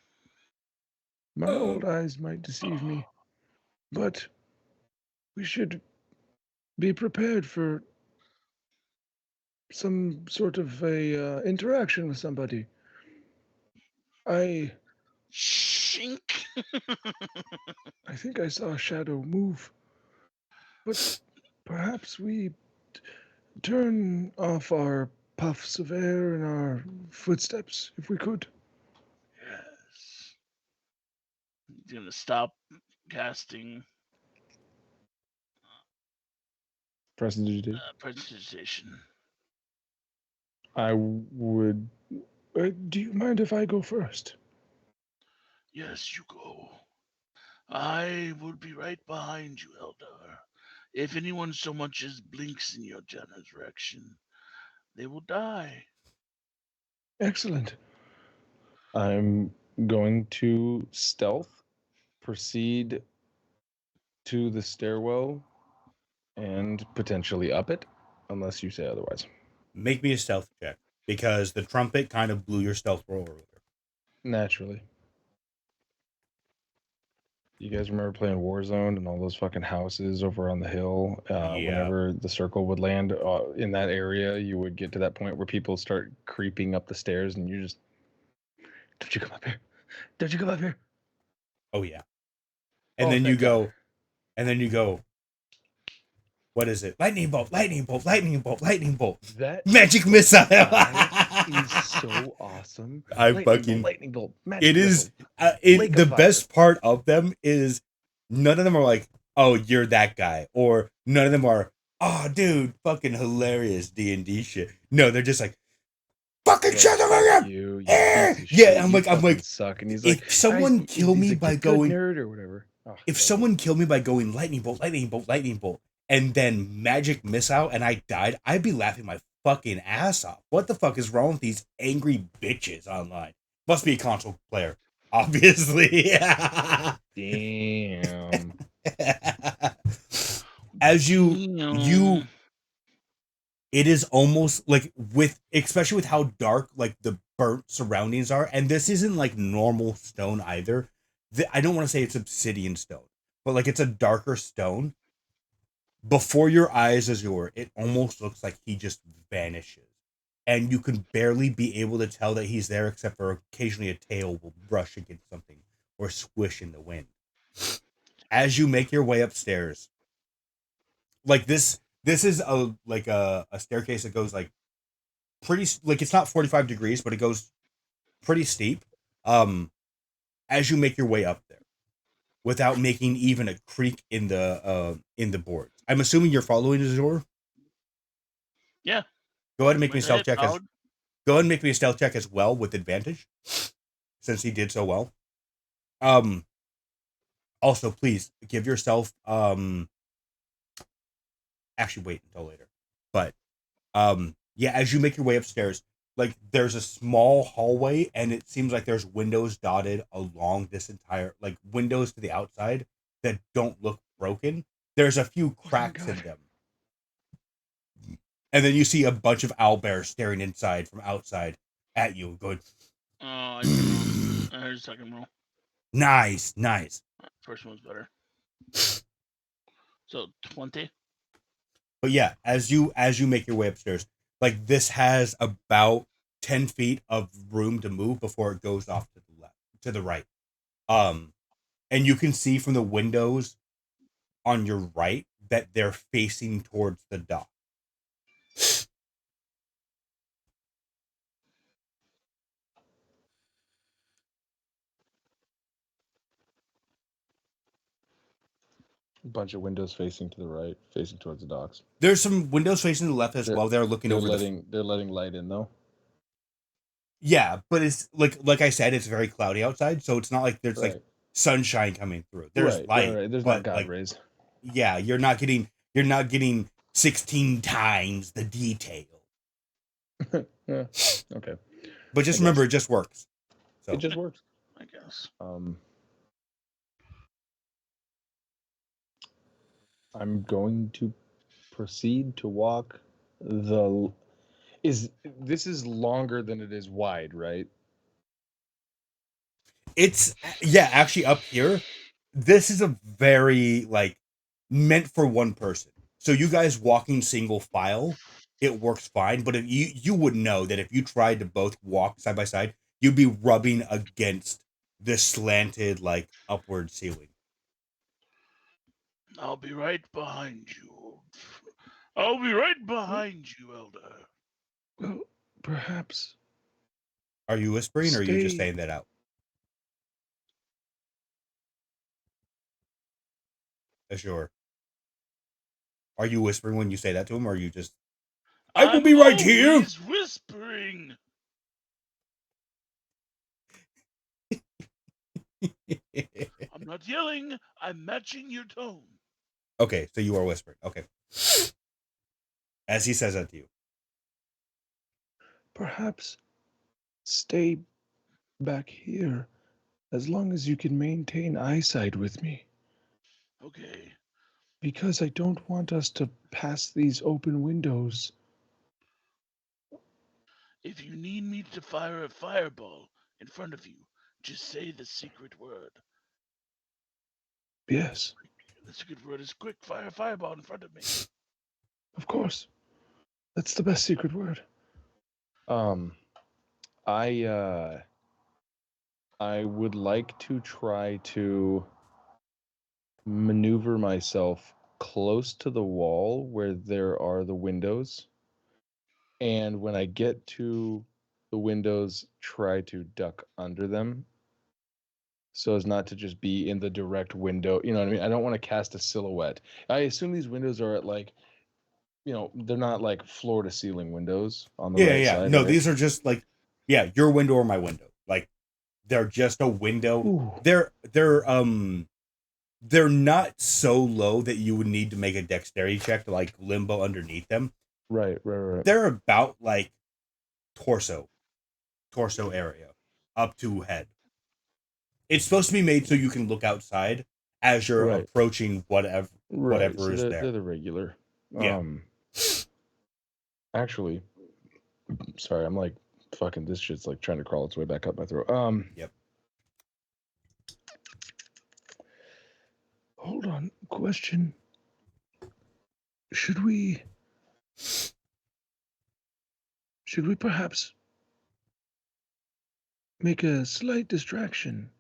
My old eyes might deceive me. But we should be prepared for some sort of a interaction with somebody. I Shink. think I saw a shadow move. But perhaps we turn off our puffs of air and our footsteps, if we could. Yes. He's gonna stop casting Prestidigitation. prestidigitation. I would. Do you mind if I go first? Yes, you go. I will be right behind you, Elder. If anyone so much as blinks in your general direction, they will die. Excellent. I'm going to stealth, proceed to the stairwell, and potentially up it, unless you say otherwise. Make me a stealth check because the trumpet kind of blew your stealth roll earlier. Naturally. You guys remember playing Warzone and all those fucking houses over on the hill? Yeah. Whenever the circle would land in that area, you would get to that point where people start creeping up the stairs, and you just, don't you come up here? Don't you come up here? Oh yeah. And Oh, then you thank God. go, and then you go. What is it? Lightning bolt, lightning bolt, lightning bolt, lightning bolt. That Magic missile. is so awesome. I Lightning fucking. bolt, lightning bolt, magic It is. missile, lake The of fire. best part of them is none of them are like, oh, you're that guy, or none of them are, oh, dude, fucking hilarious D&D shit. No, they're just like, fucking shut the fuck up. You Eh! piece of Yeah, shit, I'm you like, fucking suck. And he's like, if someone kill me by "Good going, nerd or whatever. Oh, if so someone killed me by going lightning bolt, lightning bolt, lightning bolt, and then magic missile, and I died, I'd be laughing my fucking ass off. What the fuck is wrong with these angry bitches online? Must be a console player, obviously. damn. As you, Damn. it is almost like especially with how dark like the burnt surroundings are, and this isn't like normal stone either. I don't want to say it's obsidian stone, but like it's a darker stone. Before your eyes, Azure, it almost looks like he just vanishes, and you can barely be able to tell that he's there, except for occasionally a tail will brush against something or squish in the wind. As you make your way upstairs, like this is a staircase that goes like pretty, like it's not 45 degrees, but it goes pretty steep. As you make your way up there without making even a creak in the boards. I'm assuming you're following Azure. Yeah. Go ahead and make me a Went stealth ahead, check as Howard. go ahead and make me a stealth check as well with advantage, since he did so well. Also, please give yourself actually wait until later. But yeah, as you make your way upstairs, like there's a small hallway, and it seems like there's windows dotted along this entire, like windows to the outside that don't look broken. There's a few cracks in them. And then you see a bunch of owlbears staring inside from outside at you, going, Oh, I can roll. Here's a second roll. nice, nice. First one's better. So 20. But yeah, as you make your way upstairs, like this has about 10 feet of room to move before it goes off to the left, to the right. And you can see from the windows on your right that they're facing towards the dock. A bunch of windows facing to the right, facing towards the docks. There's some windows facing to the left as well. They're looking They're over they're letting light in though. Yeah, but it's like I said, it's very cloudy outside, so it's not like there's like Right. sunshine coming through. There's light, Right. There's but not God like rays. yeah, you're not getting 16 times the detail. Yeah. Okay. But just I remember, guess. it just works. So It just works. I guess. I'm going to proceed to walk the. This is longer than it is wide, right? it's actually up here. This is a very like meant for one person. So you guys walking single file, it works fine. But if you would know that if you tried to both walk side by side, you'd be rubbing against the slanted like upward ceiling. I'll be right behind you. I'll be right behind you, Elder. Well, perhaps. Are you whispering, or are you just Stay- saying that out? Azure. Are you whispering when you say that to him, or are you just? I will I'm be right here. always whispering. I'm not yelling. I'm matching your tone. Okay, so you are whispering. Okay. As he says that to you. Perhaps stay back here as long as you can maintain eyesight with me. Okay. Because I don't want us to pass these open windows. If you need me to fire a fireball in front of you, just say the secret word. Yes, That's a good word. Is quick. Fire a fireball in front of me. of course. That's the best secret word. I would like to try to maneuver myself close to the wall where there are the windows. And when I get to the windows, try to duck under them so as not to just be in the direct window. You know what I mean? I don't want to cast a silhouette. I assume these windows are at like, they're not like floor to ceiling windows on the right Yeah. side. No, Right? these are just like, your window or my window. Like, they're just a window. Ooh. They're not so low that you would need to make a dexterity check to like limbo underneath them. Right. They're about like torso area up to head. It's supposed to be made so you can look outside as you're Right. approaching Right. whatever So is they're there. the regular. Yeah. Actually, sorry, I'm like fucking this shit's like trying to crawl its way back up my throat. Yep. Hold on. Question. Should we perhaps make a slight distraction?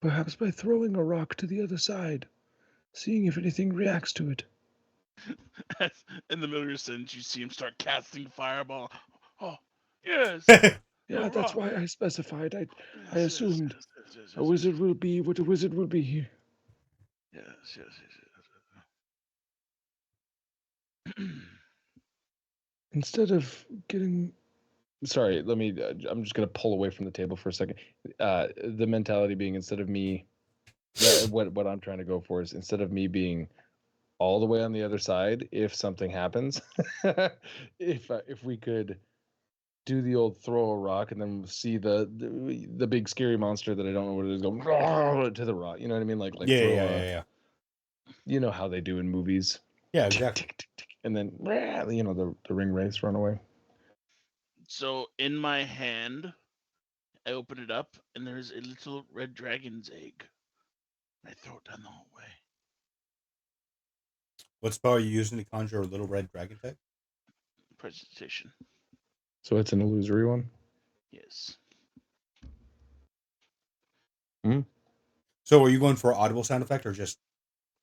Perhaps by throwing a rock to the other side, seeing if anything reacts to it. In the middle of your sentence, you see him start casting fireball. Oh, yes. Yeah, that's rock. why I specified. I Yes, assumed yes, a wizard will be what a wizard will be here. Yes. Instead of getting Sorry, let me. I'm just gonna pull away from the table for a second. The mentality being instead of me, what I'm trying to go for is instead of me being all the way on the other side, if something happens, if we could do the old throw a rock and then see the big scary monster that I don't know what it is go to the rock. You know what I mean? Like throw Yeah. You know how they do in movies. Yeah, Tick, exactly. tick, tick, tick, and then the ring race run away. So in my hand, I open it up, and there's a little red dragon's egg. I throw it down the hallway. What spell are you using to conjure a little red dragon egg? Presentation. So it's an illusory one. Yes. So are you going for audible sound effect or just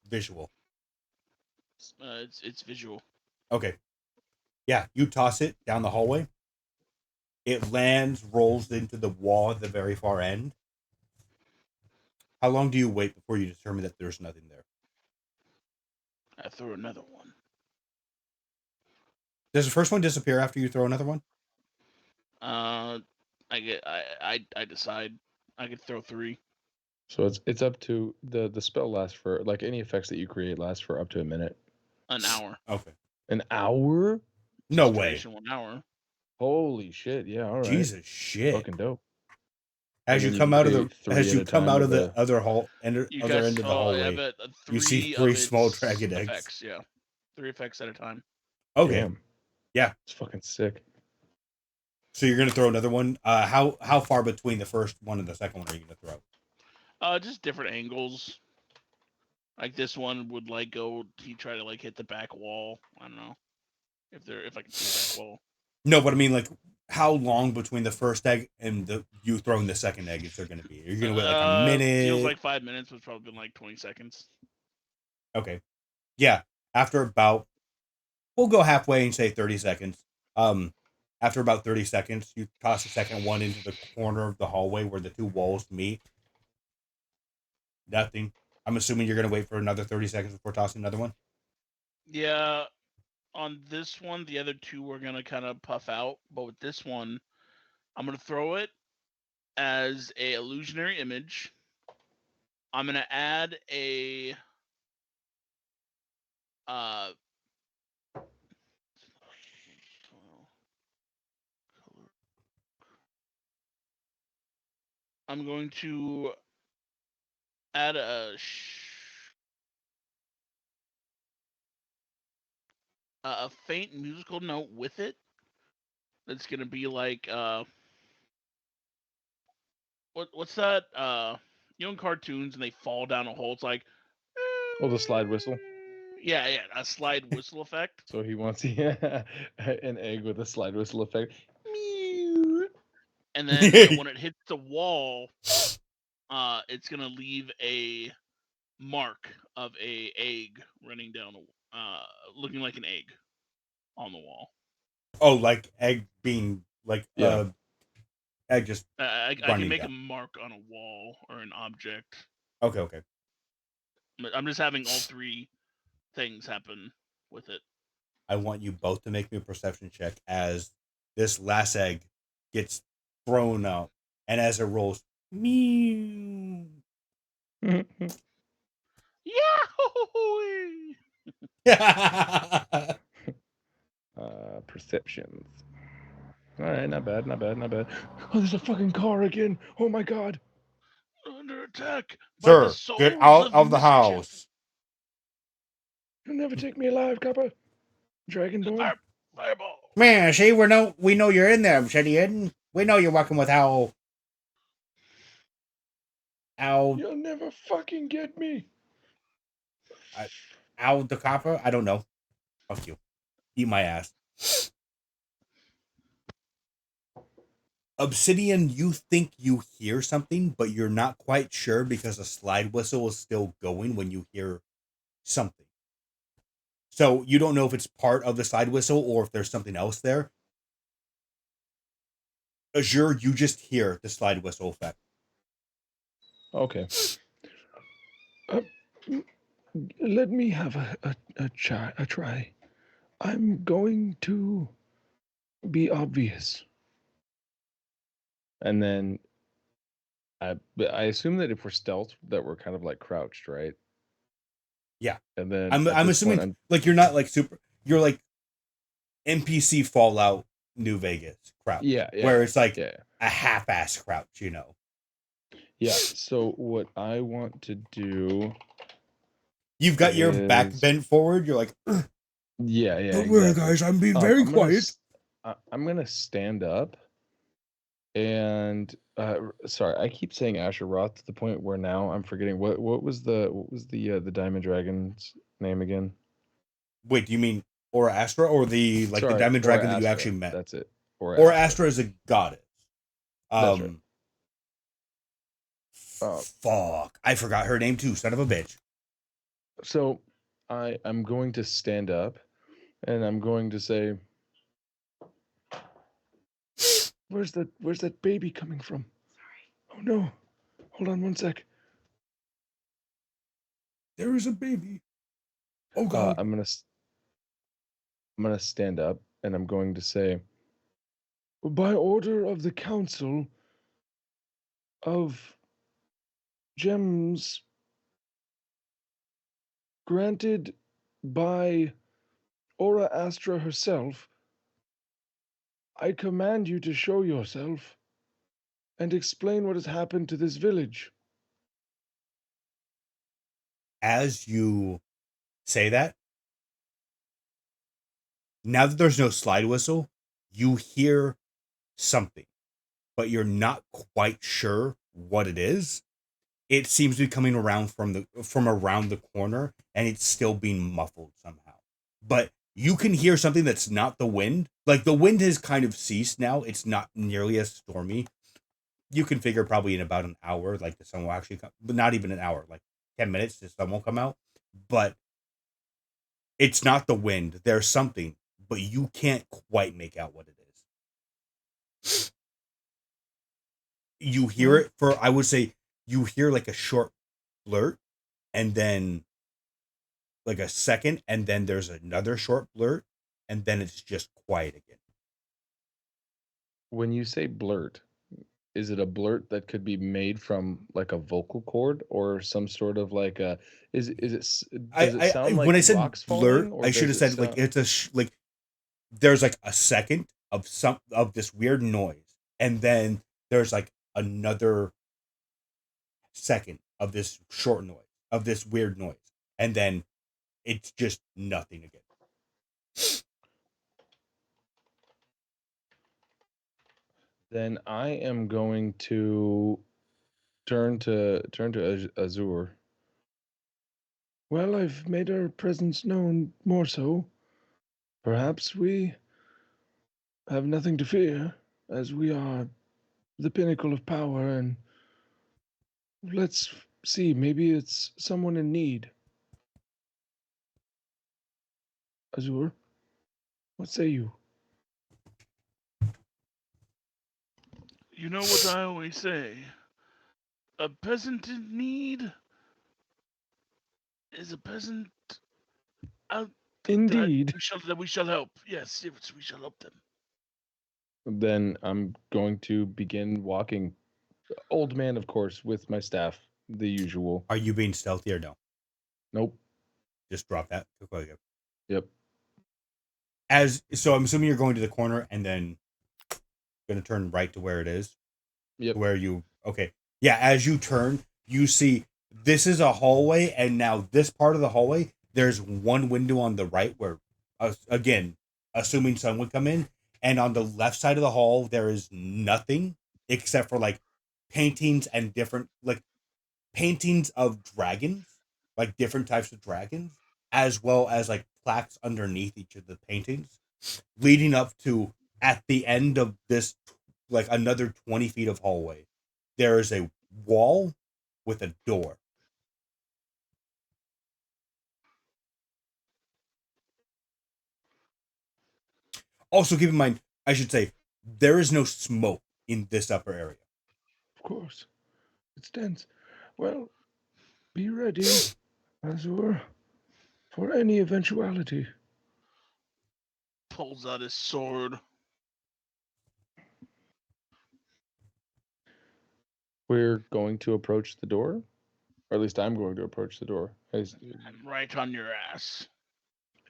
visual? It's visual. Okay. Yeah, you toss it down the hallway. It lands, rolls into the wall at the very far end. How long do you wait before you determine that there's nothing there? I throw another one. Does the first one disappear after you throw another one? I decide. I could throw 3. So it's up to the spell lasts for like any effects that you create last for up to a minute. An hour. Okay. An hour? No way. 1 hour. Holy shit! Yeah, all right. Jesus shit. Fucking dope. As And you then come out of create the three at a time out with of the other other You end guys of the hallway, have you see 3 3 small its dragon eggs. effects. Yeah, 3 effects at a time. Okay. Damn. Yeah. It's fucking sick. So you're gonna throw another one. How far between the first one and the second one are you gonna throw? Just different angles. Like this one would like go. He try to like hit the back wall. I don't know if I can see the back wall. No, but I mean, like, how long between the first egg and you throwing the second egg is there going to be? Are you going to wait like a minute? Feels like 5 minutes. Was probably been like 20 seconds. Okay. Yeah. After about, we'll go halfway and say 30 seconds. After about 30 seconds, you toss the second one into the corner of the hallway where the two walls meet. Nothing. I'm assuming you're going to wait for another 30 seconds before tossing another one. Yeah. On this one, the other 2 were gonna kind of puff out, but with this one, I'm gonna throw it as a illusionary image. I'm gonna add a I'm going to add a faint musical note with it. That's gonna be like what's that in cartoons and they fall down a hole. It's like, Oh, the slide whistle. yeah, a slide whistle effect. So he wants an egg with a slide whistle effect. And then when it hits the wall, it's gonna leave a mark of a egg running down, looking like an egg on the wall. Oh, like egg being like Yeah. egg just I can running make down. a mark on a wall or an object. Okay. But I'm just having all three things happen with it. I want you both to make me a perception check as this last egg gets thrown out, and as it rolls, meow. Yahoo! Perceptions. All right, not bad. Oh, there's a fucking car again. Oh my god. Under attack by the Sir, souls get out of the mischief. house. You'll never take me alive, Copper. Dragonborn. Fireball. Man, see, we know you're in there, Obsidian. We know you're working with Owl. You'll never fucking get me. Owl the Copper? I don't know. Fuck you. Eat my ass. Obsidian, you think you hear something, but you're not quite sure because the slide whistle is still going when you hear something. So you don't know if it's part of the slide whistle or if there's something else there. Azure, you just hear the slide whistle effect. Okay. Let me have a try. I'm going to be obvious. And then I assume that if we're stealth, that we're kind of like crouched, right? Yeah. And then I'm assuming like you're not like super. You're like NPC Fallout New Vegas crouch. Yeah. Where it's like Yeah. a half-ass crouch, you know. Yeah. So what I want to do. You've got your back bent forward. You're like, yeah. Don't worry, guys. I'm being very quiet. I'm gonna stand up. And sorry, I keep saying Asheroth to the point where now I'm forgetting what was the Diamond Dragon's name again? Wait, do you mean Aurorastra or the Diamond Dragon that you actually met? That's it. Aurorastra is a goddess. That's right. Fuck, I forgot her name too. Son of a bitch. So I'm going to stand up, and I'm going to say, Where's that baby coming from? Oh no. Hold on one sec. There is a baby. Oh god. I'm gonna stand up, and I'm going to say, By order of the Council of Gems granted by Aurorastra herself, I command you to show yourself and explain what has happened to this village. As you say that, now that there's no slide whistle, you hear something, but you're not quite sure what it is. It seems to be coming around from around the corner, and it's still being muffled somehow. But you can hear something that's not the wind. Like the wind has kind of ceased now. It's not nearly as stormy. You can figure probably in about an hour, like the sun will actually come, but not even an hour, like 10 minutes, the sun will come out. But it's not the wind. There's something, but you can't quite make out what it is. You hear it for, I would say, you hear like a short blurt, and then like a second, and then there's another short blurt, and then it's just quiet again. when you say blurt, is it a blurt that could be made from like a vocal cord or some sort of like a does it sound like when I said rocks blurt, falling, or I should have said like it's like there's like a second of this weird noise, and then there's like another second of this short noise, of this weird noise, and then it's just nothing again. then I am going to turn to Azure. Well, I've made our presence known more so. Perhaps we have nothing to fear, as we are the pinnacle of power, and let's see, maybe it's someone in need. Azure, what say you? You know what I always say? A peasant in need is a peasant out Indeed. that we shall help. Yes, we shall help them. Then I'm going to begin walking. Old man, of course, with my staff, the usual. Are you being stealthy or no? Nope. Just drop that. Yep. So I'm assuming you're going to the corner and then going to turn right to where it is. Yep. Where you yeah, as you turn, you see this is a hallway, and now this part of the hallway, there's one window on the right where, again, assuming sun would come in, and on the left side of the hall there is nothing except for like paintings and different paintings of dragons, like different types of dragons, as well as like plaques underneath each of the paintings, leading up to at the end of this, like another 20 feet of hallway, there is a wall with a door. Also, keep in mind, I should say, there is no smoke in this upper area. Of course. It's dense. Well, be ready, Azure, for any eventuality. Pulls out his sword. We're going to approach the door, or at least I'm going to approach the door. I'm right on your ass.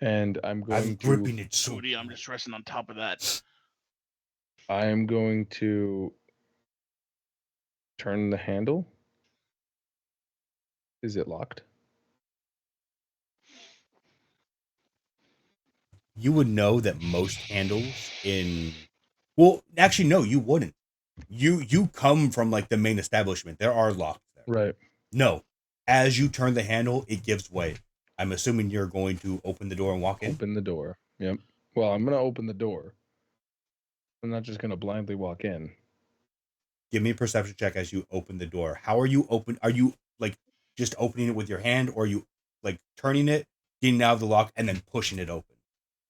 And I'm going to. Gripping it so. Cody, I'm just resting on top of that. I am going to turn the handle. Is it locked? You would know that most handles in. Well, actually, no, you wouldn't. You come from like the main establishment. There are locks there. Right. No. As you turn the handle, it gives way. I'm assuming you're going to open the door and walk in. Open the door. Yep. Well, I'm going to open the door. I'm not just going to blindly walk in. Give me a perception check as you open the door. How are you open? Are you like just opening it with your hand, or are you like turning it, getting out of the lock, and then pushing it open?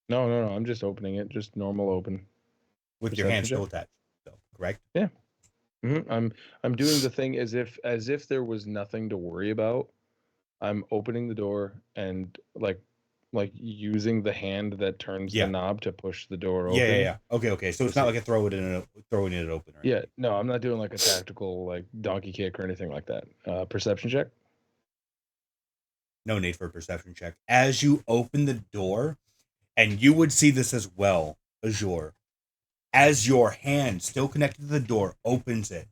No. I'm just opening it. Just normal open. With your hand still attached. So, correct? Yeah. Mm-hmm. I'm doing the thing as if there was nothing to worry about. I'm opening the door and like using the hand that turns the knob to push the door open. Yeah. Okay. So it's not like throwing it open. Right? Yeah. No, I'm not doing like a tactical like donkey kick or anything like that. Perception check. No need for a perception check. As you open the door, and you would see this as well, Azure. As your hand, still connected to the door, opens it,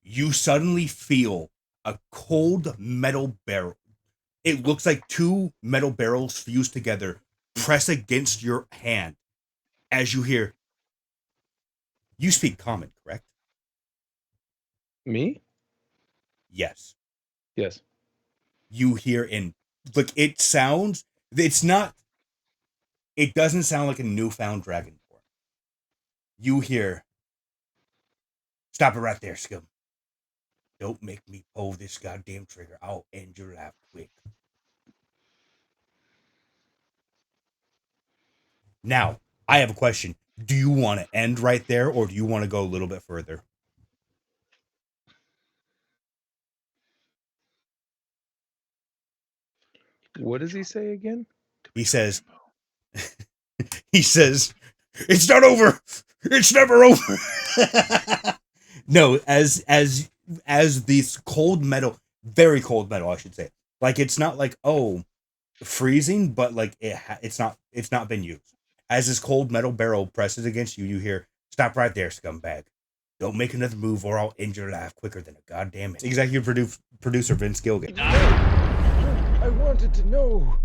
you suddenly feel a cold metal barrel. It looks like two metal barrels fused together press against your hand as you hear, you speak common, correct? Me? Yes. Yes. You hear it doesn't sound like a newfound dragon. You hear, stop it right there, scum. Don't make me pull this goddamn trigger. I'll end your life quick. Now, I have a question. Do you want to end right there, or do you want to go a little bit further? What does he say again? He says, it's not over. It's never over. No, as these cold metal, very cold metal, I should say. Like, it's not like, freezing, but like it's not been used. As this cold metal barrel presses against you, you hear, stop right there, scumbag. Don't make another move or I'll end your life quicker than a goddamn Executive producer Vince Gilgan. I wanted to know